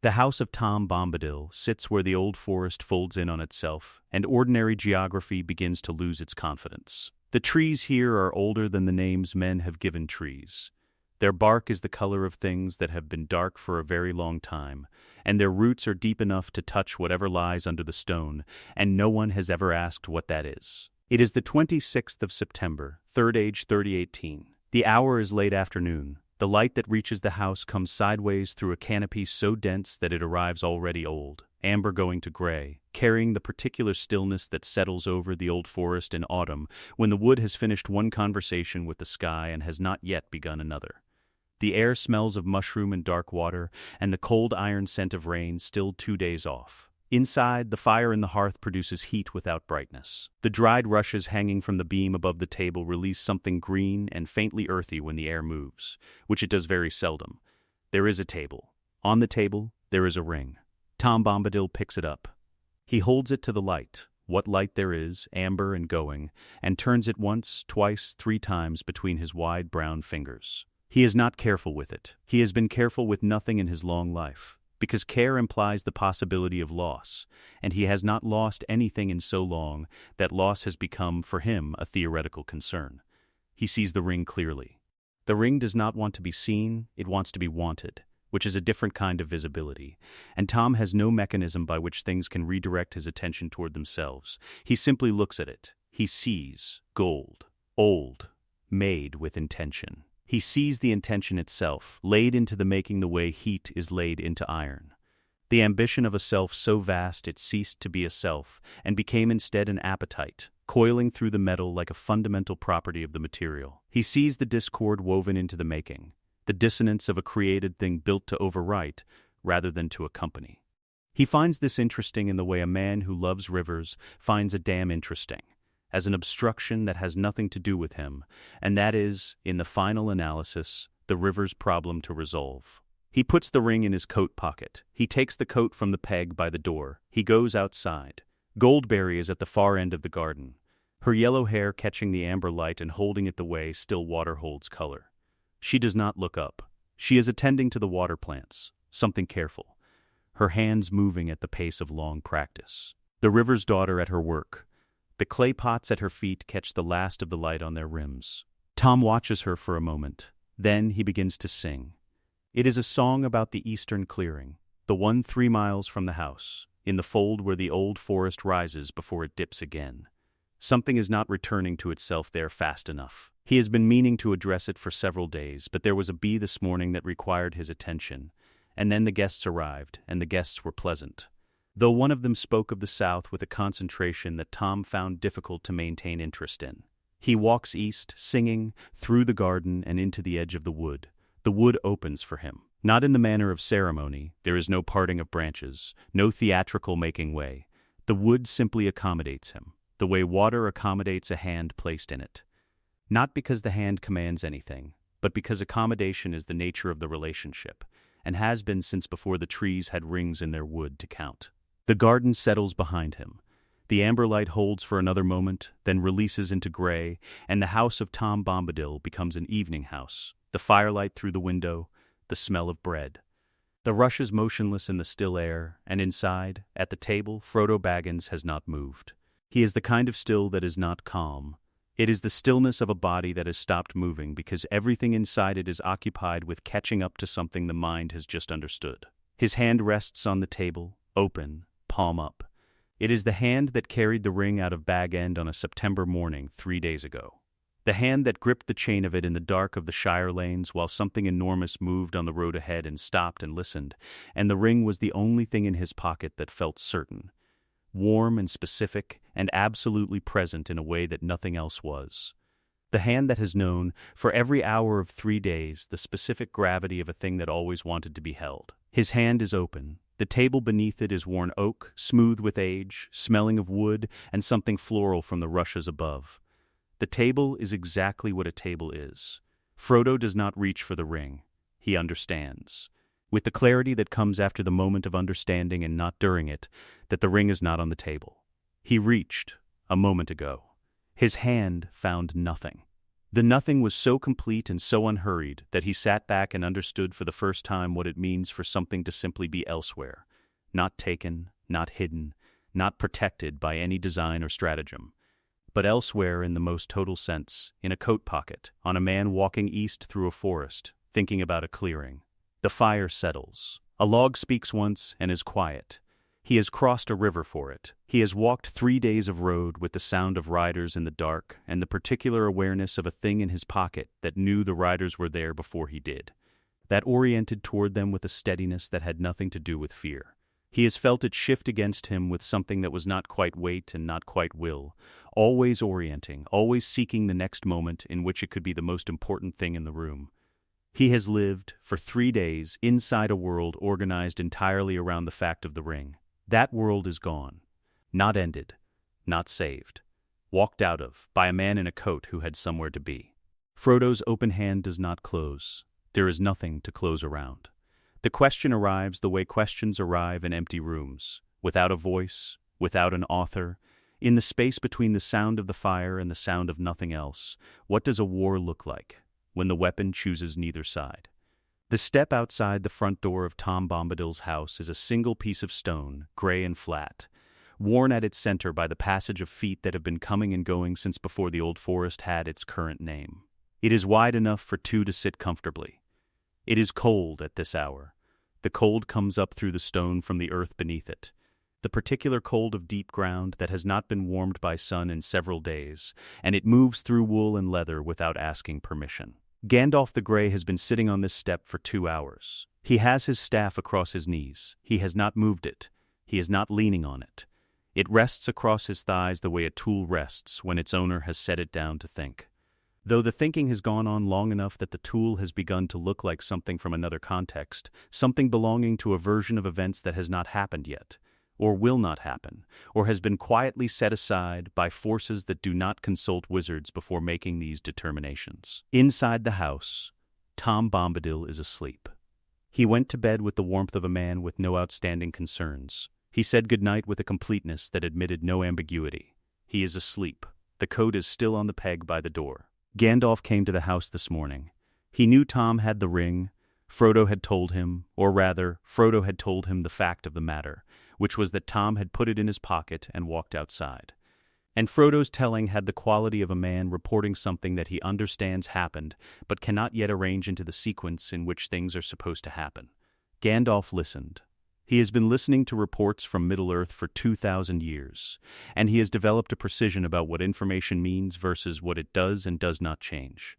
The house of Tom Bombadil sits where the old forest folds in on itself, and ordinary geography begins to lose its confidence. The trees here are older than the names men have given trees. Their bark is the color of things that have been dark for a very long time, and their roots are deep enough to touch whatever lies under the stone, and no one has ever asked what that is. It is the 26th of September, Third Age 3018. The hour is late afternoon. The light that reaches the house comes sideways through a canopy so dense that it arrives already old, amber going to gray, carrying the particular stillness that settles over the old forest in autumn when the wood has finished one conversation with the sky and has not yet begun another. The air smells of mushroom and dark water, and the cold iron scent of rain still 2 days off. Inside, the fire in the hearth produces heat without brightness. The dried rushes hanging from the beam above the table release something green and faintly earthy when the air moves, which it does very seldom. There is a table. On the table, there is a ring. Tom Bombadil picks it up. He holds it to the light, what light there is, amber and going, and turns it once, twice, 3 times between his wide brown fingers. He is not careful with it. He has been careful with nothing in his long life, because care implies the possibility of loss, and he has not lost anything in so long that loss has become, for him, a theoretical concern. He sees the ring clearly. The ring does not want to be seen, it wants to be wanted, which is a different kind of visibility, and Tom has no mechanism by which things can redirect his attention toward themselves. He simply looks at it. He sees gold, old, made with intention. He sees the intention itself, laid into the making the way heat is laid into iron. The ambition of a self so vast it ceased to be a self, and became instead an appetite, coiling through the metal like a fundamental property of the material. He sees the discord woven into the making, the dissonance of a created thing built to overwrite, rather than to accompany. He finds this interesting in the way a man who loves rivers finds a dam interesting, as an obstruction that has nothing to do with him, and that is, in the final analysis, the river's problem to resolve. He puts the ring in his coat pocket. He takes the coat from the peg by the door. He goes outside. Goldberry is at the far end of the garden, her yellow hair catching the amber light and holding it the way still water holds color. She does not look up. She is attending to the water plants, something careful, her hands moving at the pace of long practice. The river's daughter at her work. The clay pots at her feet catch the last of the light on their rims. Tom watches her for a moment. Then he begins to sing. It is a song about the eastern clearing, the one 3 miles from the house, in the fold where the old forest rises before it dips again. Something is not returning to itself there fast enough. He has been meaning to address it for several days, but there was a bee this morning that required his attention, and then the guests arrived, and the guests were pleasant, though one of them spoke of the South with a concentration that Tom found difficult to maintain interest in. He walks east, singing, through the garden and into the edge of the wood. The wood opens for him. Not in the manner of ceremony, there is no parting of branches, no theatrical making way. The wood simply accommodates him, the way water accommodates a hand placed in it. Not because the hand commands anything, but because accommodation is the nature of the relationship, and has been since before the trees had rings in their wood to count. The garden settles behind him. The amber light holds for another moment, then releases into gray, and the house of Tom Bombadil becomes an evening house. The firelight through the window, the smell of bread. The rushes motionless in the still air, and inside, at the table, Frodo Baggins has not moved. He is the kind of still that is not calm. It is the stillness of a body that has stopped moving because everything inside it is occupied with catching up to something the mind has just understood. His hand rests on the table, open, palm up. It is the hand that carried the ring out of Bag End on a September morning 3 days ago. The hand that gripped the chain of it in the dark of the Shire lanes while something enormous moved on the road ahead and stopped and listened, and the ring was the only thing in his pocket that felt certain, warm and specific and absolutely present in a way that nothing else was. The hand that has known, for every hour of 3 days, the specific gravity of a thing that always wanted to be held. His hand is open. The table beneath it is worn oak, smooth with age, smelling of wood, and something floral from the rushes above. The table is exactly what a table is. Frodo does not reach for the ring. He understands, with the clarity that comes after the moment of understanding and not during it, that the ring is not on the table. He reached, a moment ago. His hand found nothing. The nothing was so complete and so unhurried that he sat back and understood for the first time what it means for something to simply be elsewhere, not taken, not hidden, not protected by any design or stratagem, but elsewhere in the most total sense, in a coat pocket, on a man walking east through a forest, thinking about a clearing. The fire settles. A log speaks once and is quiet. He has crossed a river for it. He has walked 3 days of road with the sound of riders in the dark and the particular awareness of a thing in his pocket that knew the riders were there before he did, that oriented toward them with a steadiness that had nothing to do with fear. He has felt it shift against him with something that was not quite weight and not quite will, always orienting, always seeking the next moment in which it could be the most important thing in the room. He has lived, for 3 days, inside a world organized entirely around the fact of the ring. That world is gone. Not ended. Not saved. Walked out of, by a man in a coat who had somewhere to be. Frodo's open hand does not close. There is nothing to close around. The question arrives the way questions arrive in empty rooms, without a voice, without an author, in the space between the sound of the fire and the sound of nothing else. What does a war look like, when the weapon chooses neither side? The step outside the front door of Tom Bombadil's house is a single piece of stone, gray and flat, worn at its center by the passage of feet that have been coming and going since before the old forest had its current name. It is wide enough for 2 to sit comfortably. It is cold at this hour. The cold comes up through the stone from the earth beneath it, the particular cold of deep ground that has not been warmed by sun in several days, and it moves through wool and leather without asking permission. Gandalf the Grey has been sitting on this step for 2 hours. He has his staff across his knees. He has not moved it. He is not leaning on it. It rests across his thighs the way a tool rests when its owner has set it down to think. Though the thinking has gone on long enough that the tool has begun to look like something from another context, something belonging to a version of events that has not happened yet, or will not happen, or has been quietly set aside by forces that do not consult wizards before making these determinations. Inside the house, Tom Bombadil is asleep. He went to bed with the warmth of a man with no outstanding concerns. He said goodnight with a completeness that admitted no ambiguity. He is asleep. The coat is still on the peg by the door. Gandalf came to the house this morning. He knew Tom had the ring. Frodo had told him, or rather, Frodo had told him the fact of the matter, which was that Tom had put it in his pocket and walked outside. And Frodo's telling had the quality of a man reporting something that he understands happened, but cannot yet arrange into the sequence in which things are supposed to happen. Gandalf listened. He has been listening to reports from Middle-earth for 2,000 years, and he has developed a precision about what information means versus what it does and does not change.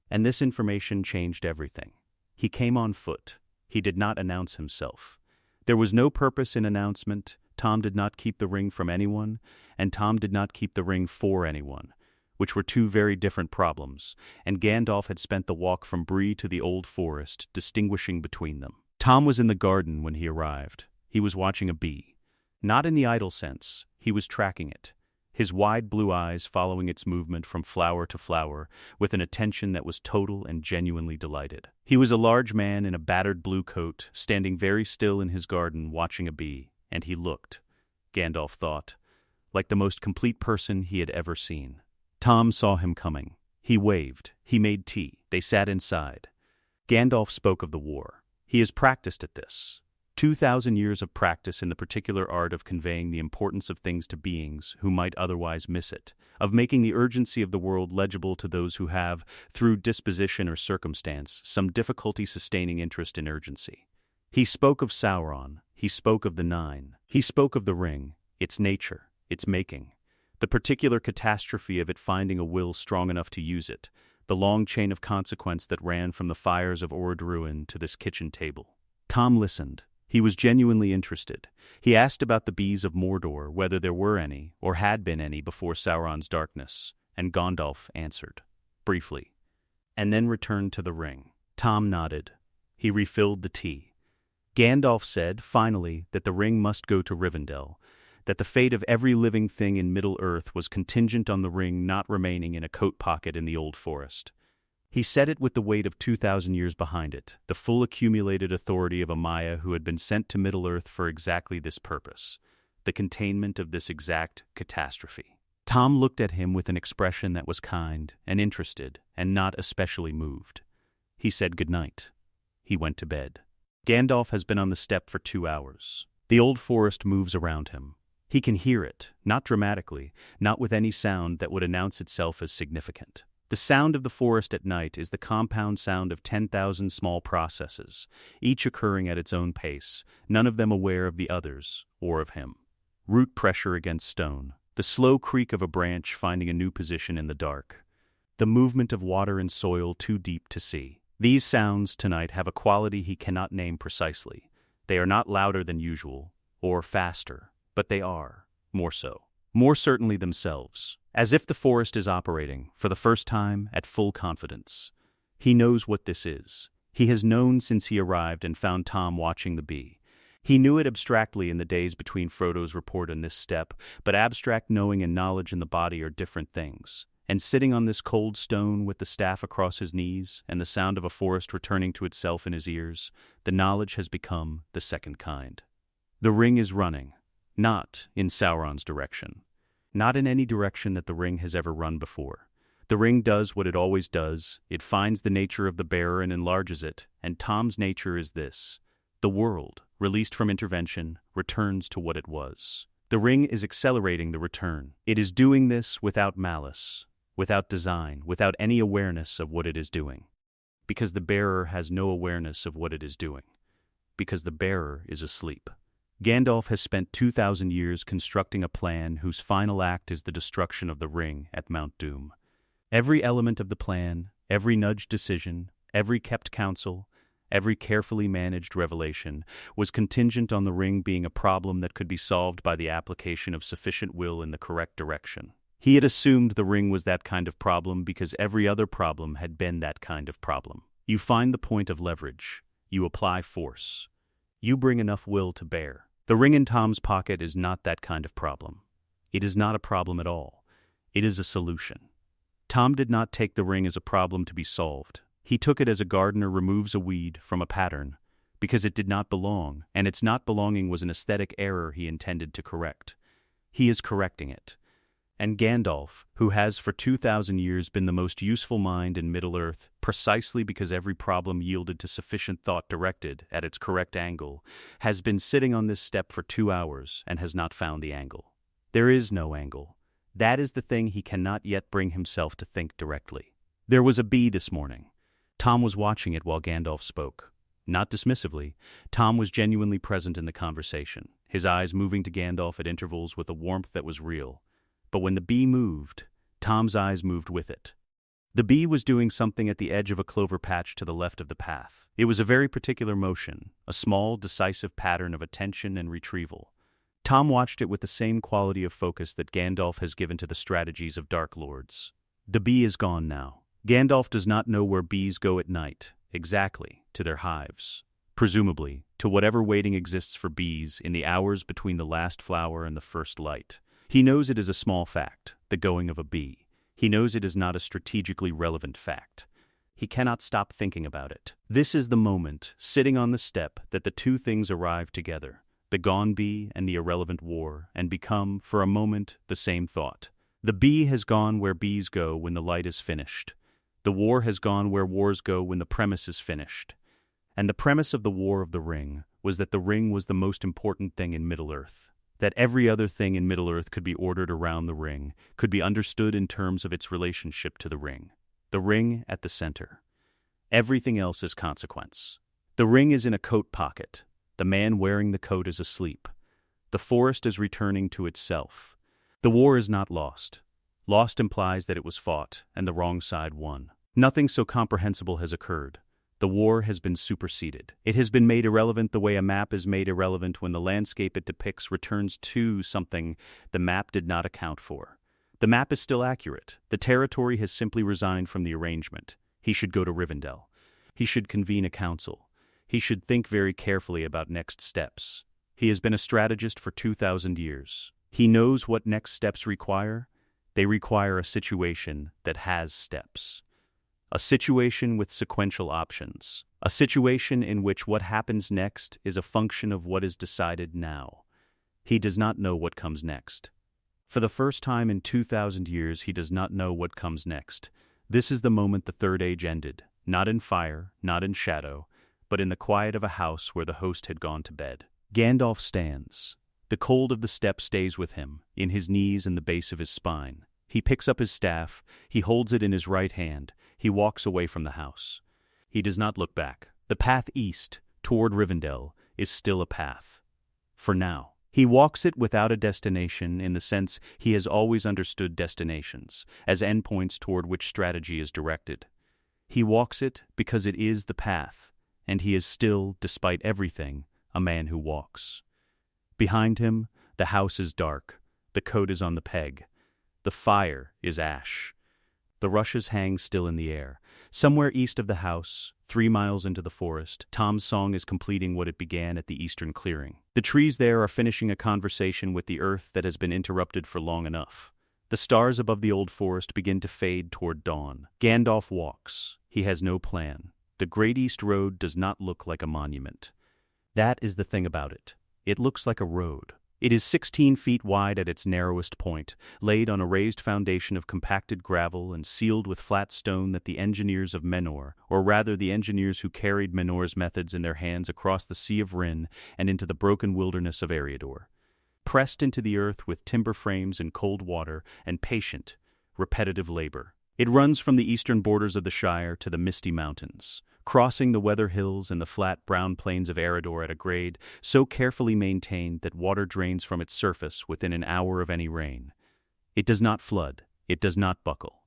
And this information changed everything. He came on foot. He did not announce himself. There was no purpose in announcement. Tom did not keep the ring from anyone, and Tom did not keep the ring for anyone, which were 2 very different problems, and Gandalf had spent the walk from Bree to the Old Forest distinguishing between them. Tom was in the garden when he arrived. He was watching a bee. Not in the idle sense. He was tracking it, his wide blue eyes following its movement from flower to flower with an attention that was total and genuinely delighted. He was a large man in a battered blue coat, standing very still in his garden watching a bee, and he looked, Gandalf thought, like the most complete person he had ever seen. Tom saw him coming. He waved. He made tea. They sat inside. Gandalf spoke of the war. He has practiced at this. 2,000 years of practice in the particular art of conveying the importance of things to beings who might otherwise miss it, of making the urgency of the world legible to those who have, through disposition or circumstance, some difficulty sustaining interest in urgency. He spoke of Sauron. He spoke of the Nine. He spoke of the ring, its nature, its making, the particular catastrophe of it finding a will strong enough to use it, the long chain of consequence that ran from the fires of Ord-Ruin to this kitchen table. Tom listened. He was genuinely interested. He asked about the bees of Mordor, whether there were any, or had been any before Sauron's darkness, and Gandalf answered, briefly, and then returned to the ring. Tom nodded. He refilled the tea. Gandalf said, finally, that the ring must go to Rivendell, that the fate of every living thing in Middle-earth was contingent on the ring not remaining in a coat pocket in the Old Forest. He said it with the weight of 2,000 years behind it, the full accumulated authority of a Maya who had been sent to Middle-earth for exactly this purpose, the containment of this exact catastrophe. Tom looked at him with an expression that was kind and interested and not especially moved. He said goodnight. He went to bed. Gandalf has been on the steppe for 2 hours. The old forest moves around him. He can hear it, not dramatically, not with any sound that would announce itself as significant. The sound of the forest at night is the compound sound of 10,000 small processes, each occurring at its own pace, none of them aware of the others or of him. Root pressure against stone, the slow creak of a branch finding a new position in the dark, the movement of water in soil too deep to see. These sounds tonight have a quality he cannot name precisely. They are not louder than usual, or faster, but they are, more so, more certainly themselves, as if the forest is operating, for the first time, at full confidence. He knows what this is. He has known since he arrived and found Tom watching the bee. He knew it abstractly in the days between Frodo's report on this steppe, but abstract knowing and knowledge in the body are different things. And sitting on this cold stone with the staff across his knees and the sound of a forest returning to itself in his ears, the knowledge has become the second kind. The ring is running, not in Sauron's direction, not in any direction that the ring has ever run before. The ring does what it always does. It finds the nature of the bearer and enlarges it, and Tom's nature is this. The world, released from intervention, returns to what it was. The ring is accelerating the return. It is doing this without malice, without design, without any awareness of what it is doing. Because the bearer has no awareness of what it is doing. Because the bearer is asleep. Gandalf has spent 2,000 years constructing a plan whose final act is the destruction of the ring at Mount Doom. Every element of the plan, every nudged decision, every kept counsel, every carefully managed revelation was contingent on the ring being a problem that could be solved by the application of sufficient will in the correct direction. He had assumed the ring was that kind of problem because every other problem had been that kind of problem. You find the point of leverage. You apply force. You bring enough will to bear. The ring in Tom's pocket is not that kind of problem. It is not a problem at all. It is a solution. Tom did not take the ring as a problem to be solved. He took it as a gardener removes a weed from a pattern, because it did not belong, and its not belonging was an aesthetic error he intended to correct. He is correcting it. And Gandalf, who has for 2,000 years been the most useful mind in Middle-earth, precisely because every problem yielded to sufficient thought directed at its correct angle, has been sitting on this step for 2 hours and has not found the angle. There is no angle. That is the thing he cannot yet bring himself to think directly. There was a bee this morning. Tom was watching it while Gandalf spoke. Not dismissively, Tom was genuinely present in the conversation, his eyes moving to Gandalf at intervals with a warmth that was real. But when the bee moved, Tom's eyes moved with it. The bee was doing something at the edge of a clover patch to the left of the path. It was a very particular motion, a small, decisive pattern of attention and retrieval. Tom watched it with the same quality of focus that Gandalf has given to the strategies of Dark Lords. The bee is gone now. Gandalf does not know where bees go at night, exactly, to their hives. Presumably, to whatever waiting exists for bees in the hours between the last flower and the first light. He knows it is a small fact, the going of a bee. He knows it is not a strategically relevant fact. He cannot stop thinking about it. This is the moment, sitting on the step, that the two things arrive together, the gone bee and the irrelevant war, and become, for a moment, the same thought. The bee has gone where bees go when the light is finished. The war has gone where wars go when the premise is finished. And the premise of the War of the Ring was that the ring was the most important thing in Middle-earth. That every other thing in Middle-earth could be ordered around the ring, could be understood in terms of its relationship to the ring. The ring at the center. Everything else is consequence. The ring is in a coat pocket. The man wearing the coat is asleep. The forest is returning to itself. The war is not lost. Lost implies that it was fought, and the wrong side won. Nothing so comprehensible has occurred. The war has been superseded. It has been made irrelevant the way a map is made irrelevant when the landscape it depicts returns to something the map did not account for. The map is still accurate. The territory has simply resigned from the arrangement. He should go to Rivendell. He should convene a council. He should think very carefully about next steps. He has been a strategist for 2,000 years. He knows what next steps require. They require a situation that has steps. A situation with sequential options. A situation in which what happens next is a function of what is decided now. He does not know what comes next. For the first time in 2,000 years, he does not know what comes next. This is the moment the Third Age ended, not in fire, not in shadow, but in the quiet of a house where the host had gone to bed. Gandalf stands. The cold of the steppe stays with him, in his knees and the base of his spine. He picks up his staff, he holds it in his right hand, he walks away from the house. He does not look back. The path east, toward Rivendell, is still a path. For now. He walks it without a destination in the sense he has always understood destinations, as endpoints toward which strategy is directed. He walks it because it is the path, and he is still, despite everything, a man who walks. Behind him, the house is dark, the coat is on the peg, the fire is ash. The rushes hang still in the air. Somewhere east of the house, 3 miles into the forest, Tom's song is completing what it began at the eastern clearing. The trees there are finishing a conversation with the earth that has been interrupted for long enough. The stars above the old forest begin to fade toward dawn. Gandalf walks. He has no plan. The Great East Road does not look like a monument. That is the thing about it. It looks like a road. It is 16 feet wide at its narrowest point, laid on a raised foundation of compacted gravel and sealed with flat stone that the engineers of Menor, or rather the engineers who carried Menor's methods in their hands across the Sea of Rin and into the broken wilderness of Eriador. Pressed into the earth with timber frames and cold water and patient, repetitive labor. It runs from the eastern borders of the Shire to the misty mountains, crossing the weather hills and the flat brown plains of Eriador at a grade so carefully maintained that water drains from its surface within an hour of any rain. It does not flood. It does not buckle.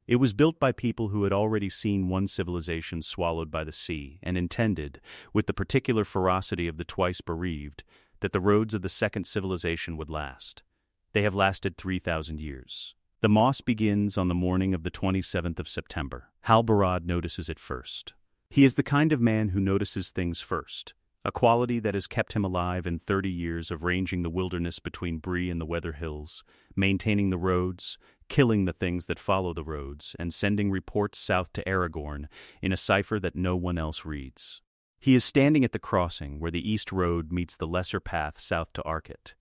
It was built by people who had already seen one civilization swallowed by the sea and intended, with the particular ferocity of the twice bereaved, that the roads of the second civilization would last. They have lasted 3,000 years. The moss begins on the morning of the 27th of September. Halbarad notices it first. He is the kind of man who notices things first, a quality that has kept him alive in 30 years of ranging the wilderness between Bree and the Weather Hills, maintaining the roads, killing the things that follow the roads, and sending reports south to Aragorn in a cipher that no one else reads. He is standing at the crossing where the east road meets the lesser path south to Arkett,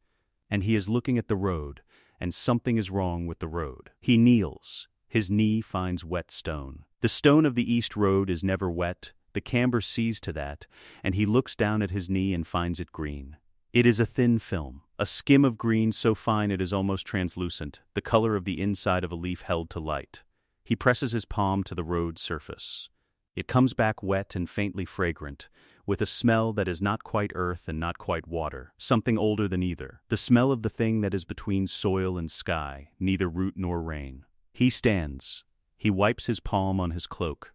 and he is looking at the road, and something is wrong with the road. He kneels. His knee finds wet stone. The stone of the east road is never wet. The camber sees to that, and he looks down at his knee and finds it green. It is a thin film, a skim of green so fine it is almost translucent, the color of the inside of a leaf held to light. He presses his palm to the road's surface. It comes back wet and faintly fragrant, with a smell that is not quite earth and not quite water, something older than either, the smell of the thing that is between soil and sky, neither root nor rain. He stands. He wipes his palm on his cloak.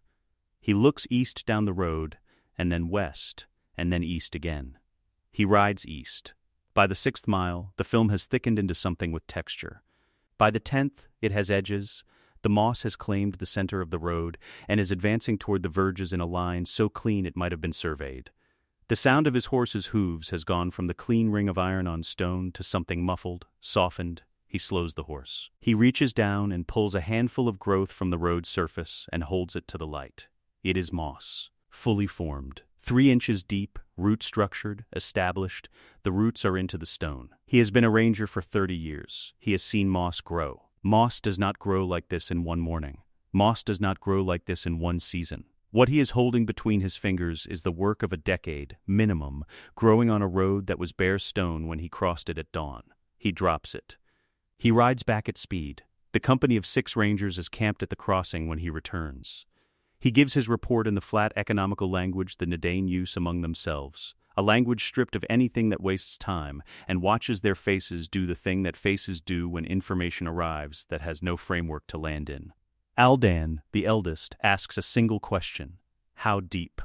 He looks east down the road, and then west, and then east again. He rides east. By the 6th mile, the film has thickened into something with texture. By the 10th, it has edges. The moss has claimed the center of the road and is advancing toward the verges in a line so clean it might have been surveyed. The sound of his horse's hooves has gone from the clean ring of iron on stone to something muffled, softened. He slows the horse. He reaches down and pulls a handful of growth from the road's surface and holds it to the light. It is moss, fully formed, 3 inches deep, root-structured, established. The roots are into the stone. He has been a ranger for 30 years. He has seen moss grow. Moss does not grow like this in one morning. Moss does not grow like this in one season. What he is holding between his fingers is the work of a decade, minimum, growing on a road that was bare stone when he crossed it at dawn. He drops it. He rides back at speed. The company of 6 rangers is camped at the crossing when he returns. He gives his report in the flat economical language the Nadain use among themselves, a language stripped of anything that wastes time, and watches their faces do the thing that faces do when information arrives that has no framework to land in. Aldan, the eldest, asks a single question. How deep?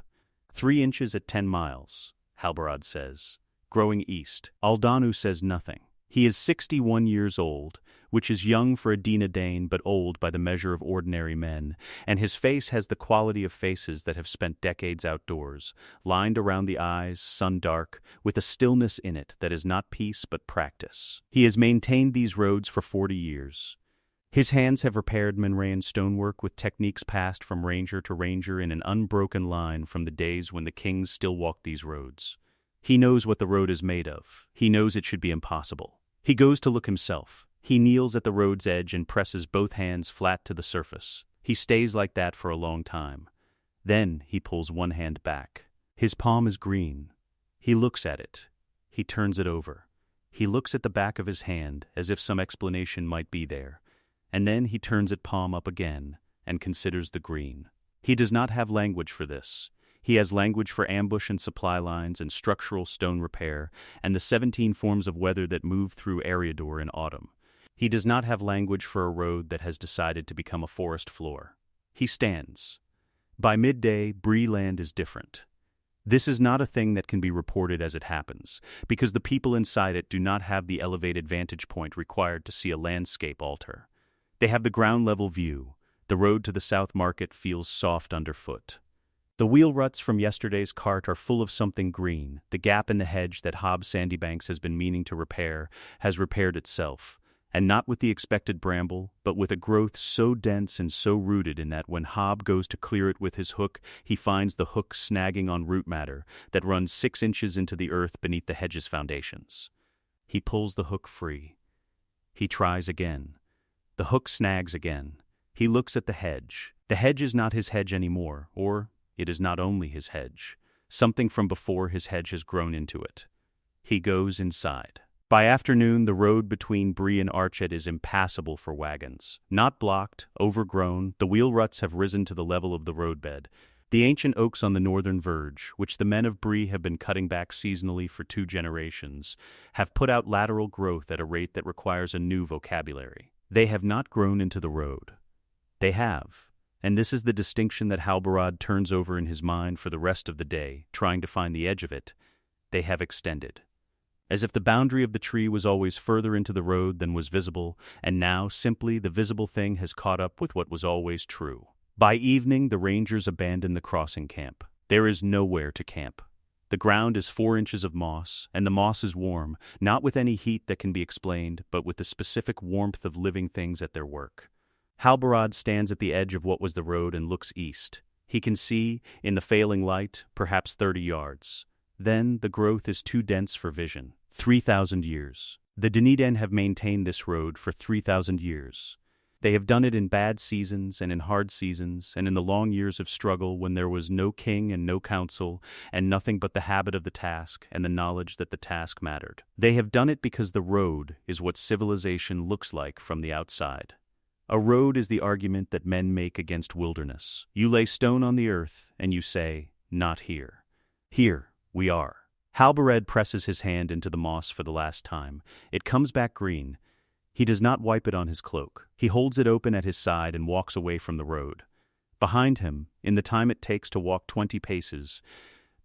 3 inches at 10 miles, Halbarad says. Growing east. Aldanu says nothing. He is 61 years old, which is young for a Dínadain but old by the measure of ordinary men, and his face has the quality of faces that have spent decades outdoors, lined around the eyes, sun-dark, with a stillness in it that is not peace but practice. He has maintained these roads for 40 years. His hands have repaired Menrayan stonework with techniques passed from ranger to ranger in an unbroken line from the days when the kings still walked these roads. He knows what the road is made of. He knows it should be impossible. He goes to look himself. He kneels at the road's edge and presses both hands flat to the surface. He stays like that for a long time. Then he pulls one hand back. His palm is green. He looks at it. He turns it over. He looks at the back of his hand as if some explanation might be there, and then he turns it palm up again and considers the green. He does not have language for this. He has language for ambush and supply lines and structural stone repair and the 17 forms of weather that move through Barad-dûr in autumn. He does not have language for a road that has decided to become a forest floor. He stands. By midday, Bree land is different. This is not a thing that can be reported as it happens, because the people inside it do not have the elevated vantage point required to see a landscape alter. They have the ground-level view. The road to the South Market feels soft underfoot. The wheel ruts from yesterday's cart are full of something green. The gap in the hedge that Hob Sandybanks has been meaning to repair has repaired itself, and not with the expected bramble, but with a growth so dense and so rooted in that when Hob goes to clear it with his hook, he finds the hook snagging on root matter that runs 6 inches into the earth beneath the hedge's foundations. He pulls the hook free. He tries again. The hook snags again. He looks at the hedge. The hedge is not his hedge anymore, or it is not only his hedge. Something from before his hedge has grown into it. He goes inside. By afternoon, the road between Bree and Archet is impassable for wagons. Not blocked, overgrown, the wheel ruts have risen to the level of the roadbed. The ancient oaks on the northern verge, which the men of Bree have been cutting back seasonally for 2 generations, have put out lateral growth at a rate that requires a new vocabulary. They have not grown into the road. They have. And this is the distinction that Halbarad turns over in his mind for the rest of the day, trying to find the edge of it. They have extended. As if the boundary of the tree was always further into the road than was visible, and now simply the visible thing has caught up with what was always true. By evening, the rangers abandon the crossing camp. There is nowhere to camp. The ground is 4 inches of moss, and the moss is warm, not with any heat that can be explained, but with the specific warmth of living things at their work. Halbarad stands at the edge of what was the road and looks east. He can see, in the failing light, perhaps 30 yards. Then the growth is too dense for vision. 3,000 years. The Dunedin have maintained this road for 3,000 years. They have done it in bad seasons and in hard seasons and in the long years of struggle when there was no king and no council and nothing but the habit of the task and the knowledge that the task mattered. They have done it because the road is what civilization looks like from the outside. A road is the argument that men make against wilderness. You lay stone on the earth and you say, "Not here." Here we are. Halbarad presses his hand into the moss for the last time. It comes back green. He does not wipe it on his cloak. He holds it open at his side and walks away from the road. Behind him, in the time it takes to walk 20 paces,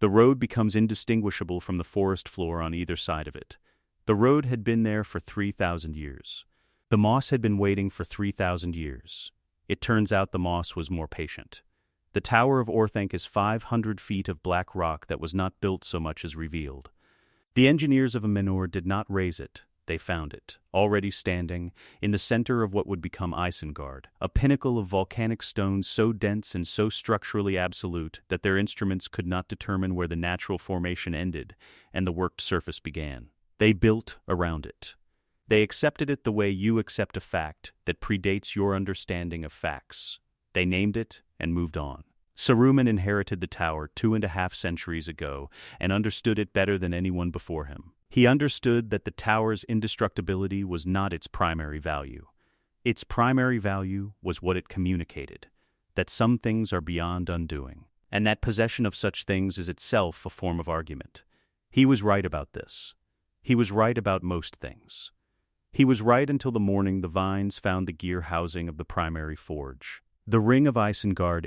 the road becomes indistinguishable from the forest floor on either side of it. The road had been there for 3,000 years. The moss had been waiting for 3,000 years. It turns out the moss was more patient. The Tower of Orthanc is 500 feet of black rock that was not built so much as revealed. The engineers of Amenor did not raise it. They found it, already standing, in the center of what would become Isengard, a pinnacle of volcanic stone so dense and so structurally absolute that their instruments could not determine where the natural formation ended and the worked surface began. They built around it. They accepted it the way you accept a fact that predates your understanding of facts. They named it and moved on. Saruman inherited the tower 2.5 centuries ago and understood it better than anyone before him. He understood that the tower's indestructibility was not its primary value. Its primary value was what it communicated, that some things are beyond undoing, and that possession of such things is itself a form of argument. He was right about this. He was right about most things. He was right until the morning the vines found the gear housing of the primary forge. The Ring of Isengard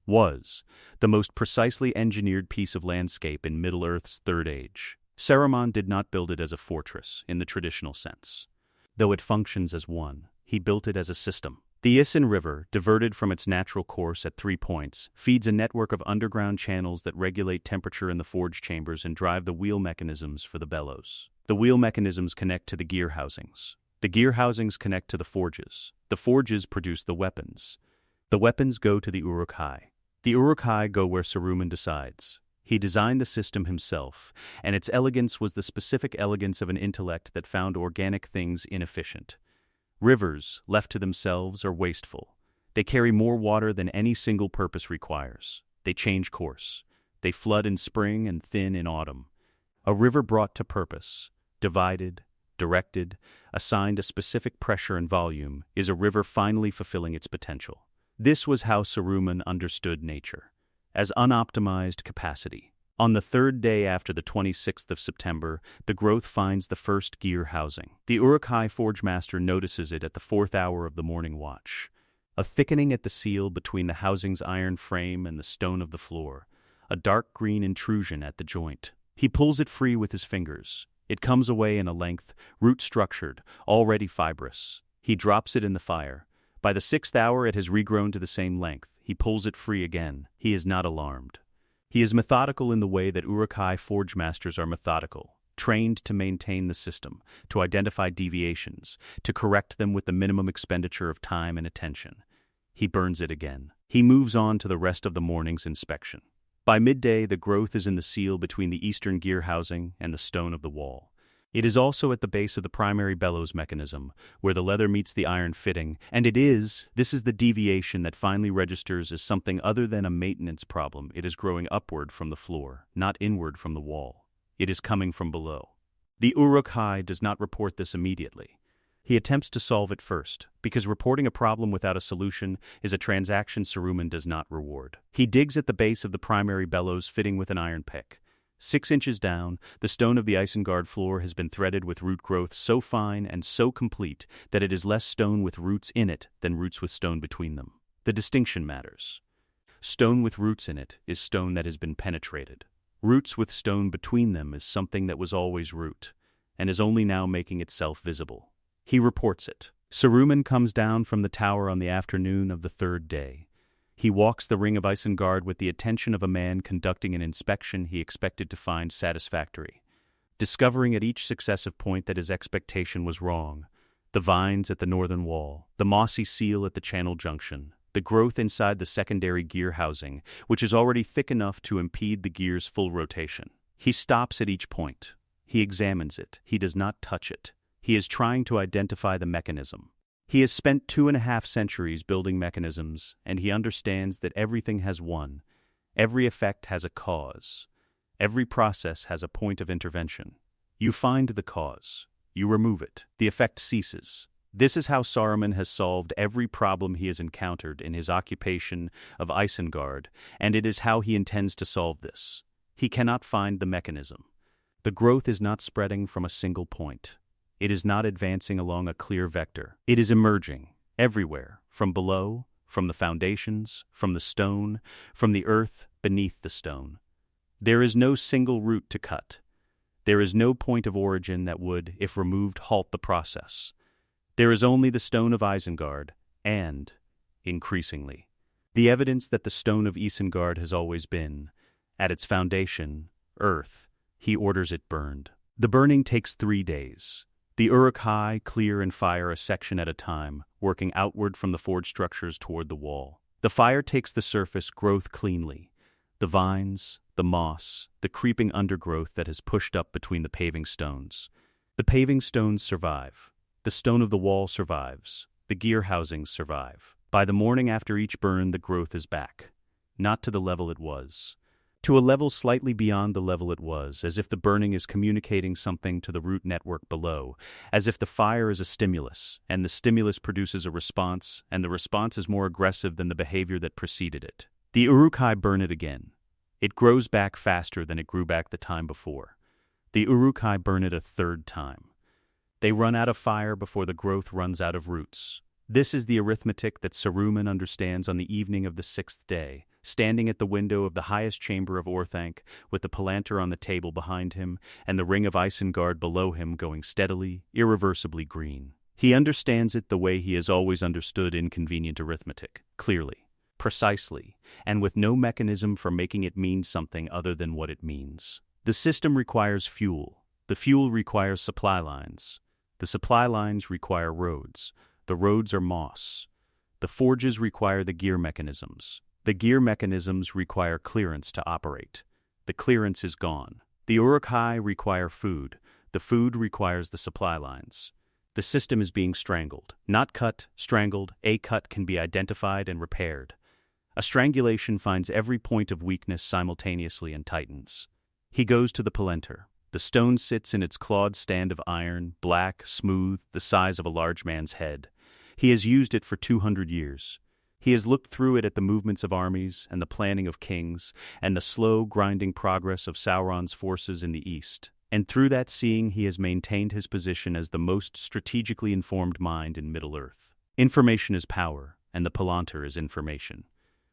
was, the most precisely engineered piece of landscape in Middle-earth's Third Age. Saruman did not build it as a fortress, in the traditional sense. Though it functions as one, he built it as a system. The Isen River, diverted from its natural course at 3 points, feeds a network of underground channels that regulate temperature in the forge chambers and drive the wheel mechanisms for the bellows. The wheel mechanisms connect to the gear housings. The gear housings connect to the forges. The forges produce the weapons. The weapons go to the Uruk-hai. The Uruk-hai go where Saruman decides. He designed the system himself, and its elegance was the specific elegance of an intellect that found organic things inefficient. Rivers, left to themselves, are wasteful. They carry more water than any single purpose requires. They change course. They flood in spring and thin in autumn. A river brought to purpose, divided, directed, assigned a specific pressure and volume, is a river finally fulfilling its potential. This was how Saruman understood nature, as unoptimized capacity. On the third day after the 26th of September, the growth finds the first gear housing. The Uruk-hai Forgemaster notices it at the 4th hour of the morning watch. A thickening at the seal between the housing's iron frame and the stone of the floor, a dark green intrusion at the joint. He pulls it free with his fingers. It comes away in a length, root-structured, already fibrous. He drops it in the fire. By the 6th hour it has regrown to the same length. He pulls it free again. He is not alarmed. He is methodical in the way that Uruk-hai Forgemasters are methodical, trained to maintain the system, to identify deviations, to correct them with the minimum expenditure of time and attention. He burns it again. He moves on to the rest of the morning's inspection. By midday, the growth is in the seal between the eastern gear housing and the stone of the wall. It is also at the base of the primary bellows mechanism, where the leather meets the iron fitting, and this is the deviation that finally registers as something other than a maintenance problem. It is growing upward from the floor, not inward from the wall. It is coming from below. The Uruk-hai does not report this immediately. He attempts to solve it first, because reporting a problem without a solution is a transaction Saruman does not reward. He digs at the base of the primary bellows fitting with an iron pick. 6 inches down, the stone of the Isengard floor has been threaded with root growth so fine and so complete that it is less stone with roots in it than roots with stone between them. The distinction matters. Stone with roots in it is stone that has been penetrated. Roots with stone between them is something that was always root, and is only now making itself visible. He reports it. Saruman comes down from the tower on the afternoon of the 3rd day. He walks the ring of Isengard with the attention of a man conducting an inspection he expected to find satisfactory, discovering at each successive point that his expectation was wrong. The vines at the northern wall, the mossy seal at the channel junction, the growth inside the secondary gear housing, which is already thick enough to impede the gear's full rotation. He stops at each point. He examines it. He does not touch it. He is trying to identify the mechanism. He has spent 2.5 centuries building mechanisms, and he understands that everything has one. Every effect has a cause. Every process has a point of intervention. You find the cause. You remove it. The effect ceases. This is how Saruman has solved every problem he has encountered in his occupation of Isengard, and it is how he intends to solve this. He cannot find the mechanism. The growth is not spreading from a single point. It is not advancing along a clear vector. It is emerging, everywhere, from below, from the foundations, from the stone, from the earth beneath the stone. There is no single root to cut. There is no point of origin that would, if removed, halt the process. There is only the stone of Isengard, and, increasingly, the evidence that the stone of Isengard has always been, at its foundation, earth. He orders it burned. The burning takes 3 days. The Uruk-hai clear and fire a section at a time, working outward from the forged structures toward the wall. The fire takes the surface growth cleanly. The vines, the moss, the creeping undergrowth that has pushed up between the paving stones. The paving stones survive. The stone of the wall survives. The gear housings survive. By the morning after each burn, the growth is back. Not to the level it was. To a level slightly beyond the level it was, as if the burning is communicating something to the root network below, as if the fire is a stimulus, and the stimulus produces a response, and the response is more aggressive than the behavior that preceded it. The Uruk-hai burn it again. It grows back faster than it grew back the time before. The Uruk-hai burn it a 3rd time. They run out of fire before the growth runs out of roots. This is the arithmetic that Saruman understands on the evening of the 6th day, standing at the window of the highest chamber of Orthanc, with the palantir on the table behind him, and the ring of Isengard below him going steadily, irreversibly green. He understands it the way he has always understood inconvenient arithmetic, clearly, precisely, and with no mechanism for making it mean something other than what it means. The system requires fuel. The fuel requires supply lines. The supply lines require roads. The roads are moss. The forges require the gear mechanisms. The gear mechanisms require clearance to operate. The clearance is gone. The Uruk-hai require food. The food requires the supply lines. The system is being strangled. Not cut, strangled. A cut can be identified and repaired. A strangulation finds every point of weakness simultaneously and tightens. He goes to the palantir. The stone sits in its clawed stand of iron, black, smooth, the size of a large man's head. He has used it for 200 years. He has looked through it at the movements of armies and the planning of kings and the slow, grinding progress of Sauron's forces in the east. And through that seeing he has maintained his position as the most strategically informed mind in Middle-earth. Information is power, and the palantir is information.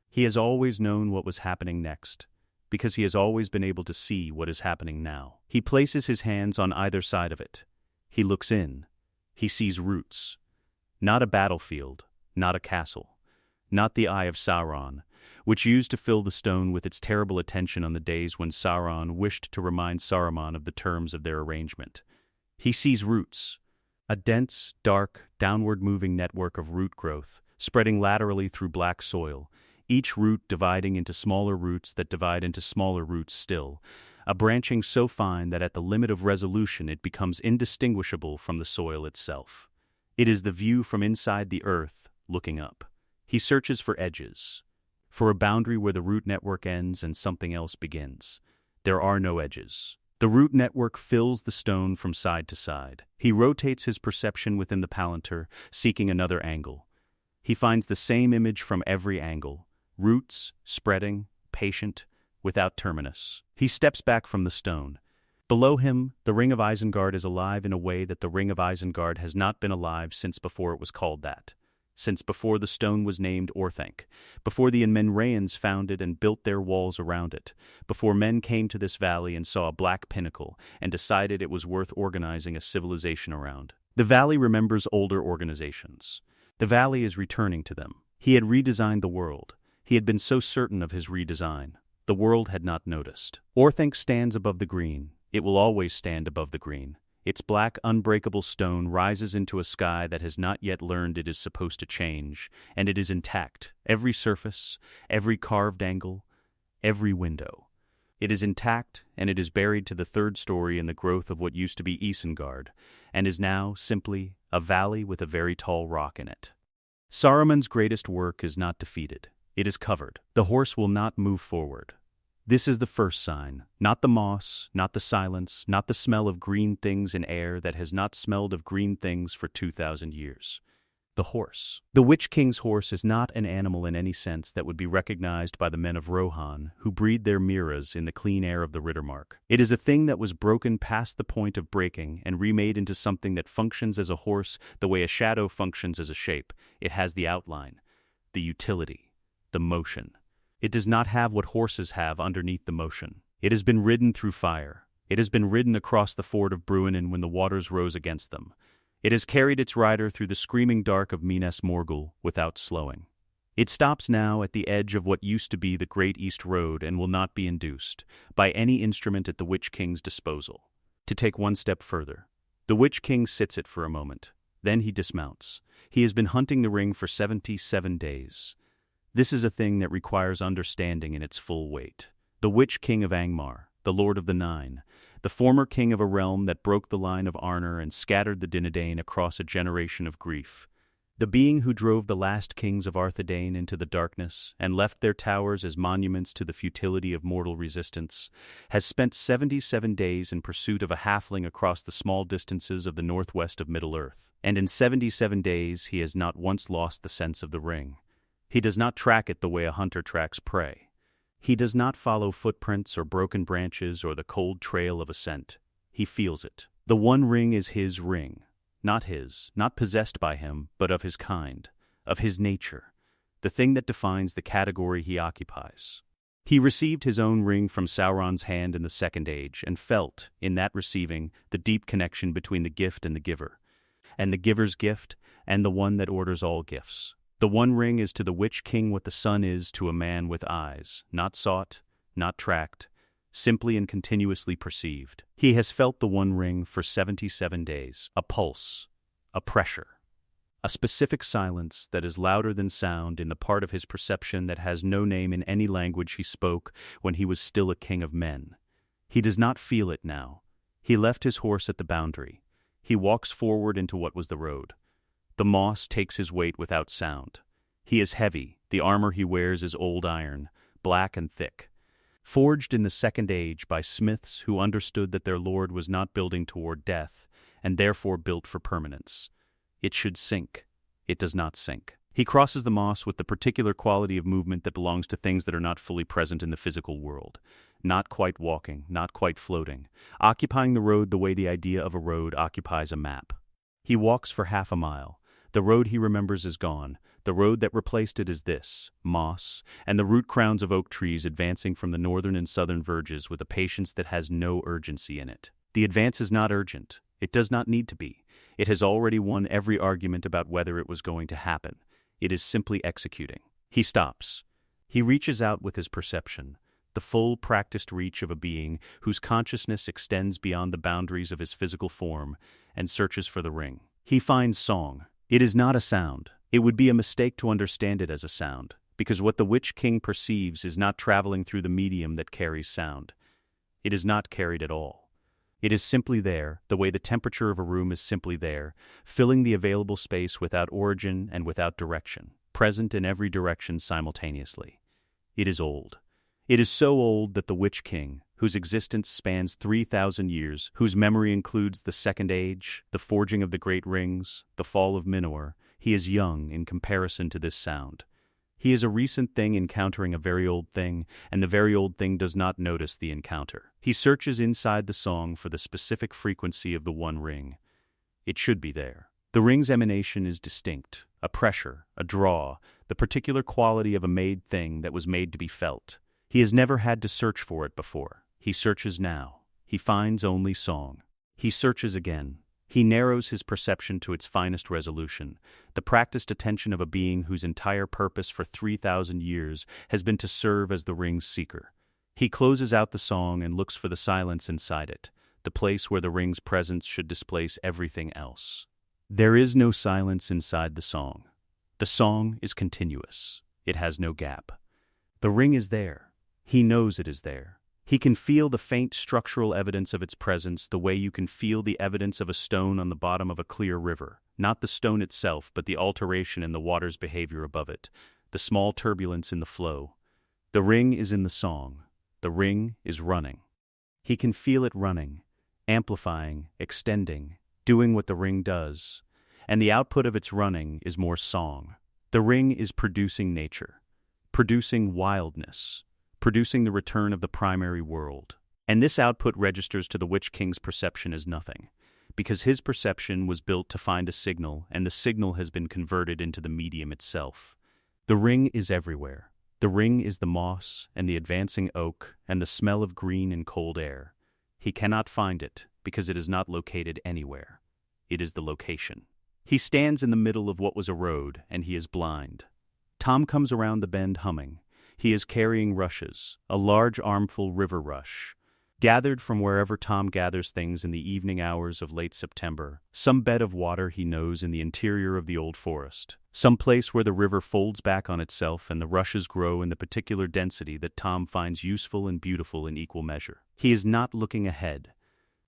He has always known what was happening next, because he has always been able to see what is happening now. He places his hands on either side of it. He looks in. He sees roots. Not a battlefield, not a castle, not the Eye of Sauron, which used to fill the stone with its terrible attention on the days when Sauron wished to remind Saruman of the terms of their arrangement. He sees roots, a dense, dark, downward-moving network of root growth, spreading laterally through black soil, each root dividing into smaller roots that divide into smaller roots still, a branching so fine that at the limit of resolution it becomes indistinguishable from the soil itself. It is the view from inside the earth, looking up. He searches for edges, for a boundary where the root network ends and something else begins. There are no edges. The root network fills the stone from side to side. He rotates his perception within the palantir, seeking another angle. He finds the same image from every angle. Roots, spreading, patient, without terminus. He steps back from the stone. Below him, the Ring of Isengard is alive in a way that the Ring of Isengard has not been alive since before it was called that. Since before the stone was named Orthanc, before the Menrayans founded and built their walls around it, before men came to this valley and saw a black pinnacle and decided it was worth organizing a civilization around. The valley remembers older organizations. The valley is returning to them. He had redesigned the world. He had been so certain of his redesign. The world had not noticed. Orthanc stands above the green. It will always stand above the green. Its black, unbreakable stone rises into a sky that has not yet learned it is supposed to change, and it is intact. Every surface, every carved angle, every window. It is intact, and it is buried to the third story in the growth of what used to be Isengard, and is now, simply, a valley with a very tall rock in it. Saruman's greatest work is not defeated. It is covered. The horse will not move forward. This is the first sign. Not the moss, not the silence, not the smell of green things in air that has not smelled of green things for 2,000 years. The horse. The Witch King's horse is not an animal in any sense that would be recognized by the men of Rohan, who breed their miras in the clean air of the Riddermark. It is a thing that was broken past the point of breaking and remade into something that functions as a horse the way a shadow functions as a shape. It has the outline, the utility, the motion. It does not have what horses have underneath the motion. It has been ridden through fire. It has been ridden across the ford of Bruinen when the waters rose against them. It has carried its rider through the screaming dark of Minas Morgul without slowing. It stops now at the edge of what used to be the Great East Road and will not be induced by any instrument at the Witch King's disposal. To take one step further, the Witch King sits it for a moment. Then he dismounts. He has been hunting the ring for 77 days. This is a thing that requires understanding in its full weight. The Witch King of Angmar, the Lord of the Nine, the former king of a realm that broke the line of Arnor and scattered the Dinadan across a generation of grief. The being who drove the last kings of Arthedain into the darkness and left their towers as monuments to the futility of mortal resistance, has spent 77 days in pursuit of a halfling across the small distances of the northwest of Middle-earth. And in 77 days he has not once lost the sense of the ring. He does not track it the way a hunter tracks prey. He does not follow footprints or broken branches or the cold trail of a scent. He feels it. The One Ring is his ring. Not his, not possessed by him, but of his kind, of his nature, the thing that defines the category he occupies. He received his own ring from Sauron's hand in the Second Age and felt, in that receiving, the deep connection between the gift and the giver, and the giver's gift and the one that orders all gifts. The One Ring is to the Witch King what the sun is to a man with eyes, not sought, not tracked, simply and continuously perceived. He has felt the One Ring for 77 days, a pulse, a pressure, A specific silence that is louder than sound in the part of his perception that has no name in any language he spoke when he was still a king of men. He does not feel it now. He left his horse at the boundary. He walks forward into what was the road. The moss takes his weight without sound. He is heavy. The armor he wears is old iron, black and thick, forged in the Second Age by smiths who understood that their lord was not building toward death, and therefore built for permanence. It should sink. It does not sink. He crosses the moss with the particular quality of movement that belongs to things that are not fully present in the physical world. Not quite walking, not quite floating, occupying the road the way the idea of a road occupies a map. He walks for half a mile. The road he remembers is gone. The road that replaced it is this, moss, and the root crowns of oak trees advancing from the northern and southern verges with a patience that has no urgency in it. The advance is not urgent. It does not need to be. It has already won every argument about whether it was going to happen. It is simply executing. He stops. He reaches out with his perception, the full, practiced reach of a being whose consciousness extends beyond the boundaries of his physical form, and searches for the ring. He finds song. It is not a sound. It would be a mistake to understand it as a sound, because what the Witch King perceives is not traveling through the medium that carries sound. It is not carried at all. It is simply there, the way the temperature of a room is simply there, filling the available space without origin and without direction, present in every direction simultaneously. It is old. It is so old that the Witch King, whose existence spans 3,000 years, whose memory includes the Second Age, the forging of the Great Rings, the fall of Minoir, he is young in comparison to this sound. He is a recent thing encountering a very old thing, and the very old thing does not notice the encounter. He searches inside the song for the specific frequency of the one ring. It should be there. The ring's emanation is distinct, a pressure, a draw, the particular quality of a made thing that was made to be felt. He has never had to search for it before. He searches now. He finds only song. He searches again. He narrows his perception to its finest resolution, the practiced attention of a being whose entire purpose for 3,000 years has been to serve as the ring's seeker. He closes out the song and looks for the silence inside it, the place where the ring's presence should displace everything else. There is no silence inside the song. The song is continuous. It has no gap. The ring is there. He knows it is there. He can feel the faint structural evidence of its presence the way you can feel the evidence of a stone on the bottom of a clear river, not the stone itself, but the alteration in the water's behavior above it, the small turbulence in the flow. The ring is in the song. The ring is running. He can feel it running, amplifying, extending, doing what the ring does, and the output of its running is more song. The ring is producing nature, producing wildness, producing the return of the primary world. And this output registers to the Witch King's perception as nothing, because his perception was built to find a signal, and the signal has been converted into the medium itself. The ring is everywhere. The ring is the moss and the advancing oak and the smell of green and cold air. He cannot find it because it is not located anywhere. It is the location. He stands in the middle of what was a road, and he is blind. Tom comes around the bend humming. He is carrying rushes, a large armful river rush, gathered from wherever Tom gathers things in the evening hours of late September, some bed of water he knows in the interior of the old forest, some place where the river folds back on itself and the rushes grow in the particular density that Tom finds useful and beautiful in equal measure. He is not looking ahead.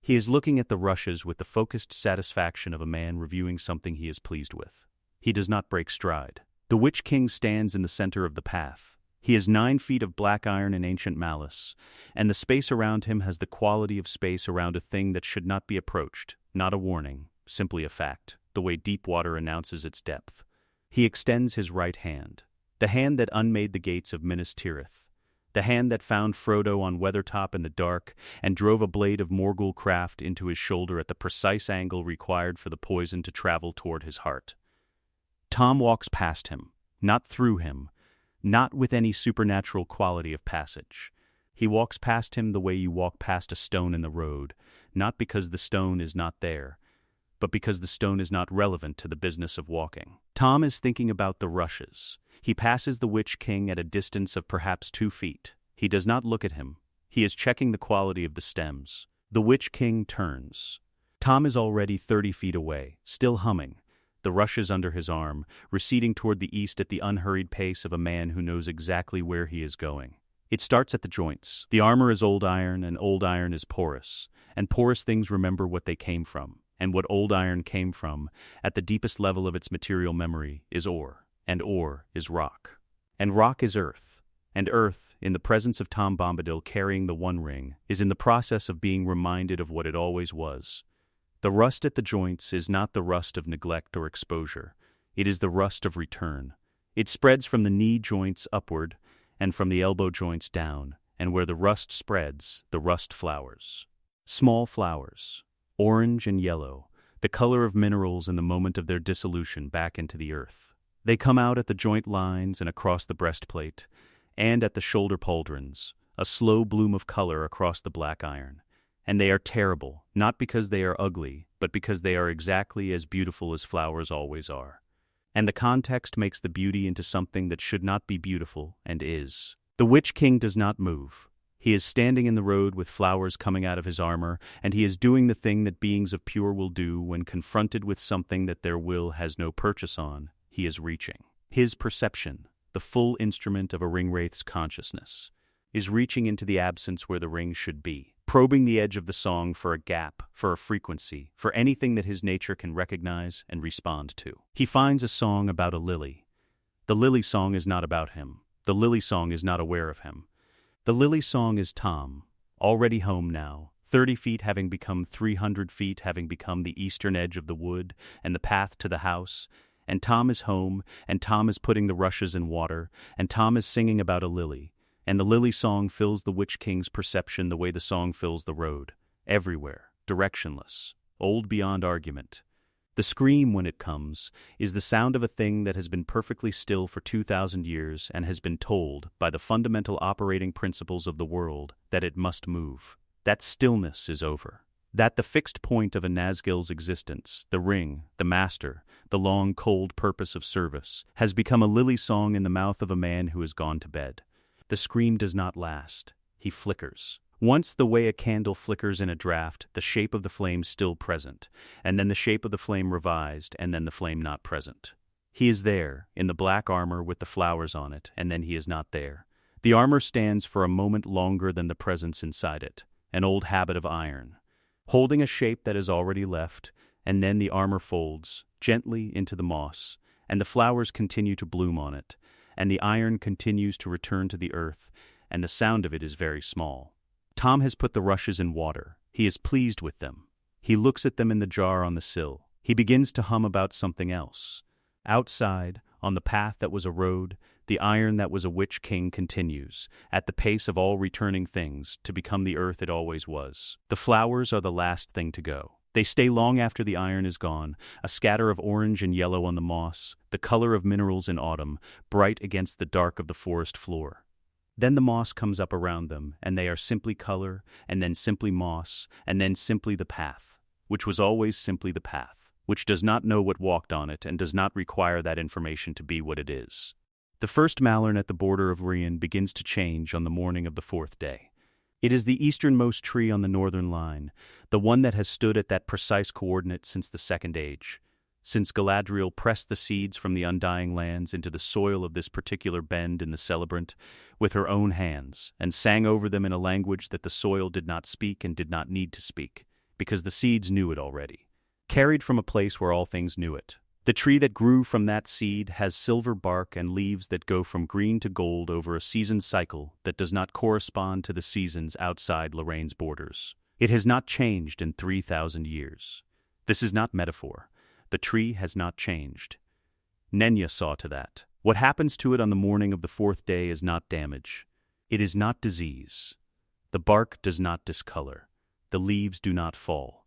He is looking at the rushes with the focused satisfaction of a man reviewing something he is pleased with. He does not break stride. The Witch King stands in the center of the path. He is 9 feet of black iron and ancient malice, and the space around him has the quality of space around a thing that should not be approached, not a warning, simply a fact, the way deep water announces its depth. He extends his right hand, the hand that unmade the gates of Minas Tirith, the hand that found Frodo on Weathertop in the dark and drove a blade of Morgul craft into his shoulder at the precise angle required for the poison to travel toward his heart. Tom walks past him, not through him, not with any supernatural quality of passage. He walks past him the way you walk past a stone in the road, not because the stone is not there, but because the stone is not relevant to the business of walking. Tom is thinking about the rushes. He passes the Witch King at a distance of perhaps 2 feet. He does not look at him. He is checking the quality of the stems. The Witch King turns. Tom is already 30 feet away, still humming. the rushes under his arm, receding toward the east at the unhurried pace of a man who knows exactly where he is going. It starts at the joints. The armor is old iron, and old iron is porous, and porous things remember what they came from, and what old iron came from, at the deepest level of its material memory, is ore, and ore is rock. And rock is earth, and earth, in the presence of Tom Bombadil carrying the One Ring, is in the process of being reminded of what it always was. The rust at the joints is not the rust of neglect or exposure. It is the rust of return. It spreads from the knee joints upward, and from the elbow joints down, and where the rust spreads, the rust flowers. Small flowers, orange and yellow, the color of minerals in the moment of their dissolution back into the earth. They come out at the joint lines and across the breastplate, and at the shoulder pauldrons, a slow bloom of color across the black iron. And they are terrible, not because they are ugly, but because they are exactly as beautiful as flowers always are. And the context makes the beauty into something that should not be beautiful, and is. The Witch King does not move. He is standing in the road with flowers coming out of his armor, and he is doing the thing that beings of pure will do when confronted with something that their will has no purchase on. He is reaching. His perception, the full instrument of a Ringwraith's consciousness, is reaching into the absence where the ring should be, probing the edge of the song for a gap, for a frequency, for anything that his nature can recognize and respond to. He finds a song about a lily. The lily song is not about him. The lily song is not aware of him. The lily song is Tom, already home now, 30 feet having become 300 feet, having become the eastern edge of the wood and the path to the house, and Tom is home, and Tom is putting the rushes in water, and Tom is singing about a lily. And the lily song fills the Witch King's perception the way the song fills the road, everywhere, directionless, old beyond argument. The scream, when it comes, is the sound of a thing that has been perfectly still for 2,000 years and has been told, by the fundamental operating principles of the world, that it must move. That stillness is over. That the fixed point of a Nazgul's existence, the ring, the master, the long cold purpose of service, has become a lily song in the mouth of a man who has gone to bed. The scream does not last. He flickers. Once, the way a candle flickers in a draught, the shape of the flame still present, and then the shape of the flame revised, and then the flame not present. He is there, in the black armor with the flowers on it, and then he is not there. The armor stands for a moment longer than the presence inside it, an old habit of iron, holding a shape that is already left, and then the armor folds, gently into the moss, and the flowers continue to bloom on it, and the iron continues to return to the earth, and the sound of it is very small. Tom has put the rushes in water. He is pleased with them. He looks at them in the jar on the sill. He begins to hum about something else. Outside, on the path that was a road, the iron that was a Witch King continues, at the pace of all returning things, to become the earth it always was. The flowers are the last thing to go. They stay long after the iron is gone, a scatter of orange and yellow on the moss, the color of minerals in autumn, bright against the dark of the forest floor. Then the moss comes up around them, and they are simply color, and then simply moss, and then simply the path, which was always simply the path, which does not know what walked on it and does not require that information to be what it is. The first mallorn at the border of Rian begins to change on the morning of the fourth day. It is the easternmost tree on the northern line, the one that has stood at that precise coordinate since the Second Age, since Galadriel pressed the seeds from the undying lands into the soil of this particular bend in the celebrant with her own hands, and sang over them in a language that the soil did not speak and did not need to speak, because the seeds knew it already, carried from a place where all things knew it. The tree that grew from that seed has silver bark and leaves that go from green to gold over a season cycle that does not correspond to the seasons outside Lorraine's borders. It has not changed in 3,000 years. This is not metaphor. The tree has not changed. Nenya saw to that. What happens to it on the morning of the fourth day is not damage. It is not disease. The bark does not discolor. The leaves do not fall.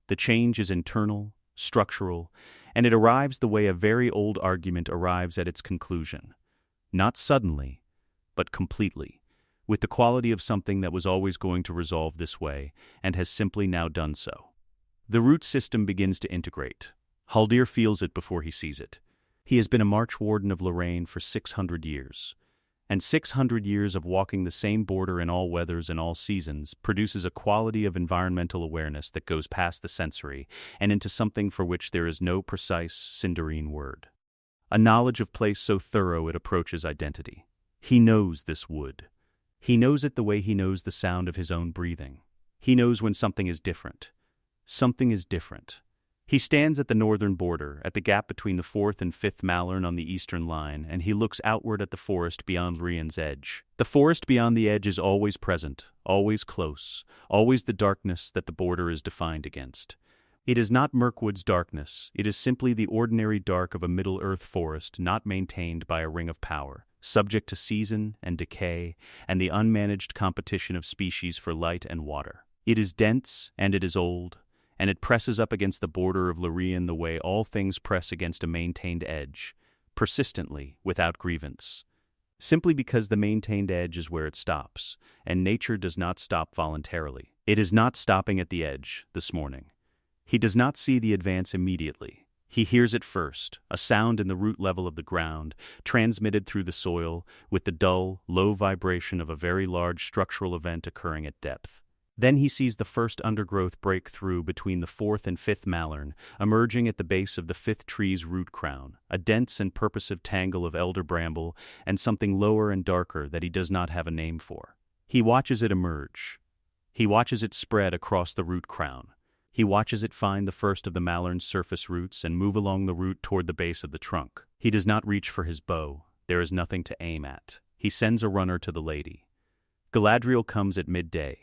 The change is internal, structural, and it arrives the way a very old argument arrives at its conclusion. Not suddenly, but completely, with the quality of something that was always going to resolve this way, and has simply now done so. The root system begins to integrate. Haldir feels it before he sees it. He has been a march warden of Lorraine for 600 years. And 600 years of walking the same border in all weathers and all seasons produces a quality of environmental awareness that goes past the sensory and into something for which there is no precise Sindarin word. A knowledge of place so thorough it approaches identity. He knows this wood. He knows it the way he knows the sound of his own breathing. He knows when something is different. Something is different. He stands at the northern border, at the gap between the 4th and 5th Malern on the eastern line, and he looks outward at the forest beyond Lorien's edge. The forest beyond the edge is always present, always close, always the darkness that the border is defined against. It is not Mirkwood's darkness, it is simply the ordinary dark of a Middle-earth forest not maintained by a ring of power, subject to season and decay and the unmanaged competition of species for light and water. It is dense, and it is old, and it presses up against the border of Lorien the way all things press against a maintained edge, persistently, without grievance. Simply because the maintained edge is where it stops, and nature does not stop voluntarily. It is not stopping at the edge, this morning. He does not see the advance immediately. He hears it first, a sound in the root level of the ground, transmitted through the soil, with the dull, low vibration of a very large structural event occurring at depth. Then he sees the first undergrowth break through between the 4th and 5th Malern, emerging at the base of the 5th tree's root crown, a dense and purposive tangle of elder bramble and something lower and darker that he does not have a name for. He watches it emerge. He watches it spread across the root crown. He watches it find the first of the Malern's surface roots and move along the root toward the base of the trunk. He does not reach for his bow. There is nothing to aim at. He sends a runner to the lady. Galadriel comes at midday.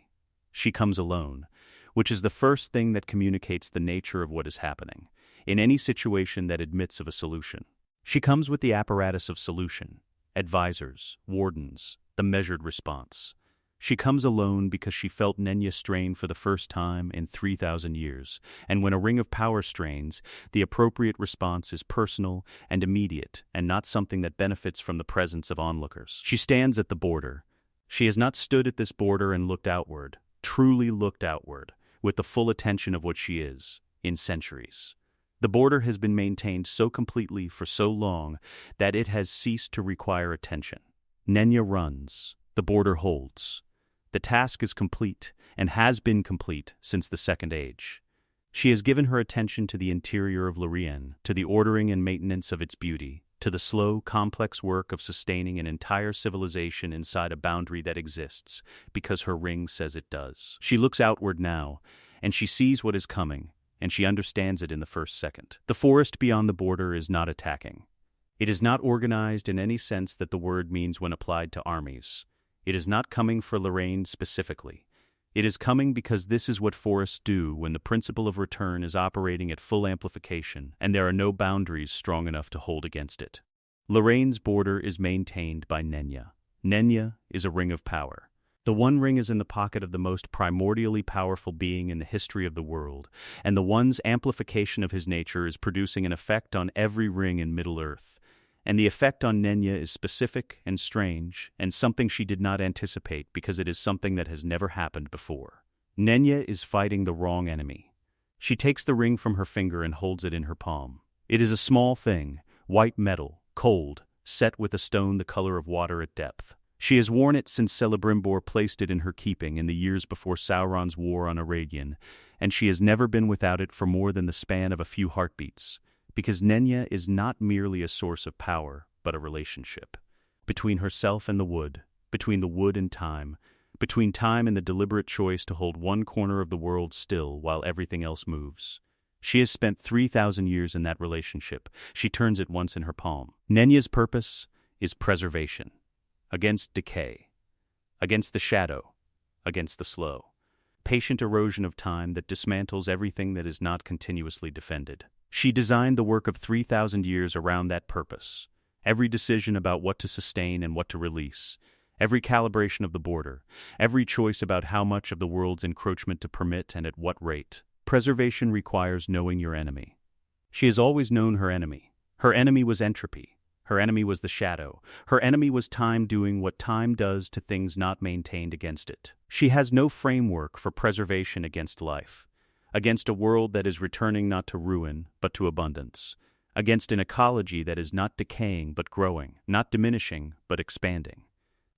She comes alone, which is the first thing that communicates the nature of what is happening, in any situation that admits of a solution. She comes with the apparatus of solution, advisors, wardens, the measured response. She comes alone because she felt Nenya strain for the first time in 3,000 years, and when a ring of power strains, the appropriate response is personal and immediate, and not something that benefits from the presence of onlookers. She stands at the border. She has not stood at this border and looked outward, truly looked outward, with the full attention of what she is, in centuries. The border has been maintained so completely for so long that it has ceased to require attention. Nenya runs. The border holds. The task is complete, and has been complete since the Second Age. She has given her attention to the interior of Lorien, to the ordering and maintenance of its beauty, to the slow, complex work of sustaining an entire civilization inside a boundary that exists, because her ring says it does. She looks outward now, and she sees what is coming, and she understands it in the first second. The forest beyond the border is not attacking. It is not organized in any sense that the word means when applied to armies. It is not coming for Lorraine specifically. It is coming because this is what forests do when the principle of return is operating at full amplification and there are no boundaries strong enough to hold against it. Lorraine's border is maintained by Nenya. Nenya is a ring of power. The One Ring is in the pocket of the most primordially powerful being in the history of the world, and the One's amplification of his nature is producing an effect on every ring in Middle-earth. And the effect on Nenya is specific and strange, and something she did not anticipate because it is something that has never happened before. Nenya is fighting the wrong enemy. She takes the ring from her finger and holds it in her palm. It is a small thing, white metal, cold, set with a stone the color of water at depth. She has worn it since Celebrimbor placed it in her keeping in the years before Sauron's war on Eregion, and she has never been without it for more than the span of a few heartbeats. Because Nenya is not merely a source of power, but a relationship. Between herself and the wood, between the wood and time, between time and the deliberate choice to hold one corner of the world still while everything else moves. She has spent 3,000 years in that relationship. She turns it once in her palm. Nenya's purpose is preservation. Against decay. Against the shadow. Against the slow, patient erosion of time that dismantles everything that is not continuously defended. She designed the work of 3,000 years around that purpose. Every decision about what to sustain and what to release, every calibration of the border, every choice about how much of the world's encroachment to permit and at what rate. Preservation requires knowing your enemy. She has always known her enemy. Her enemy was entropy. Her enemy was the shadow. Her enemy was time doing what time does to things not maintained against it. She has no framework for preservation against life. Against a world that is returning not to ruin, but to abundance. Against an ecology that is not decaying, but growing, not diminishing, but expanding.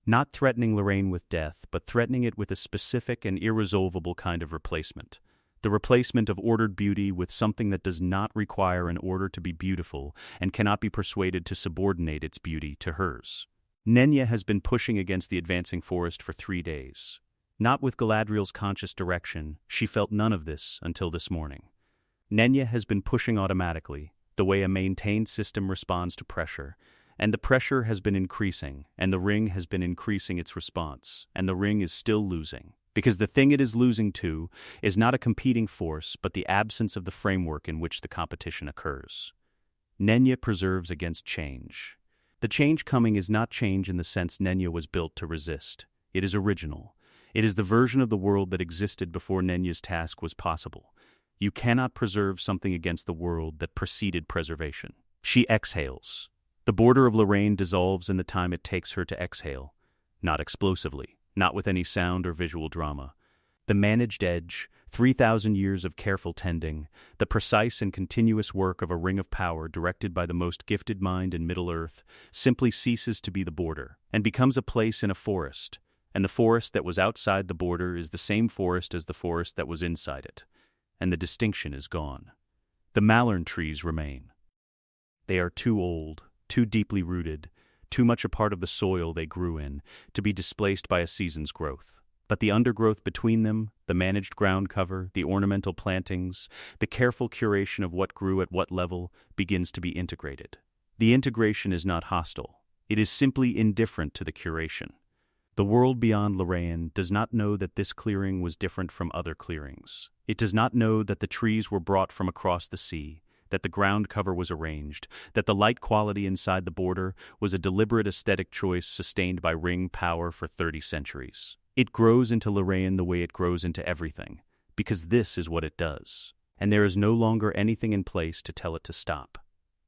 not threatening Lorraine with death, but threatening it with a specific and irresolvable kind of replacement. The replacement of ordered beauty with something that does not require an order to be beautiful and cannot be persuaded to subordinate its beauty to hers. Nenya has been pushing against the advancing forest for 3 days. Not with Galadriel's conscious direction, she felt none of this until this morning. Nenya has been pushing automatically, the way a maintained system responds to pressure, and the pressure has been increasing, and the ring has been increasing its response, and the ring is still losing. Because the thing it is losing to is not a competing force, but the absence of the framework in which the competition occurs. Nenya preserves against change. The change coming is not change in the sense Nenya was built to resist. It is original. It is the version of the world that existed before Nenya's task was possible. You cannot preserve something against the world that preceded preservation. She exhales. The border of Lorraine dissolves in the time it takes her to exhale. Not explosively, not with any sound or visual drama. The managed edge, 3,000 years of careful tending, the precise and continuous work of a ring of power directed by the most gifted mind in Middle-earth, simply ceases to be the border, and becomes a place in a forest, and the forest that was outside the border is the same forest as the forest that was inside it, and the distinction is gone. The Malern trees remain. They are too old, too deeply rooted, too much a part of the soil they grew in, to be displaced by a season's growth. But the undergrowth between them, the managed ground cover, the ornamental plantings, the careful curation of what grew at what level, begins to be integrated. The integration is not hostile. It is simply indifferent to the curation. The world beyond Lorraine does not know that this clearing was different from other clearings. It does not know that the trees were brought from across the sea, that the ground cover was arranged, that the light quality inside the border was a deliberate aesthetic choice sustained by ring power for 30 centuries. It grows into Lorraine the way it grows into everything, because this is what it does, and there is no longer anything in place to tell it to stop.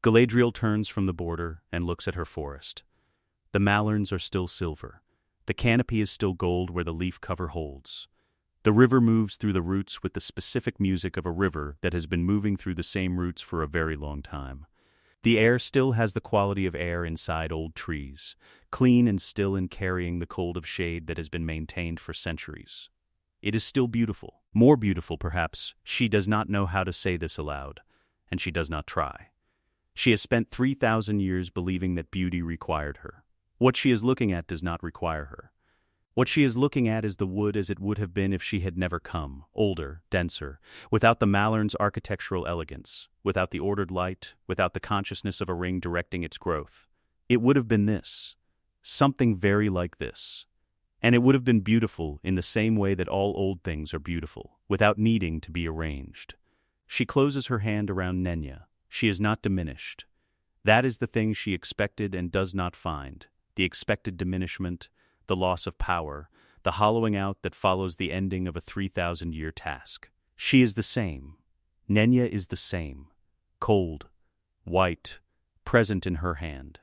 Galadriel turns from the border and looks at her forest. The Malerns are still silver. The canopy is still gold where the leaf cover holds. The river moves through the roots with the specific music of a river that has been moving through the same roots for a very long time. The air still has the quality of air inside old trees, clean and still in carrying the cold of shade that has been maintained for centuries. It is still beautiful. More beautiful, perhaps. She does not know how to say this aloud, and she does not try. She has spent 3,000 years believing that beauty required her. What she is looking at does not require her. What she is looking at is the wood as it would have been if she had never come, older, denser, without the Malern's architectural elegance, without the ordered light, without the consciousness of a ring directing its growth. It would have been this, something very like this. And it would have been beautiful in the same way that all old things are beautiful, without needing to be arranged. She closes her hand around Nenya. She is not diminished. That is the thing she expected and does not find. The expected diminishment, the loss of power, the hollowing out that follows the ending of a 3,000-year task. She is the same. Nenya is the same. Cold, white, present in her hand.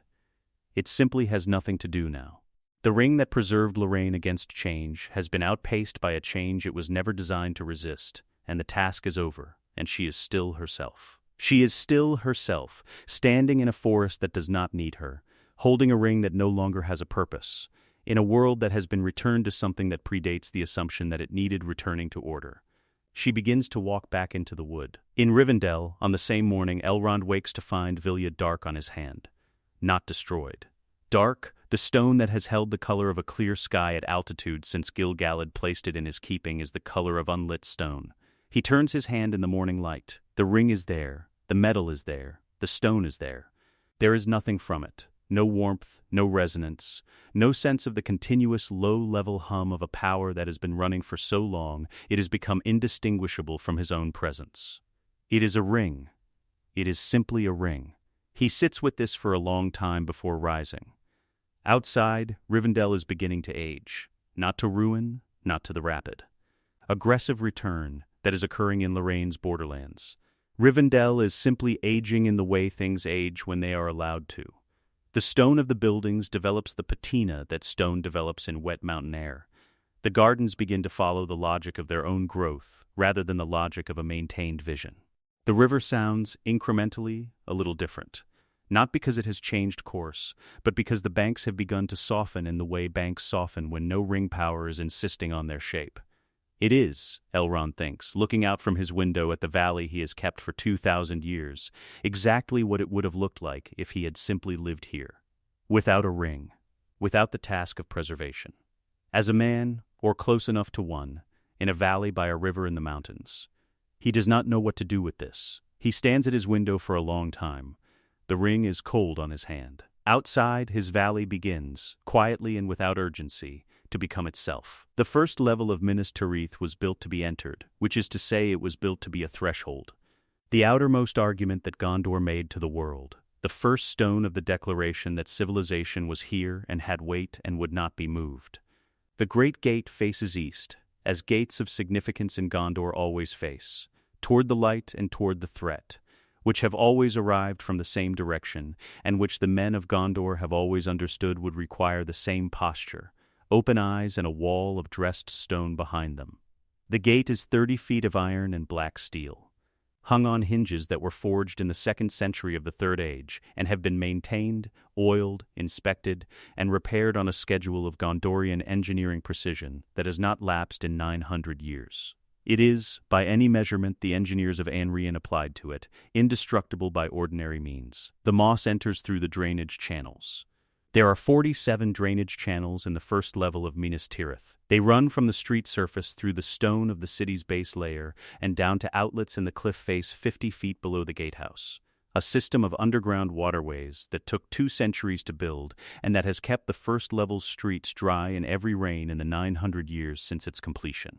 It simply has nothing to do now. The ring that preserved Lorraine against change has been outpaced by a change it was never designed to resist, and the task is over, and she is still herself. She is still herself, standing in a forest that does not need her, holding a ring that no longer has a purpose, in a world that has been returned to something that predates the assumption that it needed returning to order. She begins to walk back into the wood. In Rivendell, on the same morning, Elrond wakes to find Vilya dark on his hand. Not destroyed. Dark, the stone that has held the color of a clear sky at altitude since Gil-galad placed it in his keeping is the color of unlit stone. He turns his hand in the morning light. The ring is there. The metal is there. The stone is there. There is nothing from it. No warmth, no resonance, no sense of the continuous low-level hum of a power that has been running for so long it has become indistinguishable from his own presence. It is a ring. It is simply a ring. He sits with this for a long time before rising. Outside, Rivendell is beginning to age, not to ruin, not to the rapid. Aggressive return that is occurring in Lorraine's borderlands. Rivendell is simply aging in the way things age when they are allowed to. The stone of the buildings develops the patina that stone develops in wet mountain air. The gardens begin to follow the logic of their own growth, rather than the logic of a maintained vision. The river sounds, incrementally, a little different. not because it has changed course, but because the banks have begun to soften in the way banks soften when no ring power is insisting on their shape. It is, Elrond thinks, looking out from his window at the valley he has kept for 2,000 years, exactly what it would have looked like if he had simply lived here. Without a ring, without the task of preservation. As a man, or close enough to one, in a valley by a river in the mountains. He does not know what to do with this. He stands at his window for a long time. The ring is cold on his hand. Outside, his valley begins, quietly and without urgency, to become itself. The first level of Minas Tirith was built to be entered, which is to say it was built to be a threshold. The outermost argument that Gondor made to the world, the first stone of the declaration that civilization was here and had weight and would not be moved. The Great Gate faces east, as gates of significance in Gondor always face, toward the light and toward the threat, which have always arrived from the same direction, and which the men of Gondor have always understood would require the same posture, open eyes and a wall of dressed stone behind them. The gate is 30 feet of iron and black steel, hung on hinges that were forged in the 2nd century of the Third Age and have been maintained, oiled, inspected, and repaired on a schedule of Gondorian engineering precision that has not lapsed in 900 years. It is, by any measurement the engineers of Anrian applied to it, indestructible by ordinary means. The moss enters through the drainage channels. There are 47 drainage channels in the first level of Minas Tirith. They run from the street surface through the stone of the city's base layer and down to outlets in the cliff face 50 feet below the gatehouse. A system of underground waterways that took 2 centuries to build and that has kept the first level's streets dry in every rain in the 900 years since its completion.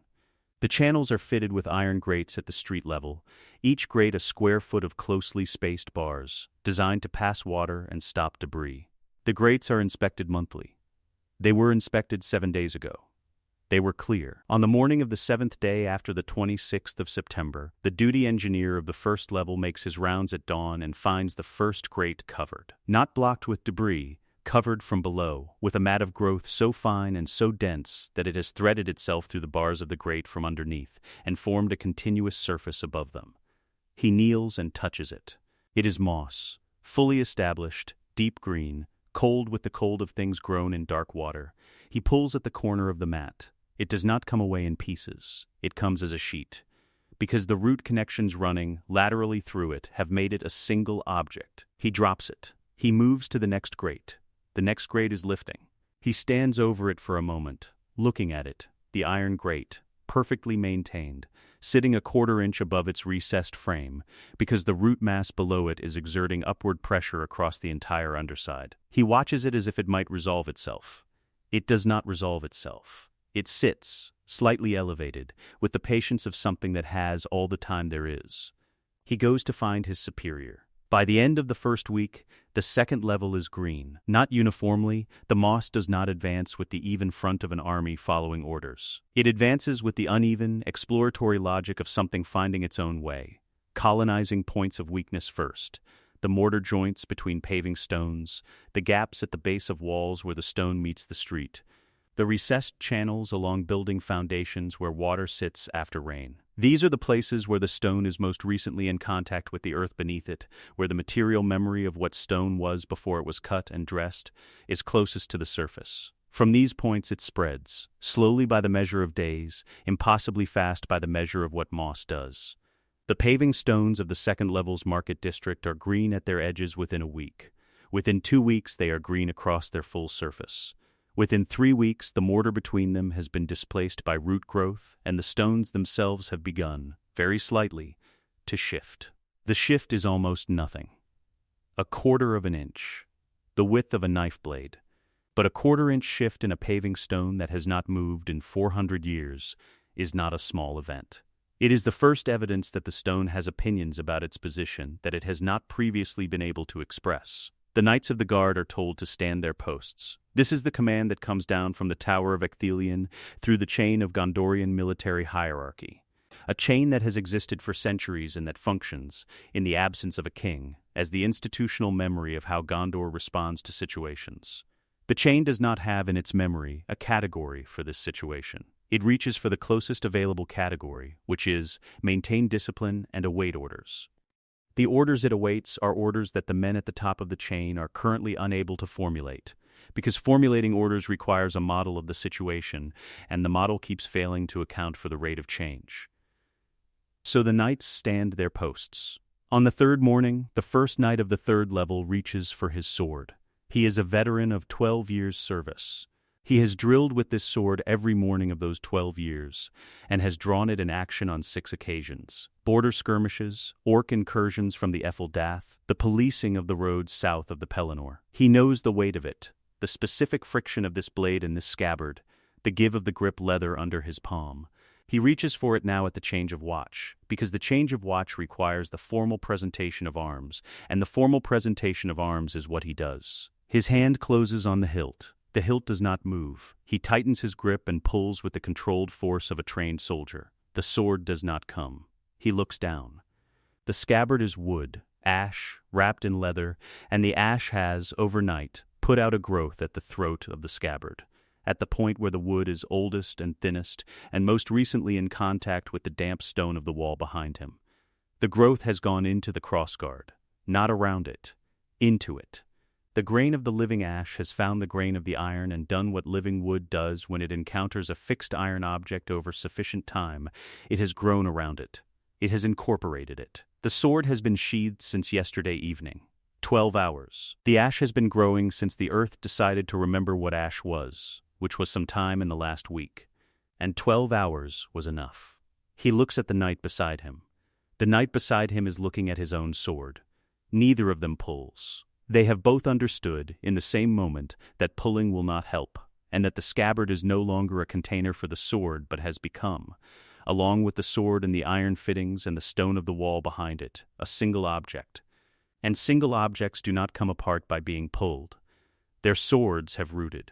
The channels are fitted with iron grates at the street level, each grate a square foot of closely spaced bars, designed to pass water and stop debris. The grates are inspected monthly. They were inspected 7 days ago. They were clear. On the morning of the 7th day after the 26th of September, the duty engineer of the first level makes his rounds at dawn and finds the first grate covered. Not blocked with debris, covered from below, with a mat of growth so fine and so dense that it has threaded itself through the bars of the grate from underneath and formed a continuous surface above them. He kneels and touches it. It is moss, fully established, deep green, cold with the cold of things grown in dark water. He pulls at the corner of the mat. It does not come away in pieces. It comes as a sheet, because the root connections running laterally through it have made it a single object. He drops it. He moves to the next grate. The next grate is lifting. He stands over it for a moment, looking at it, the iron grate, perfectly maintained, sitting a 1/4 inch above its recessed frame, because the root mass below it is exerting upward pressure across the entire underside. He watches it as if it might resolve itself. It does not resolve itself. It sits, slightly elevated, with the patience of something that has all the time there is. He goes to find his superior. By the end of the first week, the 2nd level is green. Not uniformly, the moss does not advance with the even front of an army following orders. It advances with the uneven, exploratory logic of something finding its own way, colonizing points of weakness first, the mortar joints between paving stones, the gaps at the base of walls where the stone meets the street, the recessed channels along building foundations where water sits after rain. These are the places where the stone is most recently in contact with the earth beneath it, where the material memory of what stone was before it was cut and dressed is closest to the surface. From these points it spreads, slowly by the measure of days, impossibly fast by the measure of what moss does. The paving stones of the 2nd level's market district are green at their edges within a week. Within 2 weeks they are green across their full surface. Within 3 weeks, the mortar between them has been displaced by root growth, and the stones themselves have begun, very slightly, to shift. The shift is almost nothing. 1/4 of an inch, the width of a knife blade. But a 1/4 inch shift in a paving stone that has not moved in 400 years is not a small event. It is the first evidence that the stone has opinions about its position that it has not previously been able to express. The Knights of the Guard are told to stand their posts. This is the command that comes down from the Tower of Ecthelion through the chain of Gondorian military hierarchy, a chain that has existed for centuries and that functions, in the absence of a king, as the institutional memory of how Gondor responds to situations. The chain does not have in its memory a category for this situation. It reaches for the closest available category, which is maintain discipline and await orders. The orders it awaits are orders that the men at the top of the chain are currently unable to formulate, because formulating orders requires a model of the situation, and the model keeps failing to account for the rate of change. So the knights stand their posts. On the third morning, the first knight of the third level reaches for his sword. He is a veteran of 12 years' service. He has drilled with this sword every morning of those 12 years, and has drawn it in action on 6 occasions: border skirmishes, orc incursions from the Efeldath, the policing of the roads south of the Pelennor. He knows the weight of it, the specific friction of this blade in this scabbard, the give of the grip leather under his palm. He reaches for it now at the change of watch, because the change of watch requires the formal presentation of arms, and the formal presentation of arms is what he does. His hand closes on the hilt. The hilt does not move. He tightens his grip and pulls with the controlled force of a trained soldier. The sword does not come. He looks down. The scabbard is wood, ash, wrapped in leather, and the ash has, overnight, put out a growth at the throat of the scabbard, at the point where the wood is oldest and thinnest, and most recently in contact with the damp stone of the wall behind him. The growth has gone into the crossguard, not around it, into it. The grain of the living ash has found the grain of the iron and done what living wood does when it encounters a fixed iron object over sufficient time. It has grown around it. It has incorporated it. The sword has been sheathed since yesterday evening. 12 hours. The ash has been growing since the earth decided to remember what ash was, which was some time in the last week. And 12 hours was enough. He looks at the knight beside him. The knight beside him is looking at his own sword. Neither of them pulls. They have both understood, in the same moment, that pulling will not help, and that the scabbard is no longer a container for the sword but has become, along with the sword and the iron fittings and the stone of the wall behind it, a single object. And single objects do not come apart by being pulled. Their swords have rooted.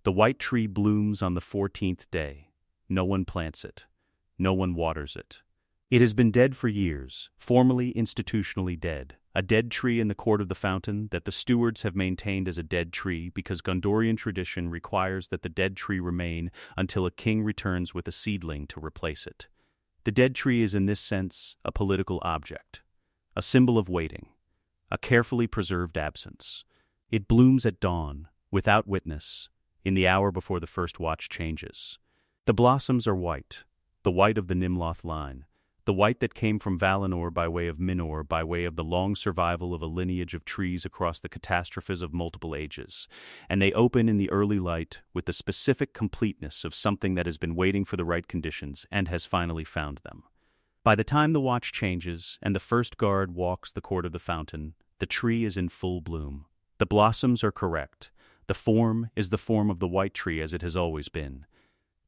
The white tree blooms on the 14th day. No one plants it. No one waters it. It has been dead for years, formally, institutionally dead. A dead tree in the court of the fountain that the stewards have maintained as a dead tree because Gondorian tradition requires that the dead tree remain until a king returns with a seedling to replace it. The dead tree is in this sense a political object, a symbol of waiting, a carefully preserved absence. It blooms at dawn, without witness, in the hour before the first watch changes. The blossoms are white, the white of the Nimloth line, the white that came from Valinor by way of Minor, by way of the long survival of a lineage of trees across the catastrophes of multiple ages, and they open in the early light with the specific completeness of something that has been waiting for the right conditions and has finally found them. By the time the watch changes and the first guard walks the court of the fountain, the tree is in full bloom. The blossoms are correct. The form is the form of the white tree as it has always been.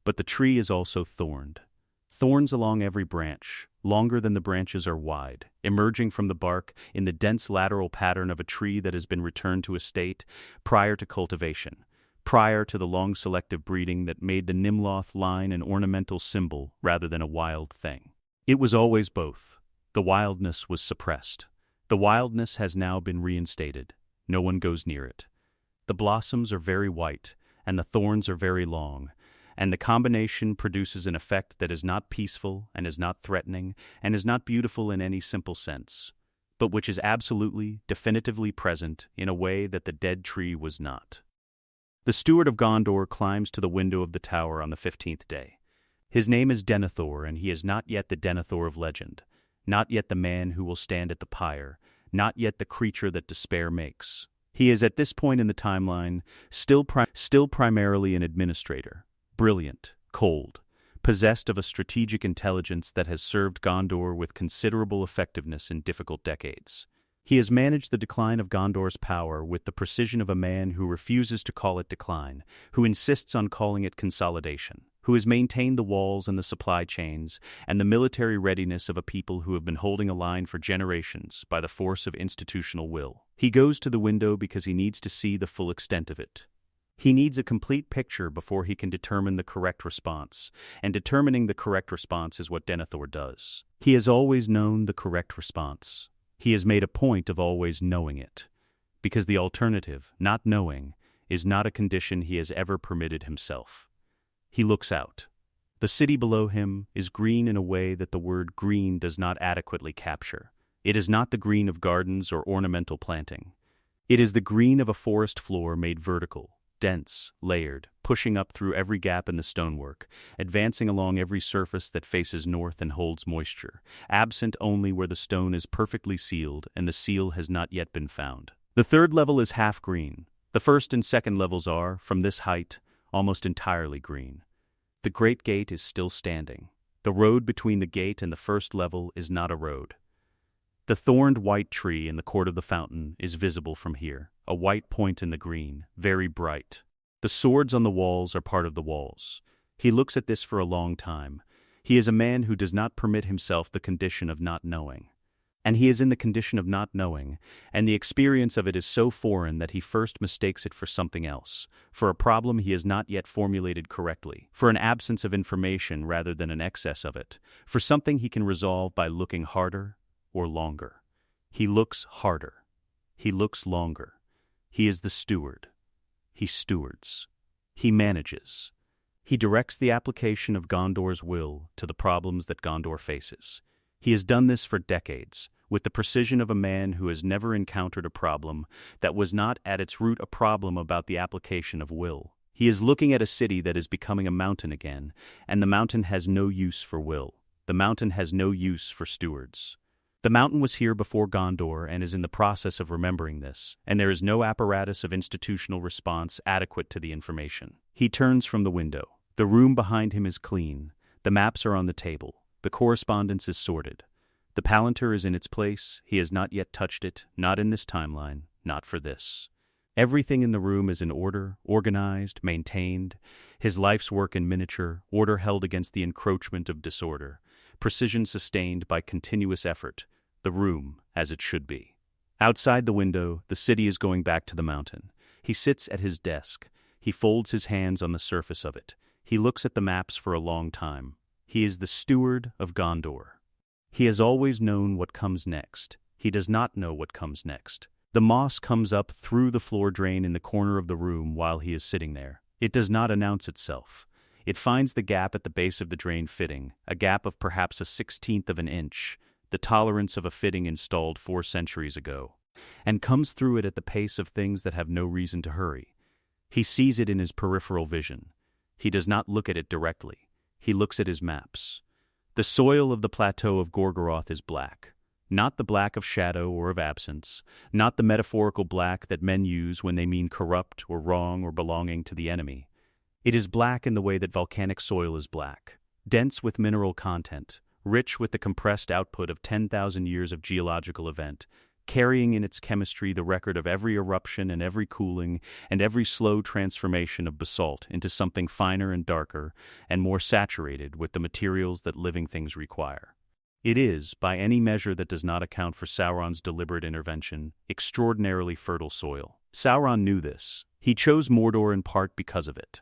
But the tree is also thorned. Thorns along every branch, longer than the branches are wide, emerging from the bark in the dense lateral pattern of a tree that has been returned to a state prior to cultivation, prior to the long selective breeding that made the Nimloth line an ornamental symbol rather than a wild thing. It was always both. The wildness was suppressed. The wildness has now been reinstated. No one goes near it. The blossoms are very white, and the thorns are very long, and the combination produces an effect that is not peaceful and is not threatening and is not beautiful in any simple sense, but which is absolutely, definitively present in a way that the dead tree was not. The steward of Gondor climbs to the window of the tower on the 15th day. His name is Denethor, and he is not yet the Denethor of legend, not yet the man who will stand at the pyre, not yet the creature that despair makes. He is at this point in the timeline still primarily an administrator. Brilliant, cold, possessed of a strategic intelligence that has served Gondor with considerable effectiveness in difficult decades. He has managed the decline of Gondor's power with the precision of a man who refuses to call it decline, who insists on calling it consolidation, who has maintained the walls and the supply chains and the military readiness of a people who have been holding a line for generations by the force of institutional will. He goes to the window because he needs to see the full extent of it. He needs a complete picture before he can determine the correct response, and determining the correct response is what Denethor does. He has always known the correct response. He has made a point of always knowing it, because the alternative, not knowing, is not a condition he has ever permitted himself. He looks out. The city below him is green in a way that the word green does not adequately capture. It is not the green of gardens or ornamental planting. It is the green of a forest floor made vertical, dense, layered, pushing up through every gap in the stonework, advancing along every surface that faces north and holds moisture, absent only where the stone is perfectly sealed and the seal has not yet been found. The third level is half green. The first and second levels are, from this height, almost entirely green. The great gate is still standing. The road between the gate and the first level is not a road. The thorned white tree in the court of the fountain is visible from here, a white point in the green, very bright. The swords on the walls are part of the walls. He looks at this for a long time. He is a man who does not permit himself the condition of not knowing. And he is in the condition of not knowing, and the experience of it is so foreign that he first mistakes it for something else, for a problem he has not yet formulated correctly, for an absence of information rather than an excess of it, for something he can resolve by looking harder or longer. He looks harder. He looks longer. He is the steward. He stewards. He manages. He directs the application of Gondor's will to the problems that Gondor faces. He has done this for decades, with the precision of a man who has never encountered a problem that was not at its root a problem about the application of will. He is looking at a city that is becoming a mountain again, and the mountain has no use for will. The mountain has no use for stewards. The mountain was here before Gondor and is in the process of remembering this, and there is no apparatus of institutional response adequate to the information. He turns from the window. The room behind him is clean. The maps are on the table. The correspondence is sorted. The palantir is in its place. He has not yet touched it, not in this timeline, not for this. Everything in the room is in order, organized, maintained. His life's work in miniature, order held against the encroachment of disorder, precision sustained by continuous effort, the room as it should be. Outside the window, the city is going back to the mountain. He sits at his desk. He folds his hands on the surface of it. He looks at the maps for a long time. He is the steward of Gondor. He has always known what comes next. He does not know what comes next. The moss comes up through the floor drain in the corner of the room while he is sitting there. It does not announce itself. It finds the gap at the base of the drain fitting, a gap of perhaps a 1/16 of an inch, the tolerance of a fitting installed 4 centuries ago, and comes through it at the pace of things that have no reason to hurry. He sees it in his peripheral vision. He does not look at it directly. He looks at his maps. The soil of the plateau of Gorgoroth is black. Not the black of shadow or of absence, not the metaphorical black that men use when they mean corrupt or wrong or belonging to the enemy. It is black in the way that volcanic soil is black, dense with mineral content, rich with the compressed output of 10,000 years of geological event, carrying in its chemistry the record of every eruption and every cooling and every slow transformation of basalt into something finer and darker and more saturated with the materials that living things require. It is, by any measure that does not account for Sauron's deliberate intervention, extraordinarily fertile soil. Sauron knew this. He chose Mordor in part because of it.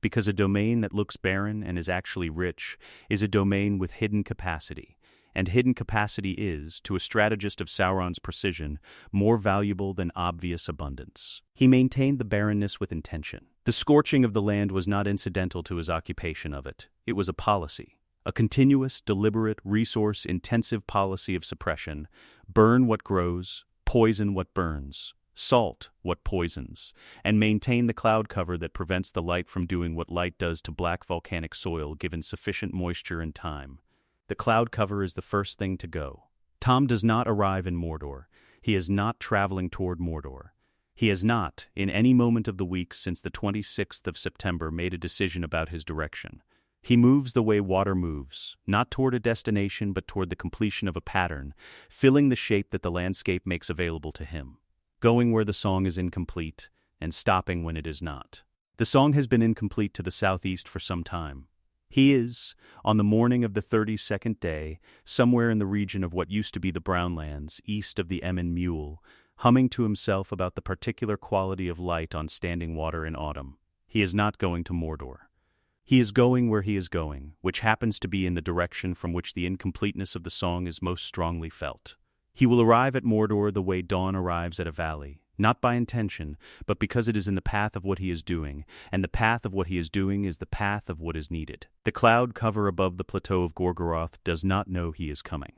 Because a domain that looks barren and is actually rich is a domain with hidden capacity, and hidden capacity is, to a strategist of Sauron's precision, more valuable than obvious abundance. He maintained the barrenness with intention. The scorching of the land was not incidental to his occupation of it. It was a policy. A continuous, deliberate, resource-intensive policy of suppression. Burn what grows, poison what burns, salt what poisons, and maintain the cloud cover that prevents the light from doing what light does to black volcanic soil given sufficient moisture and time. The cloud cover is the first thing to go. Tom does not arrive in Mordor. He is not traveling toward Mordor. He has not, in any moment of the week since the 26th of September, made a decision about his direction. He moves the way water moves, not toward a destination but toward the completion of a pattern, filling the shape that the landscape makes available to him, going where the song is incomplete and stopping when it is not. The song has been incomplete to the southeast for some time. He is, on the morning of the 32nd day, somewhere in the region of what used to be the Brownlands, east of the Emyn Muil, humming to himself about the particular quality of light on standing water in autumn. He is not going to Mordor. He is going where he is going, which happens to be in the direction from which the incompleteness of the song is most strongly felt. He will arrive at Mordor the way dawn arrives at a valley, not by intention, but because it is in the path of what he is doing, and the path of what he is doing is the path of what is needed. The cloud cover above the plateau of Gorgoroth does not know he is coming.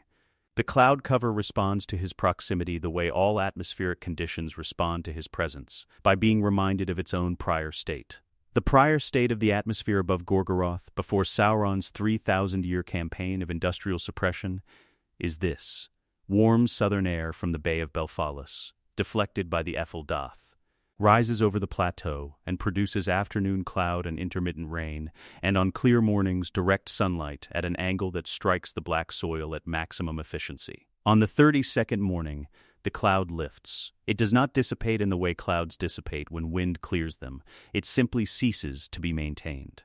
The cloud cover responds to his proximity the way all atmospheric conditions respond to his presence, by being reminded of its own prior state. The prior state of the atmosphere above Gorgoroth, before Sauron's 3,000-year campaign of industrial suppression, is this: warm southern air from the Bay of Belfalis, deflected by the Dath, rises over the plateau and produces afternoon cloud and intermittent rain, and on clear mornings direct sunlight at an angle that strikes the black soil at maximum efficiency. On the 32nd morning, the cloud lifts. It does not dissipate in the way clouds dissipate when wind clears them. It simply ceases to be maintained.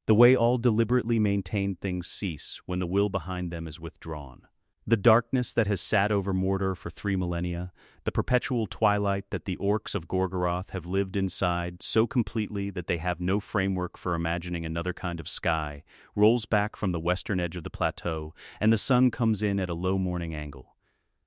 The way all deliberately maintained things cease when the will behind them is withdrawn. The darkness that has sat over Mordor for 3 millennia, the perpetual twilight that the orcs of Gorgoroth have lived inside so completely that they have no framework for imagining another kind of sky, rolls back from the western edge of the plateau, and the sun comes in at a low morning angle.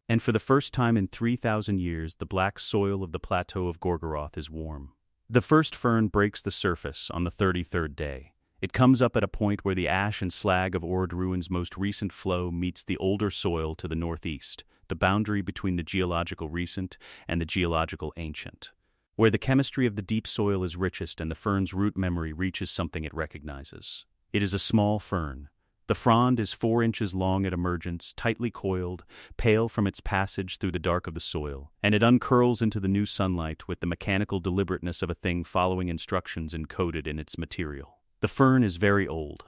And for the first time in 3,000 years, the black soil of the plateau of Gorgoroth is warm. The first fern breaks the surface on the 33rd day. It comes up at a point where the ash and slag of Ord Ruin's most recent flow meets the older soil to the northeast, the boundary between the geological recent and the geological ancient, where the chemistry of the deep soil is richest and the fern's root memory reaches something it recognizes. It is a small fern. The frond is 4 inches long at emergence, tightly coiled, pale from its passage through the dark of the soil, and it uncurls into the new sunlight with the mechanical deliberateness of a thing following instructions encoded in its material. The fern is very old.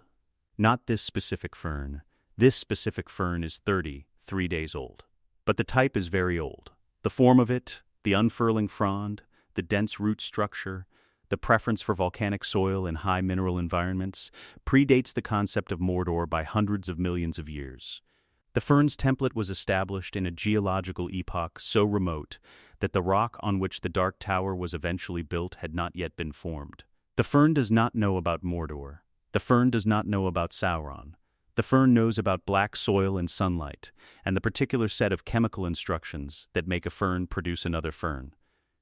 Not this specific fern. This specific fern is 33 days old. But the type is very old. The form of it, the unfurling frond, the dense root structure, the preference for volcanic soil in high mineral environments, predates the concept of Mordor by hundreds of millions of years. The fern's template was established in a geological epoch so remote that the rock on which the Dark Tower was eventually built had not yet been formed. The fern does not know about Mordor. The fern does not know about Sauron. The fern knows about black soil and sunlight, and the particular set of chemical instructions that make a fern produce another fern.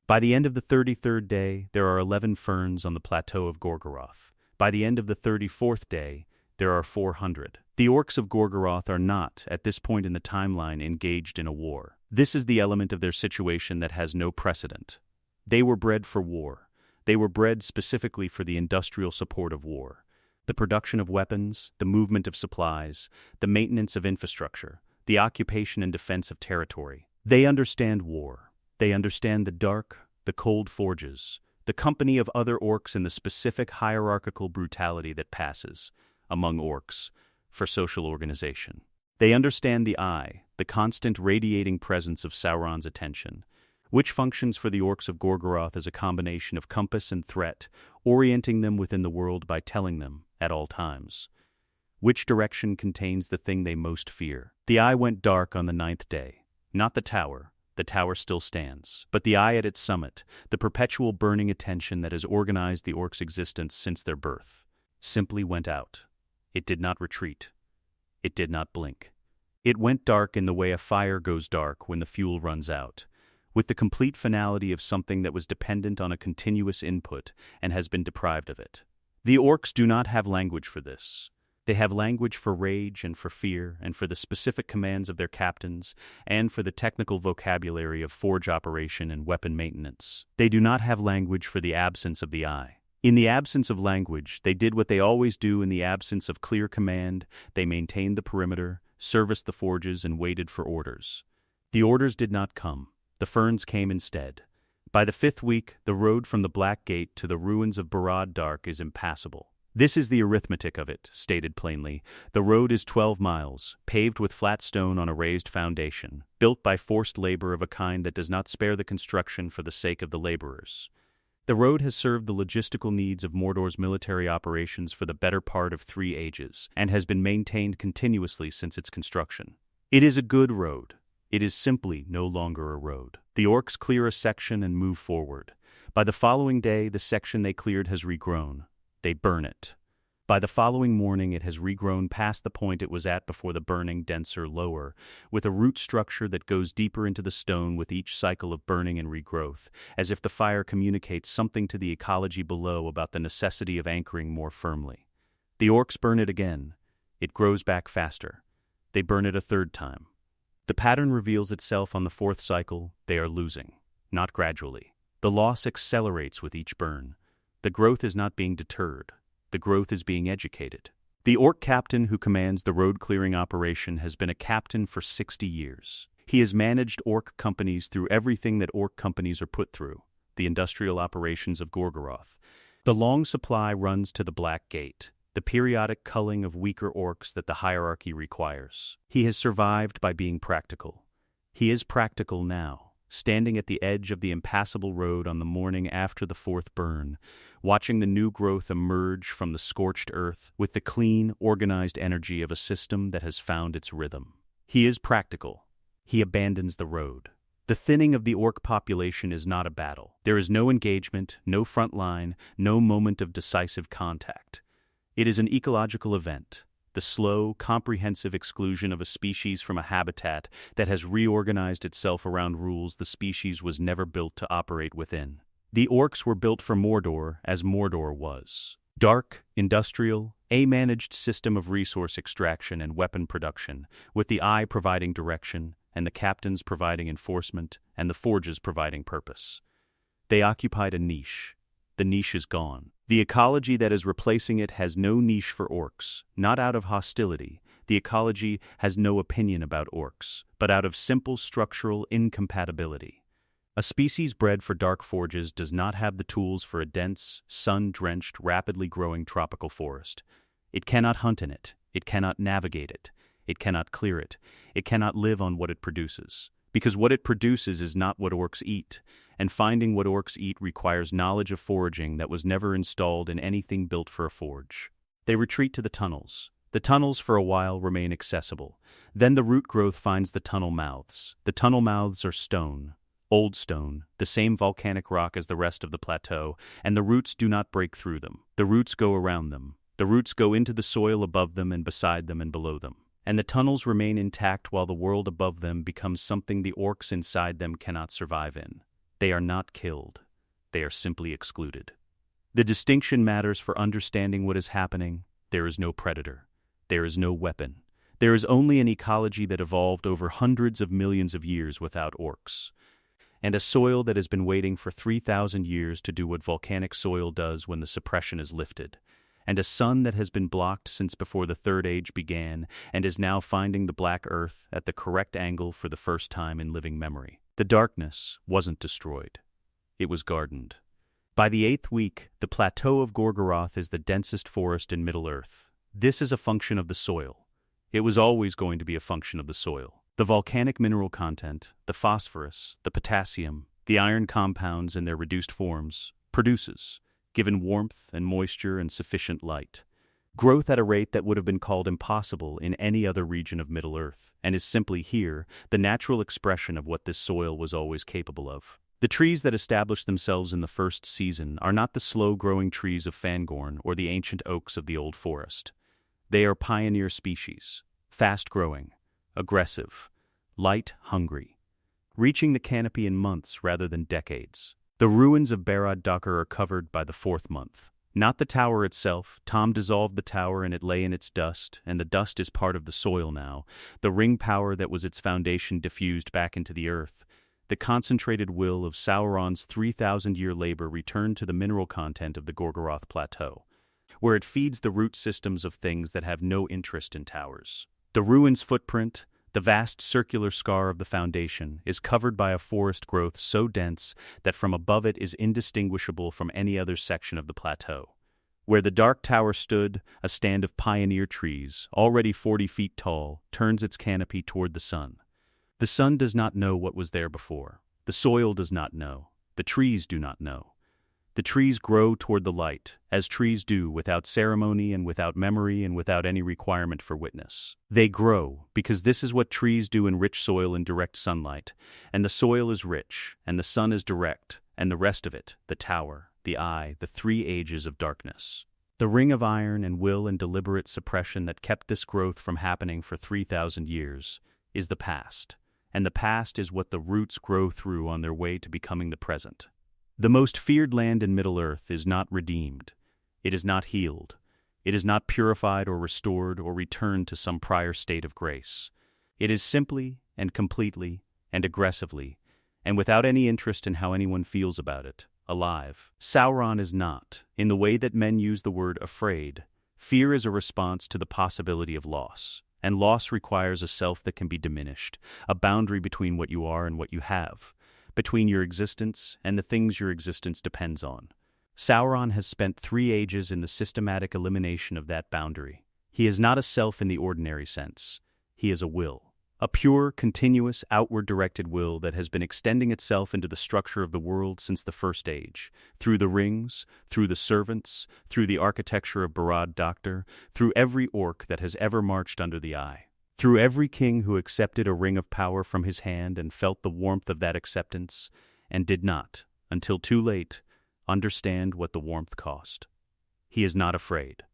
By the end of the 33rd day, there are 11 ferns on the plateau of Gorgoroth. By the end of the 34th day, there are 400. The orcs of Gorgoroth are not, at this point in the timeline, engaged in a war. This is the element of their situation that has no precedent. They were bred for war. They were bred specifically for the industrial support of war. The production of weapons, the movement of supplies, the maintenance of infrastructure, the occupation and defense of territory. They understand war. They understand the dark, the cold forges, the company of other orcs and the specific hierarchical brutality that passes, among orcs, for social organization. They understand the eye, the constant radiating presence of Sauron's attention, which functions for the orcs of Gorgoroth as a combination of compass and threat, orienting them within the world by telling them, at all times, which direction contains the thing they most fear. The eye went dark on the 9th day. Not the tower still stands, but the eye at its summit, the perpetual burning attention that has organized the orcs' existence since their birth, simply went out. It did not retreat. It did not blink. It went dark in the way a fire goes dark when the fuel runs out, with the complete finality of something that was dependent on a continuous input and has been deprived of it. The orcs do not have language for this. They have language for rage and for fear and for the specific commands of their captains and for the technical vocabulary of forge operation and weapon maintenance. They do not have language for the absence of the eye. In the absence of language, they did what they always do in the absence of clear command. They maintained the perimeter, serviced the forges, and waited for orders. The orders did not come. The ferns came instead. By the 5th week, the road from the Black Gate to the ruins of Barad-dûr is impassable. This is the arithmetic of it, stated plainly. The road is 12 miles, paved with flat stone on a raised foundation, built by forced labor of a kind that does not spare the construction for the sake of the laborers. The road has served the logistical needs of Mordor's military operations for the better part of 3 ages, and has been maintained continuously since its construction. It is a good road. It is simply no longer a road. The orcs clear a section and move forward. By the following day, the section they cleared has regrown. They burn it. By the following morning, it has regrown past the point it was at before the burning, denser, lower, with a root structure that goes deeper into the stone with each cycle of burning and regrowth, as if the fire communicates something to the ecology below about the necessity of anchoring more firmly. The orcs burn it again. It grows back faster. They burn it a 3rd time. The pattern reveals itself on the fourth cycle. They are losing, not gradually. The loss accelerates with each burn. The growth is not being deterred. The growth is being educated. The orc captain who commands the road-clearing operation has been a captain for 60 years. He has managed orc companies through everything that orc companies are put through, the industrial operations of Gorgoroth. The long supply runs to the Black Gate, the periodic culling of weaker orcs that the hierarchy requires. He has survived by being practical. He is practical now, standing at the edge of the impassable road on the morning after the fourth burn, watching the new growth emerge from the scorched earth with the clean, organized energy of a system that has found its rhythm. He is practical. He abandons the road. The thinning of the orc population is not a battle. There is no engagement, no front line, no moment of decisive contact. It is an ecological event, the slow, comprehensive exclusion of a species from a habitat that has reorganized itself around rules the species was never built to operate within. The orcs were built for Mordor as Mordor was. Dark, industrial, a managed system of resource extraction and weapon production, with the eye providing direction, and the captains providing enforcement, and the forges providing purpose. They occupied a niche. The niche is gone. The ecology that is replacing it has no niche for orcs, not out of hostility. The ecology has no opinion about orcs, but out of simple structural incompatibility. A species bred for dark forges does not have the tools for a dense, sun-drenched, rapidly growing tropical forest. It cannot hunt in it. It cannot navigate it. It cannot clear it. It cannot live on what it produces. Because what it produces is not what orcs eat, and finding what orcs eat requires knowledge of foraging that was never installed in anything built for a forge. They retreat to the tunnels. The tunnels for a while remain accessible. Then the root growth finds the tunnel mouths. The tunnel mouths are stone, old stone, the same volcanic rock as the rest of the plateau, and the roots do not break through them. The roots go around them. The roots go into the soil above them and beside them and below them. And the tunnels remain intact while the world above them becomes something the orcs inside them cannot survive in. They are not killed. They are simply excluded. The distinction matters for understanding what is happening. There is no predator. There is no weapon. There is only an ecology that evolved over hundreds of millions of years without orcs. And a soil that has been waiting for 3,000 years to do what volcanic soil does when the suppression is lifted. And a sun that has been blocked since before the Third Age began and is now finding the black earth at the correct angle for the first time in living memory. The darkness wasn't destroyed. It was gardened. By the 8th week, the plateau of Gorgoroth is the densest forest in Middle-earth. This is a function of the soil. It was always going to be a function of the soil. The volcanic mineral content, the phosphorus, the potassium, the iron compounds in their reduced forms, produces, given warmth and moisture and sufficient light, growth at a rate that would have been called impossible in any other region of Middle-earth, and is simply here the natural expression of what this soil was always capable of. The trees that established themselves in the first season are not the slow-growing trees of Fangorn or the ancient oaks of the Old Forest. They are pioneer species, fast-growing, aggressive, light-hungry, reaching the canopy in months rather than decades. The ruins of Barad-dûr are covered by the 4th month. Not the tower itself. Tom dissolved the tower and it lay in its dust, and the dust is part of the soil now. The ring power that was its foundation diffused back into the earth. The concentrated will of Sauron's 3,000-year labor returned to the mineral content of the Gorgoroth Plateau, where it feeds the root systems of things that have no interest in towers. The ruin's footprint, the vast circular scar of the foundation, is covered by a forest growth so dense that from above it is indistinguishable from any other section of the plateau. Where the dark tower stood, a stand of pioneer trees, already 40 feet tall, turns its canopy toward the sun. The sun does not know what was there before. The soil does not know. The trees do not know. The trees grow toward the light, as trees do, without ceremony and without memory and without any requirement for witness. They grow, because this is what trees do in rich soil in direct sunlight, and the soil is rich, and the sun is direct, and the rest of it, the tower, the eye, the 3 ages of darkness. The ring of iron and will and deliberate suppression that kept this growth from happening for 3,000 years is the past, and the past is what the roots grow through on their way to becoming the present. The most feared land in Middle-earth is not redeemed. It is not healed. It is not purified or restored or returned to some prior state of grace. It is simply and completely, and aggressively, and without any interest in how anyone feels about it, alive. Sauron is not, in the way that men use the word afraid. Fear is a response to the possibility of loss, and loss requires a self that can be diminished, a boundary between what you are and what you have, between your existence and the things your existence depends on. Sauron has spent 3 ages in the systematic elimination of that boundary. He is not a self in the ordinary sense. He is a will. A pure, continuous, outward-directed will that has been extending itself into the structure of the world since the First Age, through the rings, through the servants, through the architecture of Barad-dûr, through every orc that has ever marched under the eye, through every king who accepted a ring of power from his hand and felt the warmth of that acceptance, and did not, until too late, understand what the warmth cost. He is not afraid.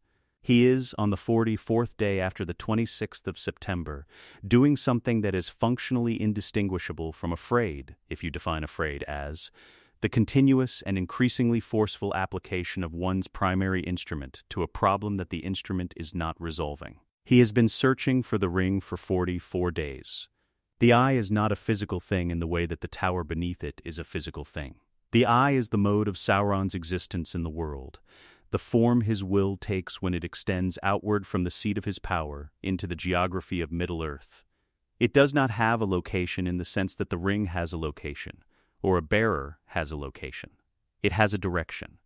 He is, on the 44th day after the 26th of September, doing something that is functionally indistinguishable from afraid, if you define afraid as the continuous and increasingly forceful application of one's primary instrument to a problem that the instrument is not resolving. He has been searching for the ring for 44 days. The eye is not a physical thing in the way that the tower beneath it is a physical thing. The eye is the mode of Sauron's existence in the world, the form his will takes when it extends outward from the seat of his power into the geography of Middle-earth. It does not have a location in the sense that the ring has a location, or a bearer has a location. It has a direction.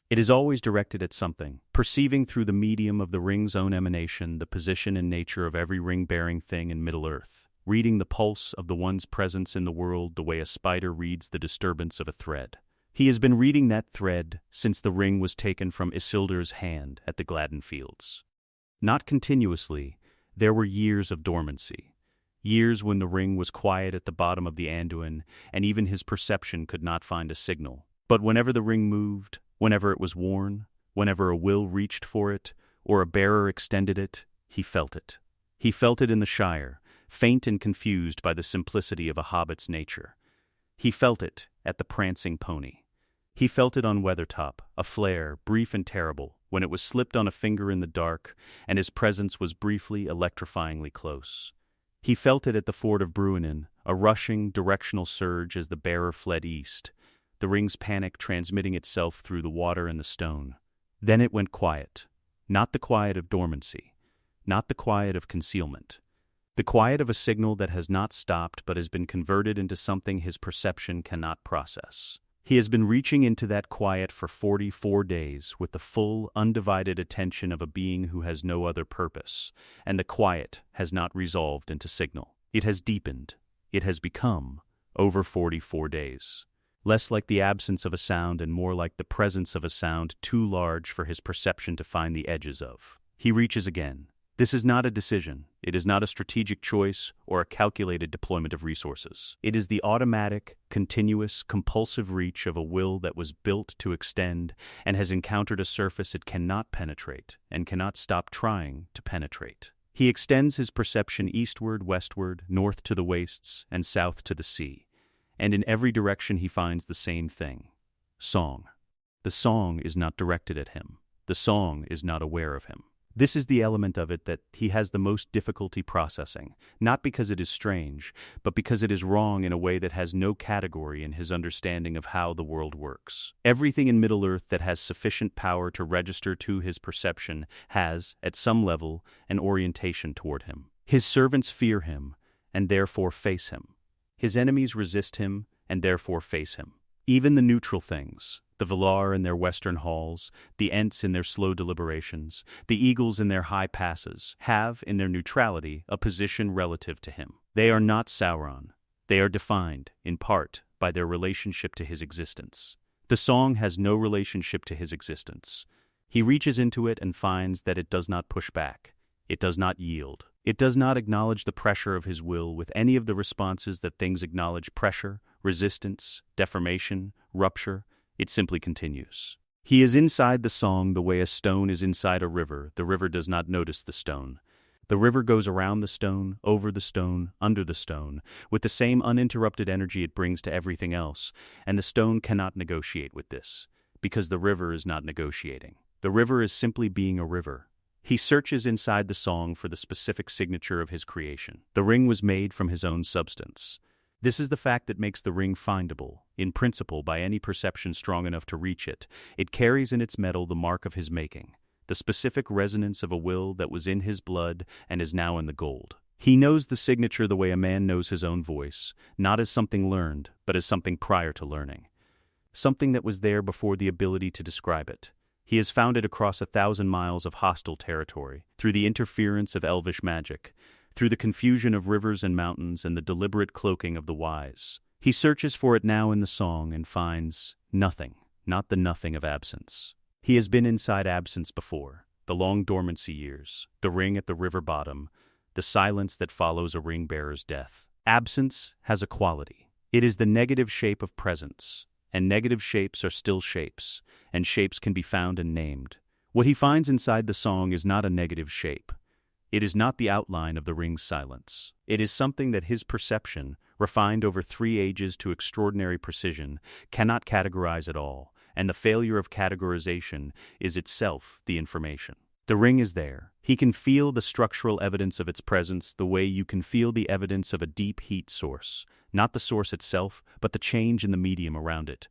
It is always directed at something, perceiving through the medium of the ring's own emanation the position and nature of every ring-bearing thing in Middle-earth, reading the pulse of the one's presence in the world the way a spider reads the disturbance of a thread. He has been reading that thread since the ring was taken from Isildur's hand at the Gladden Fields. Not continuously, there were years of dormancy, years when the ring was quiet at the bottom of the Anduin, and even his perception could not find a signal. But whenever the ring moved, whenever it was worn, whenever a will reached for it, or a bearer extended it, he felt it. He felt it in the Shire, faint and confused by the simplicity of a hobbit's nature. He felt it at the prancing pony. He felt it on Weathertop, a flare, brief and terrible, when it was slipped on a finger in the dark, and his presence was briefly, electrifyingly close. He felt it at the ford of Bruinen, a rushing, directional surge as the bearer fled east, the ring's panic transmitting itself through the water and the stone. Then it went quiet, not the quiet of dormancy, not the quiet of concealment, the quiet of a signal that has not stopped but has been converted into something his perception cannot process. He has been reaching into that quiet for 44 days with the full, undivided attention of a being who has no other purpose, and the quiet has not resolved into signal. It has deepened. It has become, over 44 days, less like the absence of a sound and more like the presence of a sound too large for his perception to find the edges of. He reaches again. This is not a decision. It is not a strategic choice or a calculated deployment of resources. It is the automatic, continuous, compulsive reach of a will that was built to extend and has encountered a surface it cannot penetrate and cannot stop trying to penetrate. He extends his perception eastward, westward, north to the wastes, and south to the sea, and in every direction he finds the same thing: song. The song is not directed at him. The song is not aware of him. This is the element of it that he has the most difficulty processing, not because it is strange, but because it is wrong in a way that has no category in his understanding of how the world works. Everything in Middle-earth that has sufficient power to register to his perception has, at some level, an orientation toward him. His servants fear him, and therefore face him. His enemies resist him, and therefore face him. Even the neutral things, the Valar in their western halls, the Ents in their slow deliberations, the Eagles in their high passes, have, in their neutrality, a position relative to him. They are not Sauron. They are defined, in part, by their relationship to his existence. The song has no relationship to his existence. He reaches into it and finds that it does not push back. It does not yield. It does not acknowledge the pressure of his will with any of the responses that things acknowledge: pressure, resistance, deformation, rupture. It simply continues. He is inside the song the way a stone is inside a river. The river does not notice the stone. The river goes around the stone, over the stone, under the stone, with the same uninterrupted energy it brings to everything else, and the stone cannot negotiate with this, because the river is not negotiating. The river is simply being a river. He searches inside the song for the specific signature of his creation. The ring was made from his own substance. This is the fact that makes the ring findable, in principle, by any perception strong enough to reach it. It carries in its metal the mark of his making, the specific resonance of a will that was in his blood and is now in the gold. He knows the signature the way a man knows his own voice, not as something learned, but as something prior to learning. Something that was there before the ability to describe it. He has found it across 1,000 miles of hostile territory, through the interference of elvish magic, through the confusion of rivers and mountains and the deliberate cloaking of the wise. He searches for it now in the song and finds nothing, not the nothing of absence. He has been inside absence before, the long dormancy years, the ring at the river bottom, the silence that follows a ring-bearer's death. Absence has a quality. It is the negative shape of presence, and negative shapes are still shapes, and shapes can be found and named. What he finds inside the song is not a negative shape. It is not the outline of the ring's silence. It is something that his perception, refined over 3 ages to extraordinary precision, cannot categorize at all, and the failure of categorization is itself the information. The ring is there. He can feel the structural evidence of its presence the way you can feel the evidence of a deep heat source, not the source itself, but the change in the medium around it.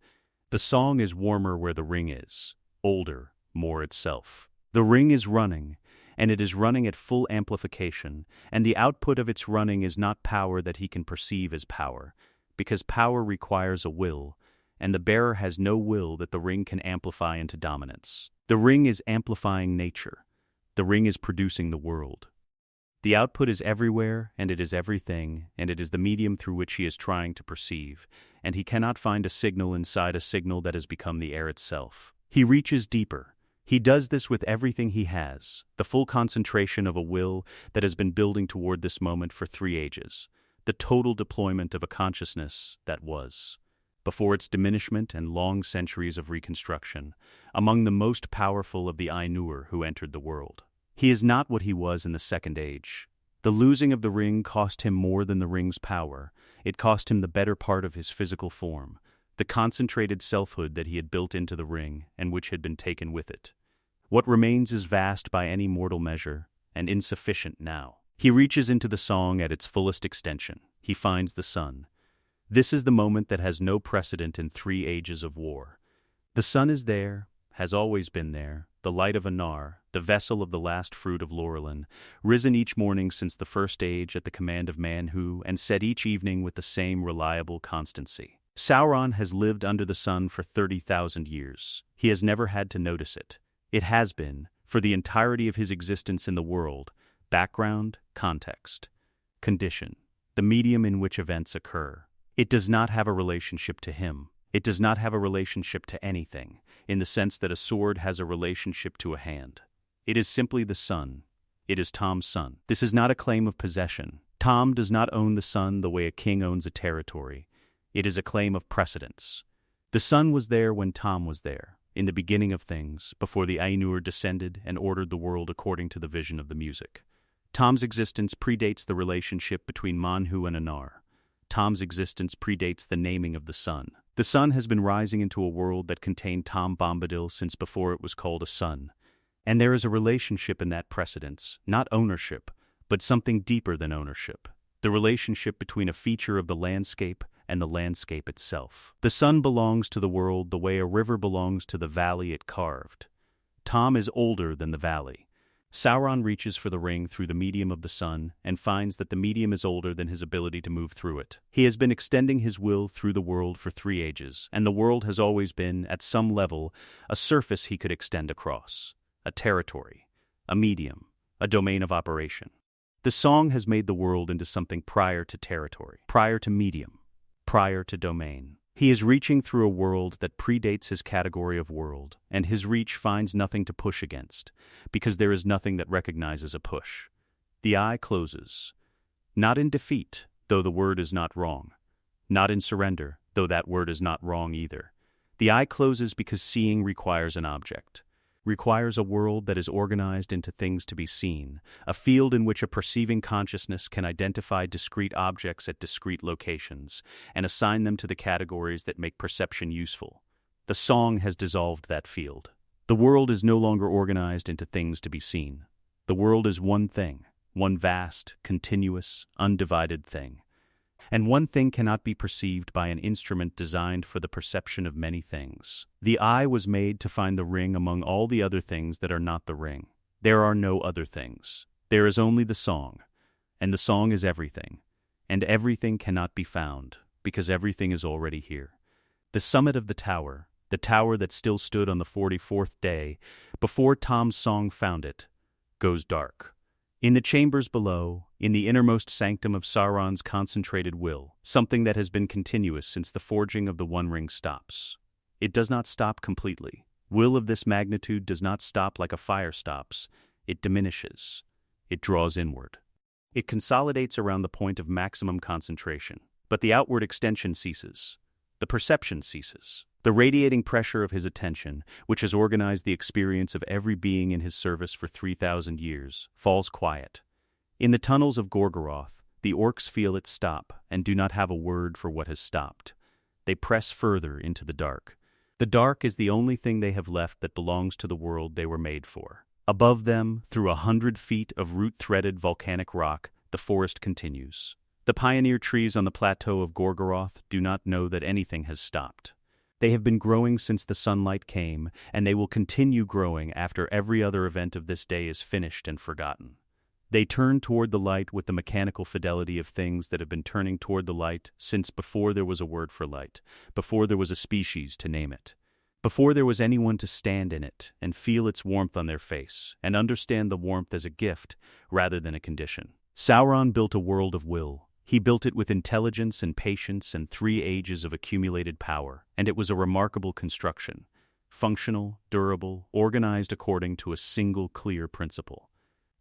The song is warmer where the ring is, older, more itself. The ring is running, and it is running at full amplification, and the output of its running is not power that he can perceive as power, because power requires a will, and the bearer has no will that the ring can amplify into dominance. The ring is amplifying nature. The ring is producing the world. The output is everywhere, and it is everything, and it is the medium through which he is trying to perceive, and he cannot find a signal inside a signal that has become the air itself. He reaches deeper. He does this with everything he has, the full concentration of a will that has been building toward this moment for 3 ages, the total deployment of a consciousness that was, before its diminishment and long centuries of reconstruction, among the most powerful of the Ainur who entered the world. He is not what he was in the Second Age. The losing of the ring cost him more than the ring's power. It cost him the better part of his physical form, the concentrated selfhood that he had built into the ring and which had been taken with it. What remains is vast by any mortal measure, and insufficient now. He reaches into the song at its fullest extension. He finds the sun. This is the moment that has no precedent in 3 ages of war. The sun is there, has always been there, the light of Anar, the vessel of the last fruit of Laurelin, risen each morning since the first age at the command of Manwë, and set each evening with the same reliable constancy. Sauron has lived under the sun for 30,000 years. He has never had to notice it. It has been, for the entirety of his existence in the world, background, context, condition, the medium in which events occur. It does not have a relationship to him. It does not have a relationship to anything, in the sense that a sword has a relationship to a hand. It is simply the sun. It is Tom's sun. This is not a claim of possession. Tom does not own the sun the way a king owns a territory. It is a claim of precedence. The sun was there when Tom was there, in the beginning of things, before the Ainur descended and ordered the world according to the vision of the music. Tom's existence predates the relationship between Manwë and Anar. Tom's existence predates the naming of the sun. The sun has been rising into a world that contained Tom Bombadil since before it was called a sun. And there is a relationship in that precedence, not ownership, but something deeper than ownership. The relationship between a feature of the landscape and the landscape itself. The sun belongs to the world the way a river belongs to the valley it carved. Tom is older than the valley. Sauron reaches for the ring through the medium of the sun and finds that the medium is older than his ability to move through it. He has been extending his will through the world for 3 ages, and the world has always been, at some level, a surface he could extend across, a territory, a medium, a domain of operation. The song has made the world into something prior to territory, prior to medium, prior to domain. He is reaching through a world that predates his category of world, and his reach finds nothing to push against, because there is nothing that recognizes a push. The eye closes. Not in defeat, though the word is not wrong. Not in surrender, though that word is not wrong either. The eye closes because seeing requires an object, requires a world that is organized into things to be seen, a field in which a perceiving consciousness can identify discrete objects at discrete locations and assign them to the categories that make perception useful. The song has dissolved that field. The world is no longer organized into things to be seen. The world is one thing, one vast, continuous, undivided thing. And one thing cannot be perceived by an instrument designed for the perception of many things. The eye was made to find the ring among all the other things that are not the ring. There are no other things. There is only the song, and the song is everything, and everything cannot be found, because everything is already here. The summit of the tower that still stood on the 44th day, before Tom's song found it, goes dark. In the chambers below, in the innermost sanctum of Sauron's concentrated will, something that has been continuous since the forging of the One Ring stops. It does not stop completely. Will of this magnitude does not stop like a fire stops. It diminishes. It draws inward. It consolidates around the point of maximum concentration. But the outward extension ceases. The perception ceases. The radiating pressure of his attention, which has organized the experience of every being in his service for 3,000 years, falls quiet. In the tunnels of Gorgoroth, the orcs feel it stop and do not have a word for what has stopped. They press further into the dark. The dark is the only thing they have left that belongs to the world they were made for. Above them, through 100 feet of root-threaded volcanic rock, the forest continues. The pioneer trees on the plateau of Gorgoroth do not know that anything has stopped. They have been growing since the sunlight came, and they will continue growing after every other event of this day is finished and forgotten. They turn toward the light with the mechanical fidelity of things that have been turning toward the light since before there was a word for light, before there was a species to name it, before there was anyone to stand in it and feel its warmth on their face and understand the warmth as a gift rather than a condition. Sauron built a world of will. He built it with intelligence and patience and 3 ages of accumulated power, and it was a remarkable construction, functional, durable, organized according to a single clear principle,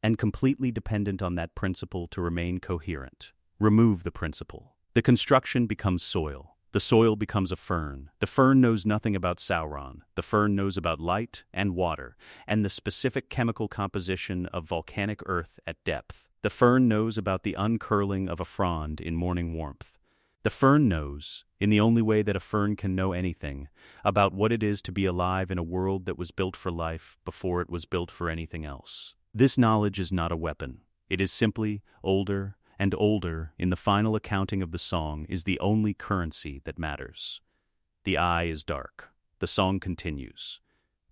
and completely dependent on that principle to remain coherent. Remove the principle. The construction becomes soil. The soil becomes a fern. The fern knows nothing about Sauron. The fern knows about light and water, and the specific chemical composition of volcanic earth at depth. The fern knows about the uncurling of a frond in morning warmth. The fern knows, in the only way that a fern can know anything, about what it is to be alive in a world that was built for life before it was built for anything else. This knowledge is not a weapon. It is simply older and older in the final accounting of the song is the only currency that matters. The eye is dark. The song continues.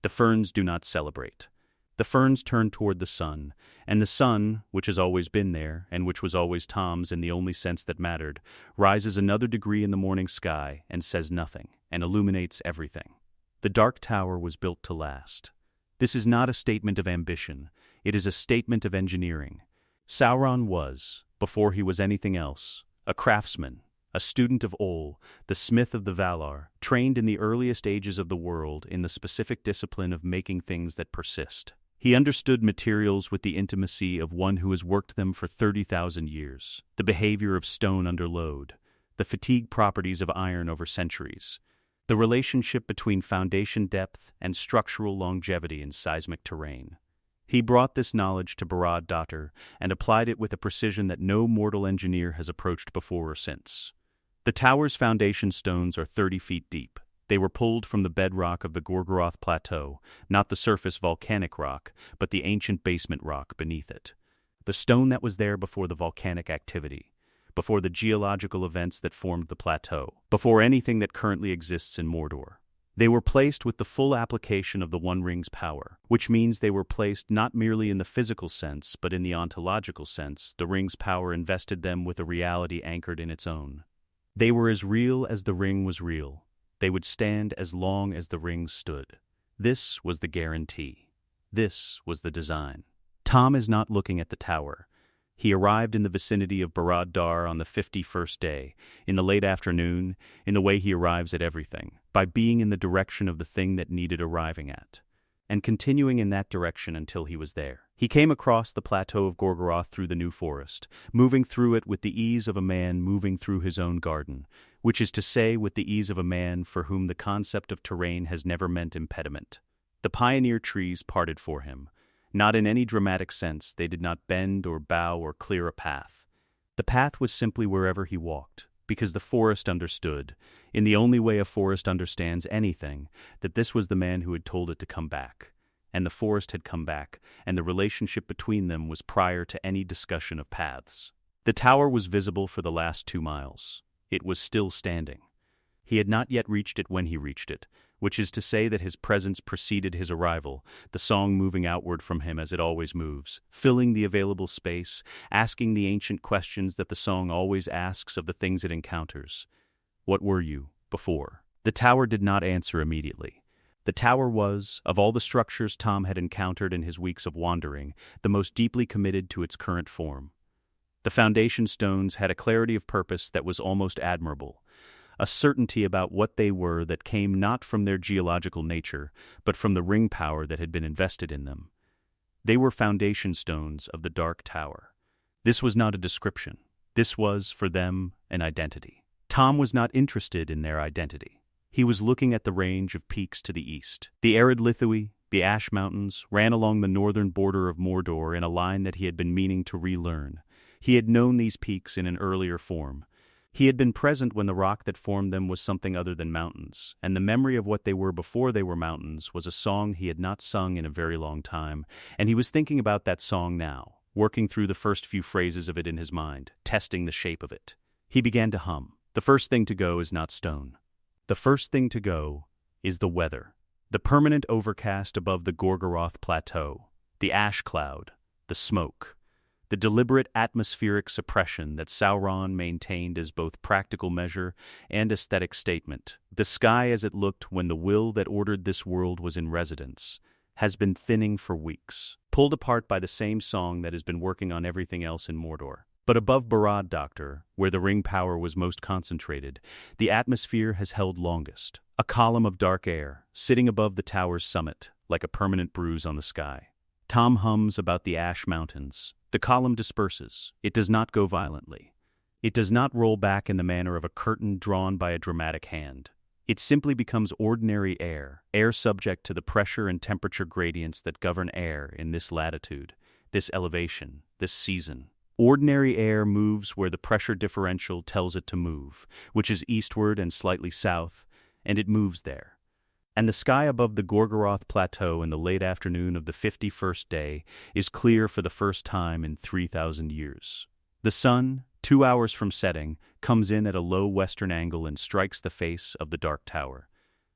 The ferns do not celebrate. The ferns turn toward the sun, and the sun, which has always been there, and which was always Tom's in the only sense that mattered, rises another degree in the morning sky and says nothing, and illuminates everything. The dark tower was built to last. This is not a statement of ambition, it is a statement of engineering. Sauron was, before he was anything else, a craftsman, a student of Ol, the smith of the Valar, trained in the earliest ages of the world in the specific discipline of making things that persist. He understood materials with the intimacy of one who has worked them for 30,000 years, the behavior of stone under load, the fatigue properties of iron over centuries, the relationship between foundation depth and structural longevity in seismic terrain. He brought this knowledge to Barad-dûr and applied it with a precision that no mortal engineer has approached before or since. The tower's foundation stones are 30 feet deep. They were pulled from the bedrock of the Gorgoroth Plateau, not the surface volcanic rock, but the ancient basement rock beneath it. The stone that was there before the volcanic activity, before the geological events that formed the plateau, before anything that currently exists in Mordor. They were placed with the full application of the One Ring's power, which means they were placed not merely in the physical sense, but in the ontological sense. The Ring's power invested them with a reality anchored in its own. They were as real as the Ring was real. They would stand as long as the Ring stood. This was the guarantee. This was the design. Tom is not looking at the tower. He arrived in the vicinity of Barad-dûr on the 51st day, in the late afternoon, in the way he arrives at everything, by being in the direction of the thing that needed arriving at, and continuing in that direction until he was there. He came across the plateau of Gorgoroth through the new forest, moving through it with the ease of a man moving through his own garden, which is to say with the ease of a man for whom the concept of terrain has never meant impediment. The pioneer trees parted for him. Not in any dramatic sense, they did not bend or bow or clear a path. The path was simply wherever he walked, because the forest understood, in the only way a forest understands anything, that this was the man who had told it to come back, and the forest had come back, and the relationship between them was prior to any discussion of paths. The tower was visible for the last 2 miles. It was still standing. He had not yet reached it when he reached it, which is to say that his presence preceded his arrival, the song moving outward from him as it always moves, filling the available space, asking the ancient questions that the song always asks of the things it encounters. What were you before? The tower did not answer immediately. The tower was, of all the structures Tom had encountered in his weeks of wandering, the most deeply committed to its current form. The foundation stones had a clarity of purpose that was almost admirable, a certainty about what they were that came not from their geological nature, but from the ring power that had been invested in them. They were foundation stones of the Dark Tower. This was not a description. This was, for them, an identity. Tom was not interested in their identity. He was looking at the range of peaks to the east. The arid Lithui, the Ash Mountains, ran along the northern border of Mordor in a line that he had been meaning to relearn. He had known these peaks in an earlier form. He had been present when the rock that formed them was something other than mountains, and the memory of what they were before they were mountains was a song he had not sung in a very long time, and he was thinking about that song now, working through the first few phrases of it in his mind, testing the shape of it. He began to hum. The first thing to go is not stone. The first thing to go is the weather. The permanent overcast above the Gorgoroth plateau, the ash cloud, the smoke, the deliberate atmospheric suppression that Sauron maintained as both practical measure and aesthetic statement. The sky as it looked when the will that ordered this world was in residence has been thinning for weeks, pulled apart by the same song that has been working on everything else in Mordor. But above Barad-dûr, where the ring power was most concentrated, the atmosphere has held longest, a column of dark air, sitting above the tower's summit, like a permanent bruise on the sky. Tom hums about the Ash Mountains. The column disperses. It does not go violently. It does not roll back in the manner of a curtain drawn by a dramatic hand. It simply becomes ordinary air, air subject to the pressure and temperature gradients that govern air in this latitude, this elevation, this season. Ordinary air moves where the pressure differential tells it to move, which is eastward and slightly south, and it moves there. And the sky above the Gorgoroth plateau in the late afternoon of the 51st day is clear for the first time in 3,000 years. The sun, 2 hours from setting, comes in at a low western angle and strikes the face of the Dark Tower.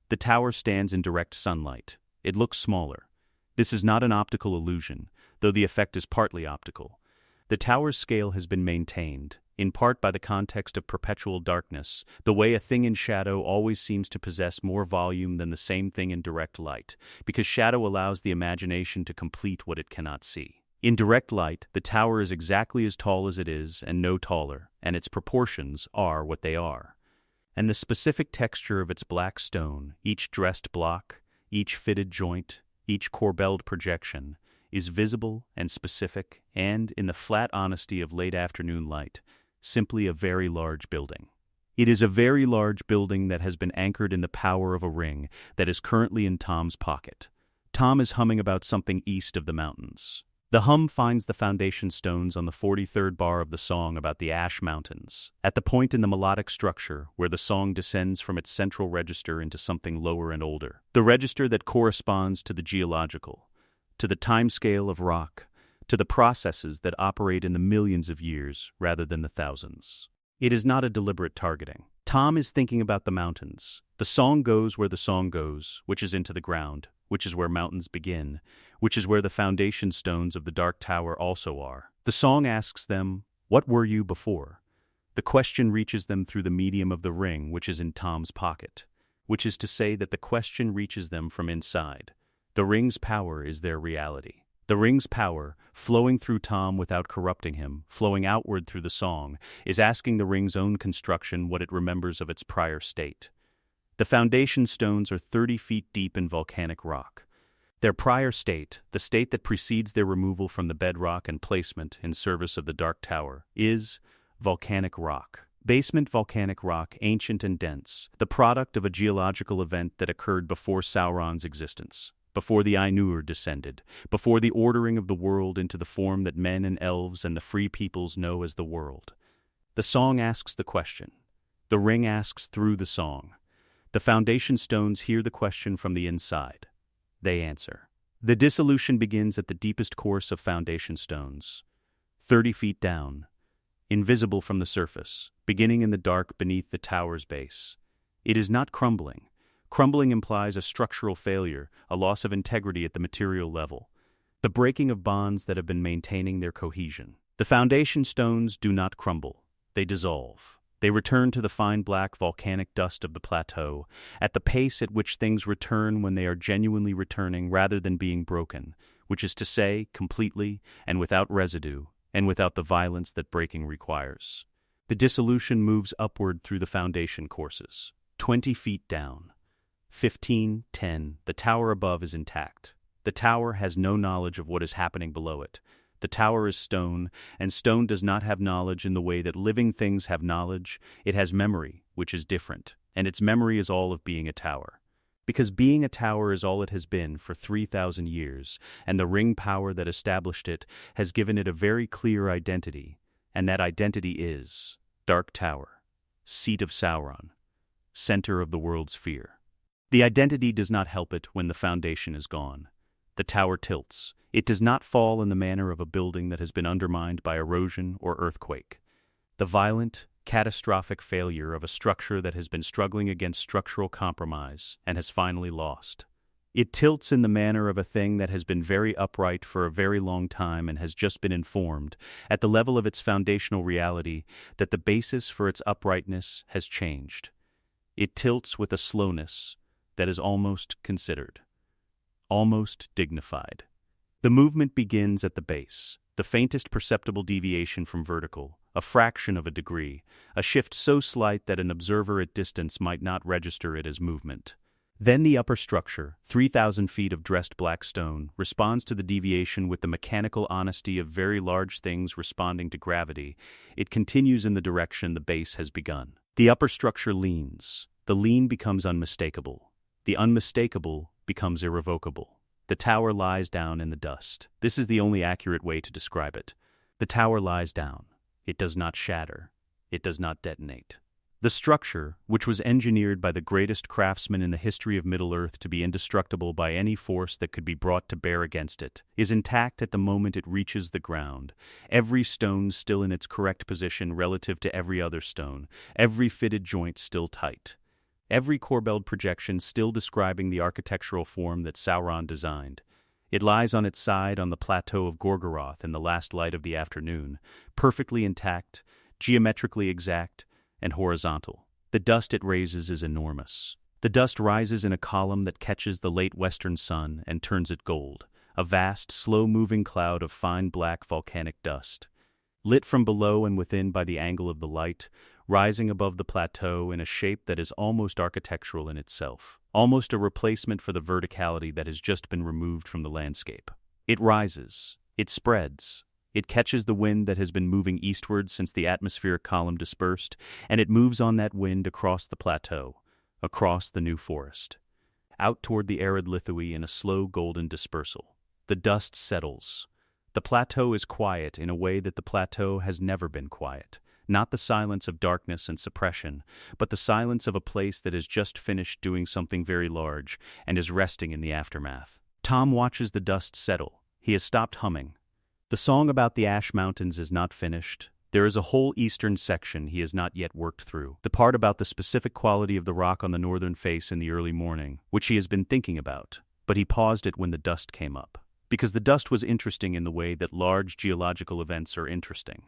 The tower stands in direct sunlight. It looks smaller. This is not an optical illusion, though the effect is partly optical. The tower's scale has been maintained, in part by the context of perpetual darkness, the way a thing in shadow always seems to possess more volume than the same thing in direct light, because shadow allows the imagination to complete what it cannot see. In direct light, the tower is exactly as tall as it is, and no taller, and its proportions are what they are. And the specific texture of its black stone, each dressed block, each fitted joint, each corbelled projection, is visible and specific and, in the flat honesty of late afternoon light, simply a very large building. It is a very large building that has been anchored in the power of a ring that is currently in Tom's pocket. Tom is humming about something east of the mountains. The hum finds the foundation stones on the 43rd bar of the song about the Ash Mountains, at the point in the melodic structure where the song descends from its central register into something lower and older, the register that corresponds to the geological, to the timescale of rock, to the processes that operate in the millions of years rather than the thousands. It is not a deliberate targeting. Tom is thinking about the mountains. The song goes where the song goes, which is into the ground, which is where mountains begin, which is where the foundation stones of the Dark Tower also are. The song asks them, "What were you before?" The question reaches them through the medium of the ring, which is in Tom's pocket, which is to say that the question reaches them from inside. The ring's power is their reality. The ring's power, flowing through Tom without corrupting him, flowing outward through the song, is asking the ring's own construction what it remembers of its prior state. The foundation stones are 30 feet deep in volcanic rock. Their prior state, the state that precedes their removal from the bedrock and placement in service of the Dark Tower, is volcanic rock. Basement volcanic rock, ancient and dense, the product of a geological event that occurred before Sauron's existence, before the Ainur descended, before the ordering of the world into the form that men and elves and the free peoples know as the world. The song asks the question. The ring asks through the song. The foundation stones hear the question from the inside. They answer. The dissolution begins at the deepest course of foundation stones, 30 feet down, invisible from the surface, beginning in the dark beneath the tower's base. It is not crumbling. Crumbling implies a structural failure, a loss of integrity at the material level, the breaking of bonds that have been maintaining their cohesion. The foundation stones do not crumble. They dissolve. They return to the fine black volcanic dust of the plateau, at the pace at which things return when they are genuinely returning rather than being broken, which is to say, completely and without residue, and without the violence that breaking requires. The dissolution moves upward through the foundation courses, 20 feet down. 15, 10, the tower above is intact. The tower has no knowledge of what is happening below it. The tower is stone, and stone does not have knowledge in the way that living things have knowledge. It has memory, which is different, and its memory is all of being a tower. Because being a tower is all it has been for 3,000 years, and the ring power that established it has given it a very clear identity, and that identity is Dark Tower, seat of Sauron, center of the world's fear. The identity does not help it when the foundation is gone. The tower tilts. It does not fall in the manner of a building that has been undermined by erosion or earthquake. The violent, catastrophic failure of a structure that has been struggling against structural compromise and has finally lost. It tilts in the manner of a thing that has been very upright for a very long time and has just been informed, at the level of its foundational reality, that the basis for its uprightness has changed. It tilts with a slowness that is almost considered, almost dignified. The movement begins at the base, the faintest perceptible deviation from vertical, a fraction of a degree, a shift so slight that an observer at distance might not register it as movement. Then the upper structure, 3,000 feet of dressed black stone, responds to the deviation with the mechanical honesty of very large things responding to gravity. It continues in the direction the base has begun. The upper structure leans. The lean becomes unmistakable. The unmistakable becomes irrevocable. The tower lies down in the dust. This is the only accurate way to describe it. The tower lies down. It does not shatter. It does not detonate. The structure, which was engineered by the greatest craftsman in the history of Middle-earth to be indestructible by any force that could be brought to bear against it, is intact at the moment it reaches the ground, every stone still in its correct position relative to every other stone, every fitted joint still tight. Every corbelled projection still describing the architectural form that Sauron designed. It lies on its side on the plateau of Gorgoroth in the last light of the afternoon, perfectly intact, geometrically exact, and horizontal. The dust it raises is enormous. The dust rises in a column that catches the late western sun and turns it gold, a vast, slow-moving cloud of fine black volcanic dust. Lit from below and within by the angle of the light, rising above the plateau in a shape that is almost architectural in itself, almost a replacement for the verticality that has just been removed from the landscape. It rises, it spreads, it catches the wind that has been moving eastward since the atmospheric column dispersed, and it moves on that wind across the plateau, across the new forest, out toward the arid Lithui in a slow golden dispersal. The dust settles. The plateau is quiet in a way that the plateau has never been quiet. Not the silence of darkness and suppression, but the silence of a place that has just finished doing something very large and is resting in the aftermath. Tom watches the dust settle. He has stopped humming. The song about the Ash Mountains is not finished. There is a whole eastern section he has not yet worked through. The part about the specific quality of the rock on the northern face in the early morning, which he has been thinking about, but he paused it when the dust came up. Because the dust was interesting in the way that large geological events are interesting.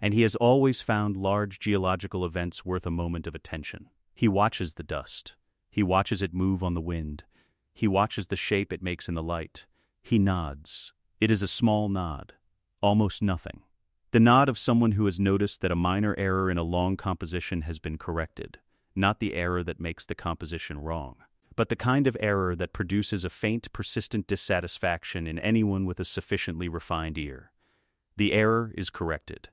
And he has always found large geological events worth a moment of attention. He watches the dust. He watches it move on the wind. He watches the shape it makes in the light. He nods. It is a small nod. Almost nothing. The nod of someone who has noticed that a minor error in a long composition has been corrected. Not the error that makes the composition wrong, but the kind of error that produces a faint, persistent dissatisfaction in anyone with a sufficiently refined ear. The error is corrected.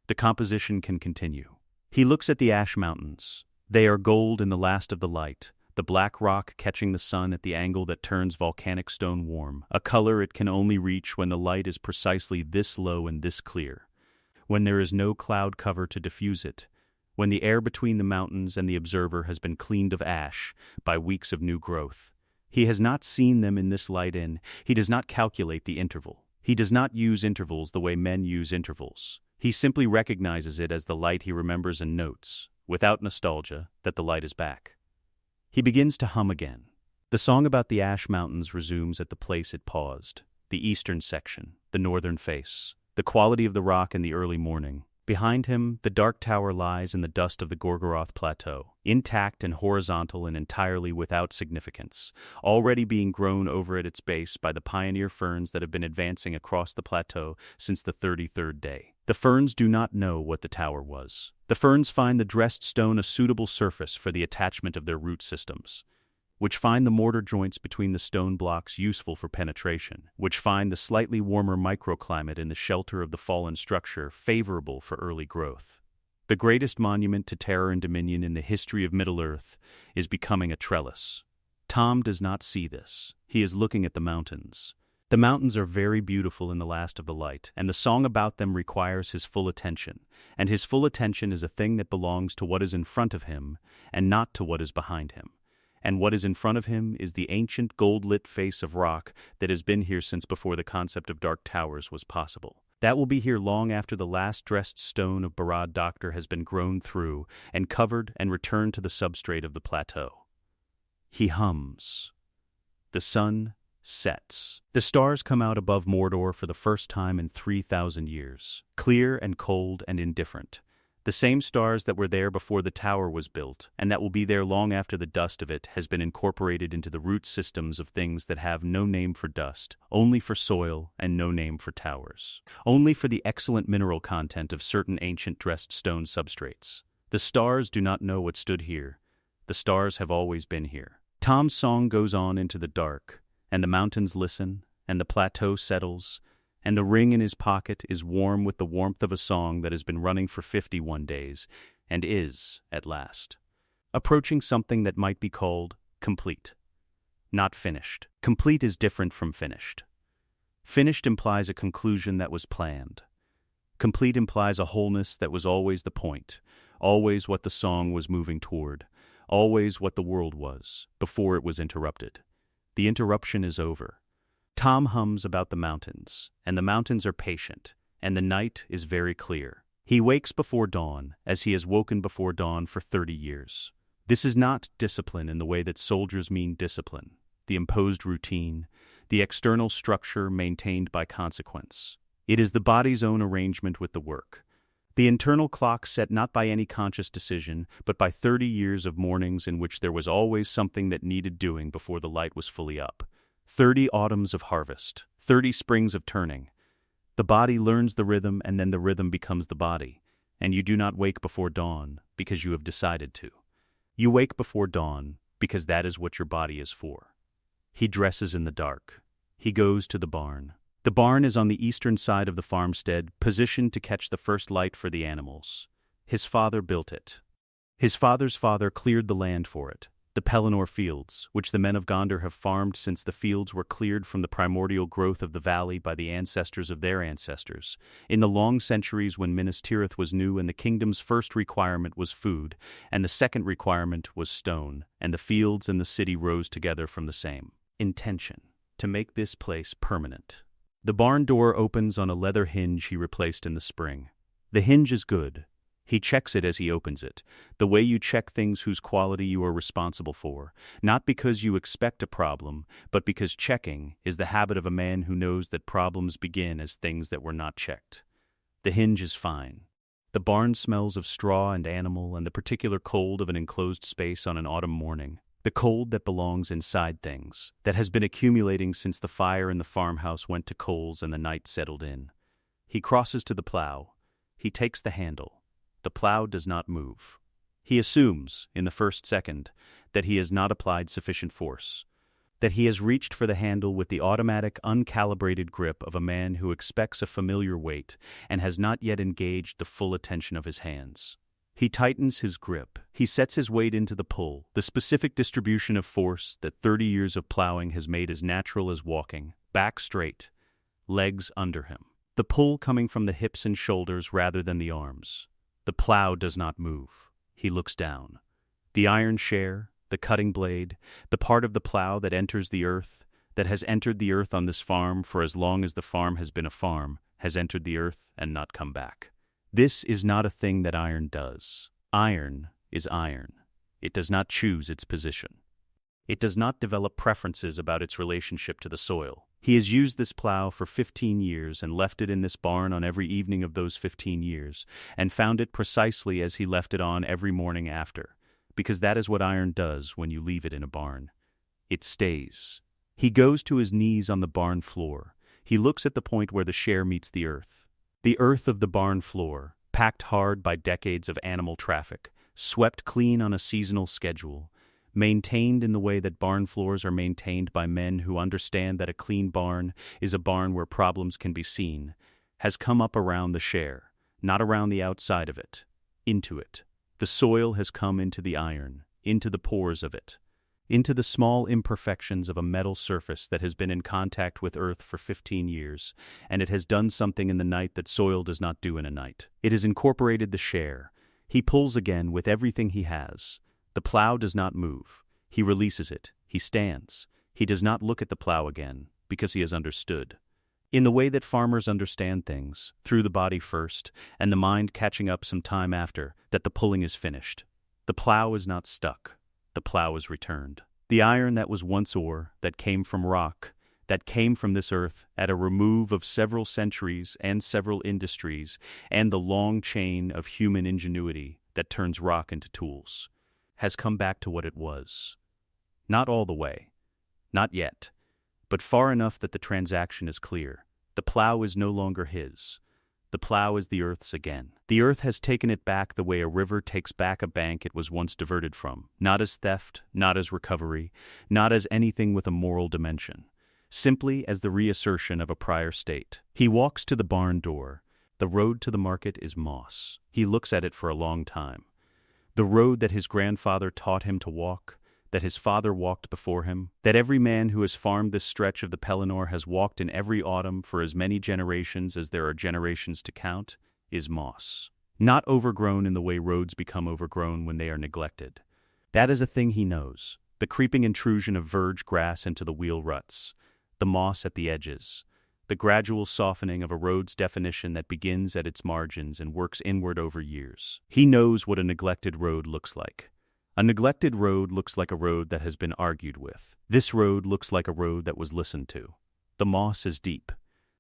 The composition can continue. He looks at the Ash Mountains. They are gold in the last of the light, the black rock catching the sun at the angle that turns volcanic stone warm, a color it can only reach when the light is precisely this low and this clear, when there is no cloud cover to diffuse it, when the air between the mountains and the observer has been cleaned of ash by weeks of new growth. He has not seen them in this light in. He does not calculate the interval. He does not use intervals the way men use intervals. He simply recognizes it as the light he remembers and notes, without nostalgia, that the light is back. He begins to hum again. The song about the Ash Mountains resumes at the place it paused. The eastern section, the northern face, the quality of the rock in the early morning. Behind him, the dark tower lies in the dust of the Gorgoroth plateau, intact and horizontal and entirely without significance, already being grown over at its base by the pioneer ferns that have been advancing across the plateau since the 33rd day. The ferns do not know what the tower was. The ferns find the dressed stone a suitable surface for the attachment of their root systems, which find the mortar joints between the stone blocks useful for penetration, which find the slightly warmer microclimate in the shelter of the fallen structure favorable for early growth. The greatest monument to terror and dominion in the history of Middle-earth is becoming a trellis. Tom does not see this. He is looking at the mountains. The mountains are very beautiful in the last of the light, and the song about them requires his full attention, and his full attention is a thing that belongs to what is in front of him and not to what is behind him. And what is in front of him is the ancient gold-lit face of rock that has been here since before the concept of dark towers was possible. That will be here long after the last dressed stone of Barad-dûr has been grown through and covered and returned to the substrate of the plateau. He hums. The sun sets. The stars come out above Mordor for the first time in 3,000 years, clear and cold and indifferent. The same stars that were there before the tower was built, and that will be there long after the dust of it has been incorporated into the root systems of things that have no name for dust, only for soil, and no name for towers. Only for the excellent mineral content of certain ancient dressed stone substrates. The stars do not know what stood here. The stars have always been here. Tom's song goes on into the dark, and the mountains listen, and the plateau settles, and the ring in his pocket is warm with the warmth of a song that has been running for 51 days, and is, at last, approaching something that might be called complete. Not finished. Complete is different from finished. Finished implies a conclusion that was planned. Complete implies a wholeness that was always the point, always what the song was moving toward, always what the world was, before it was interrupted. The interruption is over. Tom hums about the mountains, and the mountains are patient, and the night is very clear. He wakes before dawn, as he has woken before dawn for 30 years. This is not discipline in the way that soldiers mean discipline, the imposed routine, the external structure maintained by consequence. It is the body's own arrangement with the work. The internal clock set not by any conscious decision, but by 30 years of mornings in which there was always something that needed doing before the light was fully up. 30 autumns of harvest, 30 springs of turning. The body learns the rhythm, and then the rhythm becomes the body, and you do not wake before dawn because you have decided to. You wake before dawn because that is what your body is for. He dresses in the dark. He goes to the barn. The barn is on the eastern side of the farmstead, positioned to catch the first light for the animals. His father built it. His father's father cleared the land for it. The Pelennor fields, which the men of Gondor have farmed since the fields were cleared from the primordial growth of the valley by the ancestors of their ancestors, in the long centuries when Minas Tirith was new and the kingdom's first requirement was food, and the second requirement was stone, and the fields and the city rose together from the same intention, to make this place permanent. The barn door opens on a leather hinge he replaced in the spring. The hinge is good. He checks it as he opens it, the way you check things whose quality you are responsible for, not because you expect a problem, but because checking is the habit of a man who knows that problems begin as things that were not checked. The hinge is fine. The barn smells of straw and animal and the particular cold of an enclosed space on an autumn morning, the cold that belongs inside things, that has been accumulating since the fire in the farmhouse went to coals and the night settled in. He crosses to the plow. He takes the handle. The plow does not move. He assumes, in the first second, that he has not applied sufficient force, that he has reached for the handle with the automatic, uncalibrated grip of a man who expects a familiar weight and has not yet engaged the full attention of his hands. He tightens his grip. He sets his weight into the pull, the specific distribution of force that 30 years of plowing has made as natural as walking, back straight, legs under him. The pull coming from the hips and shoulders rather than the arms. The plow does not move. He looks down. The iron share, the cutting blade, the part of the plow that enters the earth, that has entered the earth on this farm for as long as the farm has been a farm, has entered the earth and not come back. This is not a thing that iron does. Iron is iron. It does not choose its position. It does not develop preferences about its relationship to the soil. He has used this plow for 15 years and left it in this barn on every evening of those 15 years, and found it precisely as he left it on every morning after, because that is what iron does when you leave it in a barn. It stays. He goes to his knees on the barn floor. He looks at the point where the share meets the earth. The earth of the barn floor, packed hard by decades of animal traffic, swept clean on a seasonal schedule, maintained in the way that barn floors are maintained by men who understand that a clean barn is a barn where problems can be seen, has come up around the share, not around the outside of it, into it. The soil has come into the iron, into the pores of it, into the small imperfections of a metal surface that has been in contact with earth for 15 years, and it has done something in the night that soil does not do in a night. It has incorporated the share. He pulls again with everything he has. The plow does not move. He releases it. He stands. He does not look at the plow again, because he has understood. In the way that farmers understand things, through the body first, and the mind catching up some time after, that the pulling is finished. The plow is not stuck. The plow is returned. The iron that was once ore, that came from rock, that came from this earth at a remove of several centuries and several industries, and the long chain of human ingenuity that turns rock into tools, has come back to what it was. Not all the way. Not yet. But far enough that the transaction is clear. The plow is no longer his. The plow is the earth's again. The earth has taken it back the way a river takes back a bank it was once diverted from, not as theft, not as recovery, not as anything with a moral dimension, simply as the reassertion of a prior state. He walks to the barn door. The road to the market is moss. He looks at it for a long time. The road that his grandfather taught him to walk, that his father walked before him, that every man who has farmed this stretch of the Pelennor has walked in every autumn for as many generations as there are generations to count, is moss. Not overgrown in the way roads become overgrown when they are neglected. That is a thing he knows, the creeping intrusion of verge grass into the wheel ruts, the moss at the edges, the gradual softening of a road's definition that begins at its margins and works inward over years. He knows what a neglected road looks like. A neglected road looks like a road that has been argued with. This road looks like a road that was listened to. The moss is deep.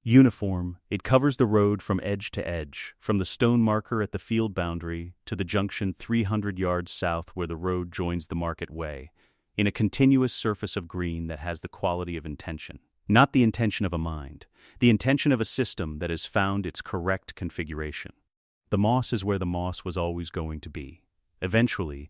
Uniform, it covers the road from edge to edge, from the stone marker at the field boundary to the junction 300 yards south where the road joins the market way, in a continuous surface of green that has the quality of intention. Not the intention of a mind, the intention of a system that has found its correct configuration. The moss is where the moss was always going to be. Eventually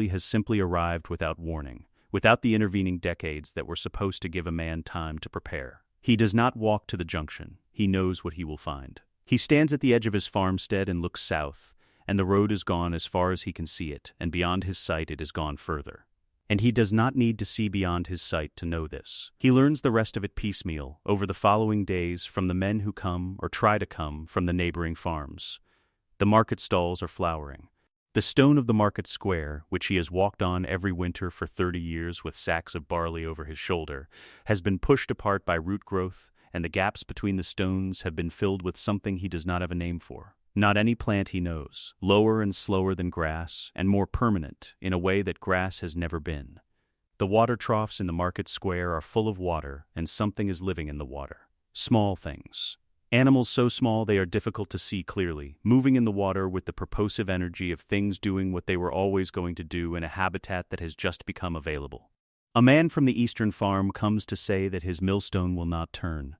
has simply arrived without warning, without the intervening decades that were supposed to give a man time to prepare. He does not walk to the junction. He knows what he will find. He stands at the edge of his farmstead and looks south, and the road is gone as far as he can see it, and beyond his sight it is gone further. And he does not need to see beyond his sight to know this. He learns the rest of it piecemeal, over the following days, from the men who come, or try to come, from the neighboring farms. The market stalls are flowering. The stone of the market square, which he has walked on every winter for 30 years with sacks of barley over his shoulder, has been pushed apart by root growth, and the gaps between the stones have been filled with something he does not have a name for. Not any plant he knows, lower and slower than grass, and more permanent, in a way that grass has never been. The water troughs in the market square are full of water, and something is living in the water. Small things. Animals so small they are difficult to see clearly, moving in the water with the purposive energy of things doing what they were always going to do in a habitat that has just become available. A man from the eastern farm comes to say that his millstone will not turn.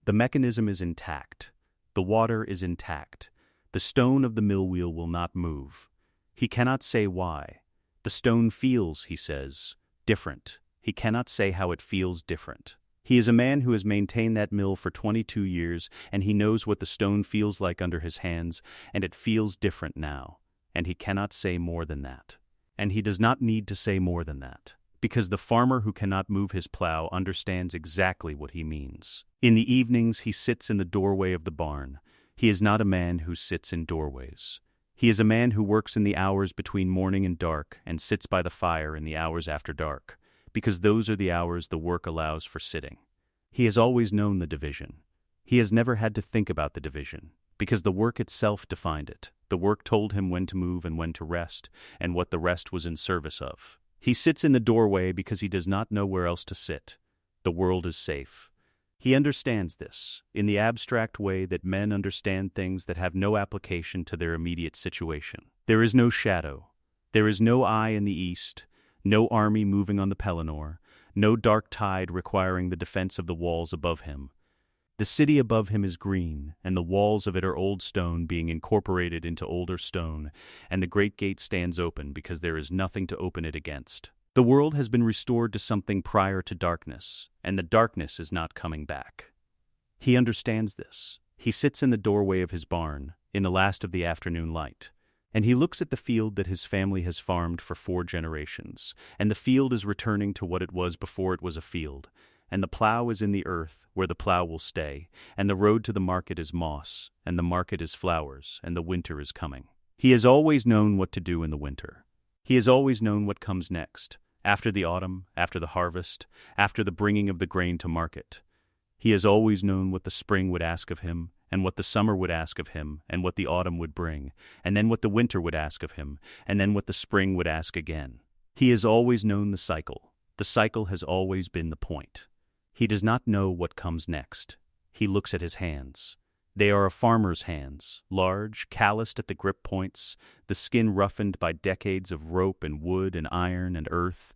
The mechanism is intact. The water is intact. The stone of the mill wheel will not move. He cannot say why. The stone feels, he says, different. He cannot say how it feels different. He is a man who has maintained that mill for 22 years, and he knows what the stone feels like under his hands, and it feels different now, and he cannot say more than that. And he does not need to say more than that, because the farmer who cannot move his plow understands exactly what he means. In the evenings he sits in the doorway of the barn. He is not a man who sits in doorways. He is a man who works in the hours between morning and dark and sits by the fire in the hours after dark, because those are the hours the work allows for sitting. He has always known the division. He has never had to think about the division, because the work itself defined it. The work told him when to move and when to rest, and what the rest was in service of. He sits in the doorway because he does not know where else to sit. The world is safe. He understands this, in the abstract way that men understand things that have no application to their immediate situation. There is no shadow. There is no eye in the east, no army moving on the Pelennor, no dark tide requiring the defense of the walls above him. The city above him is green, and the walls of it are old stone being incorporated into older stone, and the great gate stands open because there is nothing to open it against. The world has been restored to something prior to darkness, and the darkness is not coming back. He understands this. He sits in the doorway of his barn, in the last of the afternoon light, and he looks at the field that his family has farmed for 4 generations, and the field is returning to what it was before it was a field, and the plow is in the earth, where the plow will stay, and the road to the market is moss, and the market is flowers, and the winter is coming. He has always known what to do in the winter. He has always known what comes next, after the autumn, after the harvest, after the bringing of the grain to market. He has always known what the spring would ask of him, and what the summer would ask of him, and what the autumn would bring, and then what the winter would ask of him, and then what the spring would ask again. He has always known the cycle. The cycle has always been the point. He does not know what comes next. He looks at his hands. They are a farmer's hands, large, calloused at the grip points, the skin roughened by decades of rope and wood and iron and earth,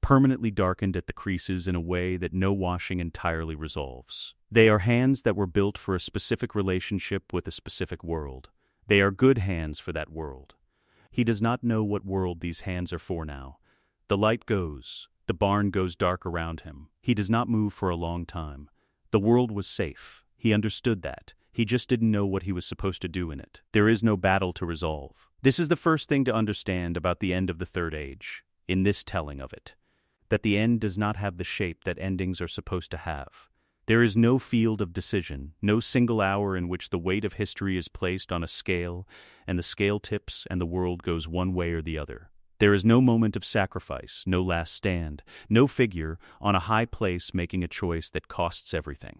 permanently darkened at the creases in a way that no washing entirely resolves. They are hands that were built for a specific relationship with a specific world. They are good hands for that world. He does not know what world these hands are for now. The light goes. The barn goes dark around him. He does not move for a long time. The world was safe. He understood that. He just didn't know what he was supposed to do in it. There is no battle to resolve. This is the first thing to understand about the end of the Third Age, in this telling of it. That the end does not have the shape that endings are supposed to have. There is no field of decision, no single hour in which the weight of history is placed on a scale, and the scale tips and the world goes one way or the other. There is no moment of sacrifice, no last stand, no figure on a high place making a choice that costs everything.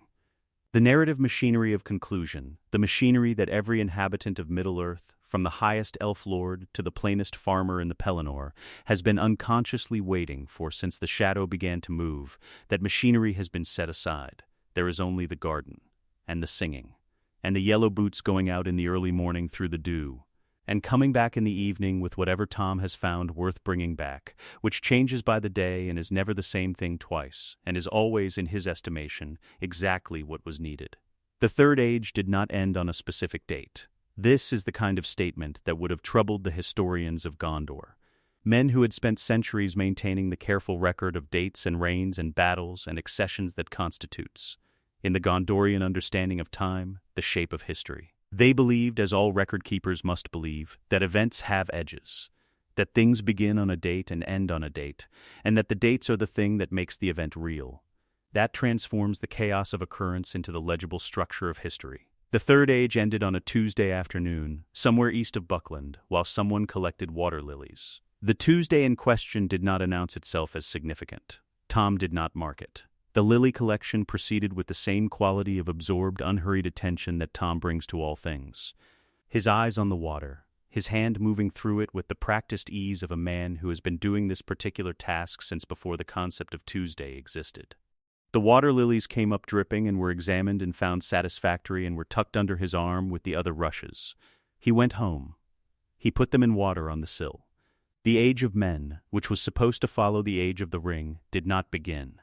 The narrative machinery of conclusion, the machinery that every inhabitant of Middle-earth, from the highest elf lord to the plainest farmer in the Pelennor, has been unconsciously waiting for since the shadow began to move, that machinery has been set aside. There is only the garden, and the singing, and the yellow boots going out in the early morning through the dew, and coming back in the evening with whatever Tom has found worth bringing back, which changes by the day and is never the same thing twice, and is always, in his estimation, exactly what was needed. The Third Age did not end on a specific date. This is the kind of statement that would have troubled the historians of Gondor. Men who had spent centuries maintaining the careful record of dates and reigns and battles and accessions that constitutes, in the Gondorian understanding of time, the shape of history. They believed, as all record-keepers must believe, that events have edges, that things begin on a date and end on a date, and that the dates are the thing that makes the event real. That transforms the chaos of occurrence into the legible structure of history. The Third Age ended on a Tuesday afternoon, somewhere east of Buckland, while someone collected water lilies. The Tuesday in question did not announce itself as significant. Tom did not mark it. The lily collection proceeded with the same quality of absorbed, unhurried attention that Tom brings to all things. His eyes on the water, his hand moving through it with the practiced ease of a man who has been doing this particular task since before the concept of Tuesday existed. The water lilies came up dripping and were examined and found satisfactory and were tucked under his arm with the other rushes. He went home. He put them in water on the sill. The age of men, which was supposed to follow the age of the ring, did not begin.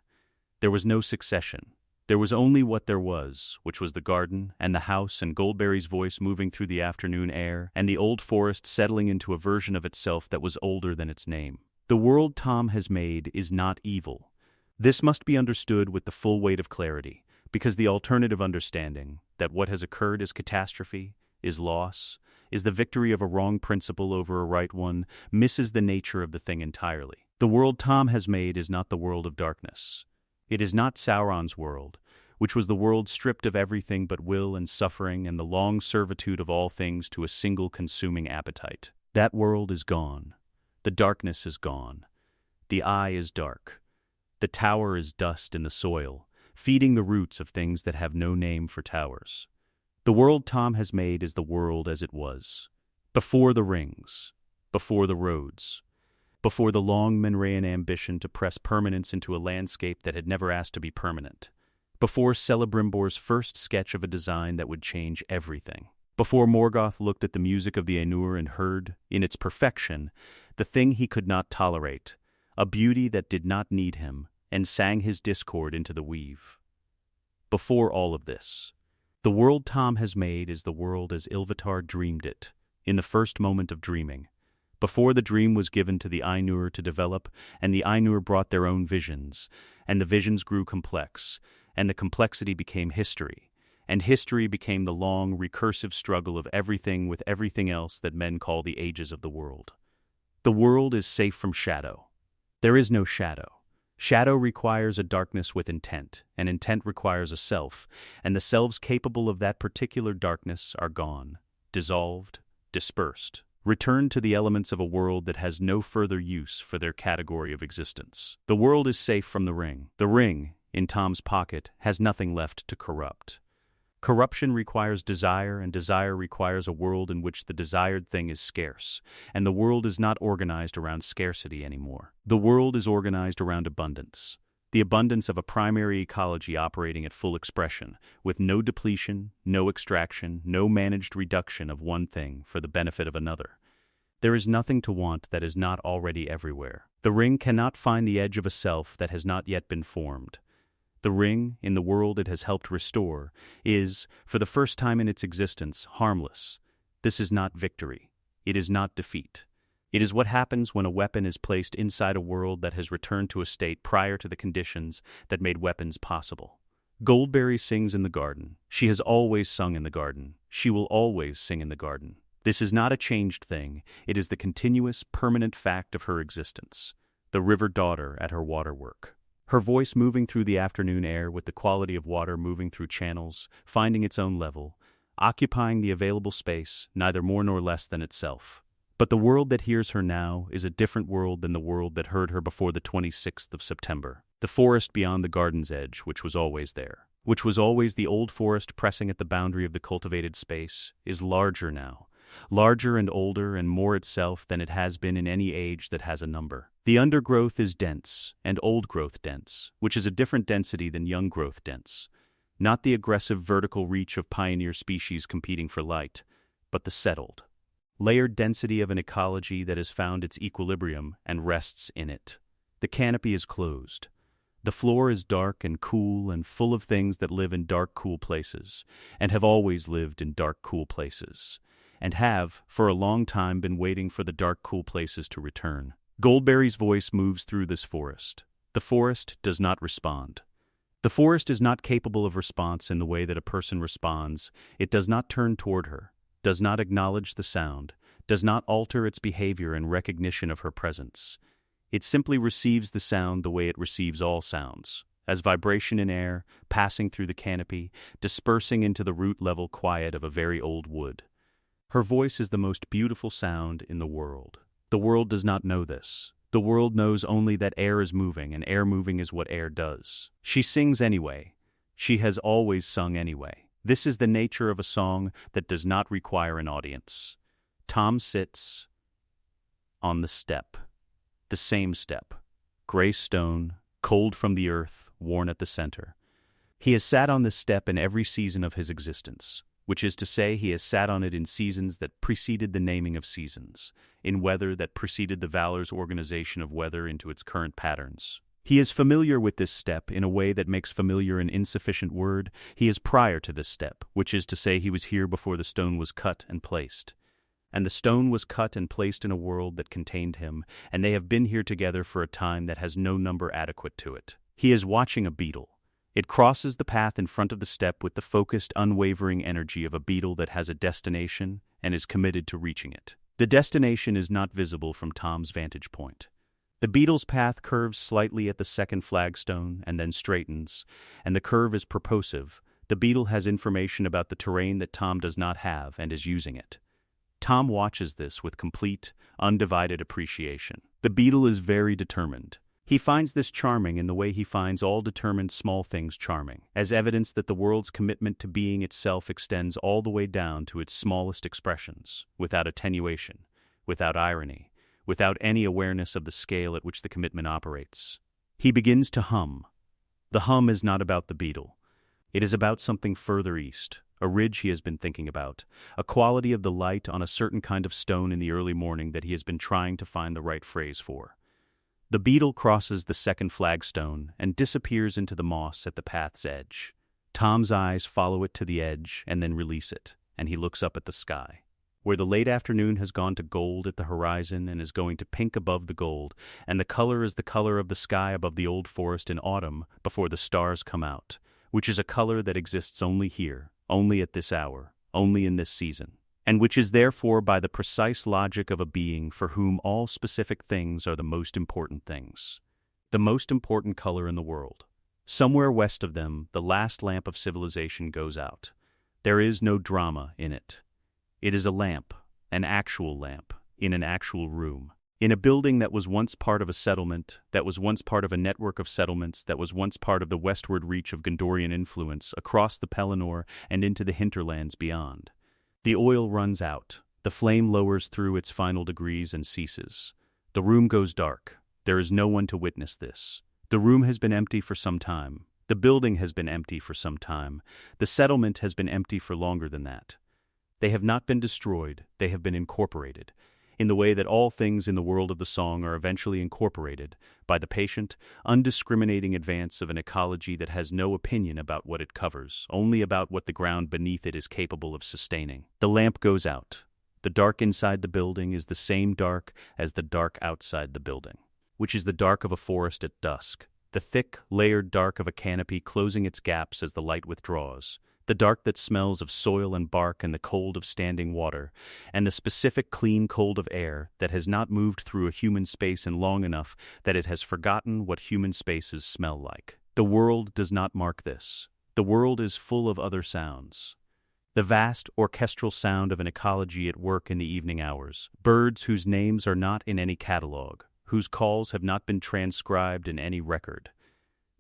There was no succession. There was only what there was, which was the garden, and the house, and Goldberry's voice moving through the afternoon air, and the old forest settling into a version of itself that was older than its name. The world Tom has made is not evil. This must be understood with the full weight of clarity, because the alternative understanding, that what has occurred is catastrophe, is loss, is the victory of a wrong principle over a right one, misses the nature of the thing entirely. The world Tom has made is not the world of darkness. It is not Sauron's world, which was the world stripped of everything but will and suffering and the long servitude of all things to a single consuming appetite. That world is gone. The darkness is gone. The eye is dark. The tower is dust in the soil, feeding the roots of things that have no name for towers. The world Tom has made is the world as it was. Before the rings, before the roads, before the long Minraean ambition to press permanence into a landscape that had never asked to be permanent. Before Celebrimbor's first sketch of a design that would change everything. Before Morgoth looked at the music of the Ainur and heard, in its perfection, the thing he could not tolerate, a beauty that did not need him, and sang his discord into the weave. Before all of this, the world Tom has made is the world as Ilúvatar dreamed it, in the first moment of dreaming. Before the dream was given to the Ainur to develop, and the Ainur brought their own visions, and the visions grew complex, and the complexity became history, and history became the long, recursive struggle of everything with everything else that men call the ages of the world. The world is safe from shadow. There is no shadow. Shadow requires a darkness with intent, and intent requires a self, and the selves capable of that particular darkness are gone, dissolved, dispersed, returned to the elements of a world that has no further use for their category of existence. The world is safe from the ring. The ring, in Tom's pocket, has nothing left to corrupt. Corruption requires desire, and desire requires a world in which the desired thing is scarce, and the world is not organized around scarcity anymore. The world is organized around abundance. The abundance of a primary ecology operating at full expression, with no depletion, no extraction, no managed reduction of one thing for the benefit of another. There is nothing to want that is not already everywhere. The ring cannot find the edge of a self that has not yet been formed. The ring, in the world it has helped restore, is, for the first time in its existence, harmless. This is not victory. It is not defeat. It is what happens when a weapon is placed inside a world that has returned to a state prior to the conditions that made weapons possible. Goldberry sings in the garden. She has always sung in the garden. She will always sing in the garden. This is not a changed thing. It is the continuous, permanent fact of her existence. The river daughter at her waterwork. Her voice moving through the afternoon air with the quality of water moving through channels, finding its own level, occupying the available space, neither more nor less than itself. But the world that hears her now is a different world than the world that heard her before the 26th of September. The forest beyond the garden's edge, which was always there, which was always the old forest pressing at the boundary of the cultivated space, is larger now. Larger and older and more itself than it has been in any age that has a number. The undergrowth is dense, and old growth dense, which is a different density than young growth dense. Not the aggressive vertical reach of pioneer species competing for light, but the settled, layered density of an ecology that has found its equilibrium and rests in it. The canopy is closed. The floor is dark and cool and full of things that live in dark, cool places, and have always lived in dark, cool places, and have, for a long time, been waiting for the dark, cool places to return. Goldberry's voice moves through this forest. The forest does not respond. The forest is not capable of response in the way that a person responds. It does not turn toward her, does not acknowledge the sound, does not alter its behavior in recognition of her presence. It simply receives the sound the way it receives all sounds, as vibration in air, passing through the canopy, dispersing into the root-level quiet of a very old wood. Her voice is the most beautiful sound in the world. The world does not know this. The world knows only that air is moving, and air moving is what air does. She sings anyway. She has always sung anyway. This is the nature of a song that does not require an audience. Tom sits on the step. The same step. Gray stone, cold from the earth, worn at the center. He has sat on this step in every season of his existence, which is to say he has sat on it in seasons that preceded the naming of seasons, in weather that preceded the Valor's organization of weather into its current patterns. He is familiar with this step in a way that makes familiar an insufficient word. He is prior to this step, which is to say he was here before the stone was cut and placed. And the stone was cut and placed in a world that contained him, and they have been here together for a time that has no number adequate to it. He is watching a beetle. It crosses the path in front of the step with the focused, unwavering energy of a beetle that has a destination and is committed to reaching it. The destination is not visible from Tom's vantage point. The beetle's path curves slightly at the second flagstone and then straightens, and the curve is purposive. The beetle has information about the terrain that Tom does not have and is using it. Tom watches this with complete, undivided appreciation. The beetle is very determined. He finds this charming in the way he finds all determined small things charming, as evidence that the world's commitment to being itself extends all the way down to its smallest expressions, without attenuation, without irony, without any awareness of the scale at which the commitment operates. He begins to hum. The hum is not about the beetle. It is about something further east, a ridge he has been thinking about, a quality of the light on a certain kind of stone in the early morning that he has been trying to find the right phrase for. The beetle crosses the second flagstone and disappears into the moss at the path's edge. Tom's eyes follow it to the edge and then release it, and he looks up at the sky, where the late afternoon has gone to gold at the horizon and is going to pink above the gold, and the color is the color of the sky above the old forest in autumn before the stars come out, which is a color that exists only here, only at this hour, only in this season, and which is therefore by the precise logic of a being for whom all specific things are the most important things. The most important color in the world. Somewhere west of them, the last lamp of civilization goes out. There is no drama in it. It is a lamp, an actual lamp, in an actual room. In a building that was once part of a settlement, that was once part of a network of settlements, that was once part of the westward reach of Gondorian influence across the Pelennor and into the hinterlands beyond. The oil runs out. The flame lowers through its final degrees and ceases. The room goes dark. There is no one to witness this. The room has been empty for some time. The building has been empty for some time. The settlement has been empty for longer than that. They have not been destroyed. They have been incorporated, in the way that all things in the world of the song are eventually incorporated by the patient, undiscriminating advance of an ecology that has no opinion about what it covers, only about what the ground beneath it is capable of sustaining. The lamp goes out. The dark inside the building is the same dark as the dark outside the building, which is the dark of a forest at dusk, the thick, layered dark of a canopy closing its gaps as the light withdraws, the dark that smells of soil and bark and the cold of standing water, and the specific clean cold of air that has not moved through a human space in long enough that it has forgotten what human spaces smell like. The world does not mark this. The world is full of other sounds. The vast orchestral sound of an ecology at work in the evening hours, birds whose names are not in any catalogue, whose calls have not been transcribed in any record,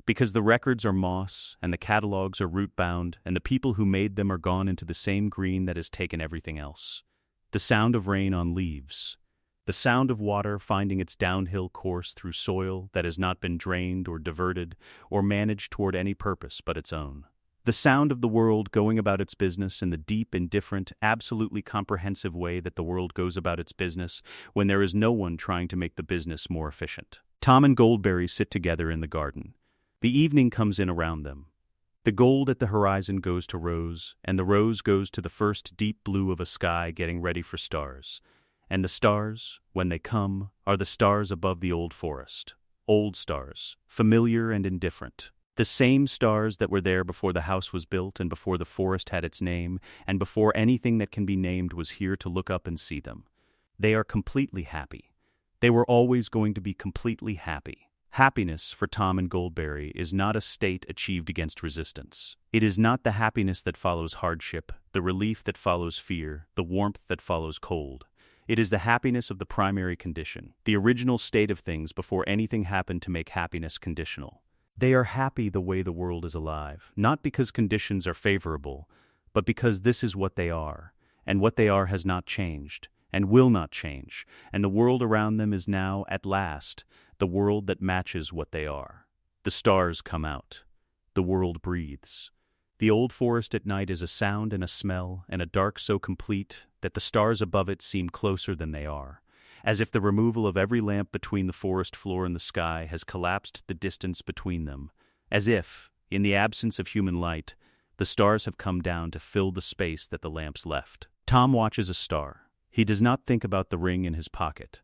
because the records are moss, and the catalogues are root-bound, and the people who made them are gone into the same green that has taken everything else. The sound of rain on leaves. The sound of water finding its downhill course through soil that has not been drained or diverted or managed toward any purpose but its own. The sound of the world going about its business in the deep, indifferent, absolutely comprehensive way that the world goes about its business when there is no one trying to make the business more efficient. Tom and Goldberry sit together in the garden. The evening comes in around them. The gold at the horizon goes to rose, and the rose goes to the first deep blue of a sky getting ready for stars. And the stars, when they come, are the stars above the old forest. Old stars, familiar and indifferent. The same stars that were there before the house was built and before the forest had its name, and before anything that can be named was here to look up and see them. They are completely happy. They were always going to be completely happy. Happiness, for Tom and Goldberry, is not a state achieved against resistance. It is not the happiness that follows hardship, the relief that follows fear, the warmth that follows cold. It is the happiness of the primary condition, the original state of things before anything happened to make happiness conditional. They are happy the way the world is alive, not because conditions are favorable, but because this is what they are, and what they are has not changed, and will not change, and the world around them is now, at last, the world that matches what they are. The stars come out. The world breathes. The old forest at night is a sound and a smell and a dark so complete that the stars above it seem closer than they are, as if the removal of every lamp between the forest floor and the sky has collapsed the distance between them, as if, in the absence of human light, the stars have come down to fill the space that the lamps left. Tom watches a star. He does not think about the ring in his pocket.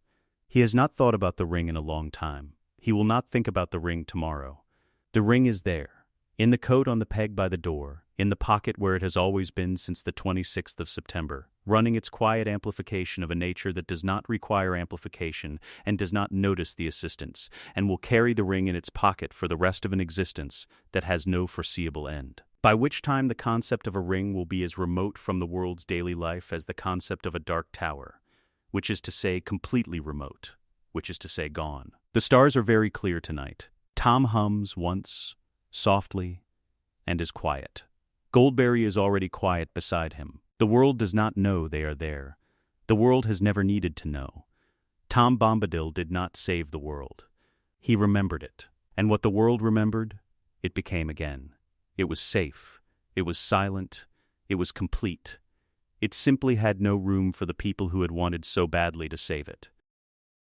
He has not thought about the ring in a long time. He will not think about the ring tomorrow. The ring is there. In the coat on the peg by the door, in the pocket where it has always been since the 26th of September, running its quiet amplification of a nature that does not require amplification and does not notice the assistance, and will carry the ring in its pocket for the rest of an existence that has no foreseeable end. By which time the concept of a ring will be as remote from the world's daily life as the concept of a dark tower, which is to say completely remote, which is to say gone. The stars are very clear tonight. Tom hums once, softly, and is quiet. Goldberry is already quiet beside him. The world does not know they are there. The world has never needed to know. Tom Bombadil did not save the world. He remembered it. And what the world remembered, it became again. It was safe. It was silent. It was complete. It simply had no room for the people who had wanted so badly to save it.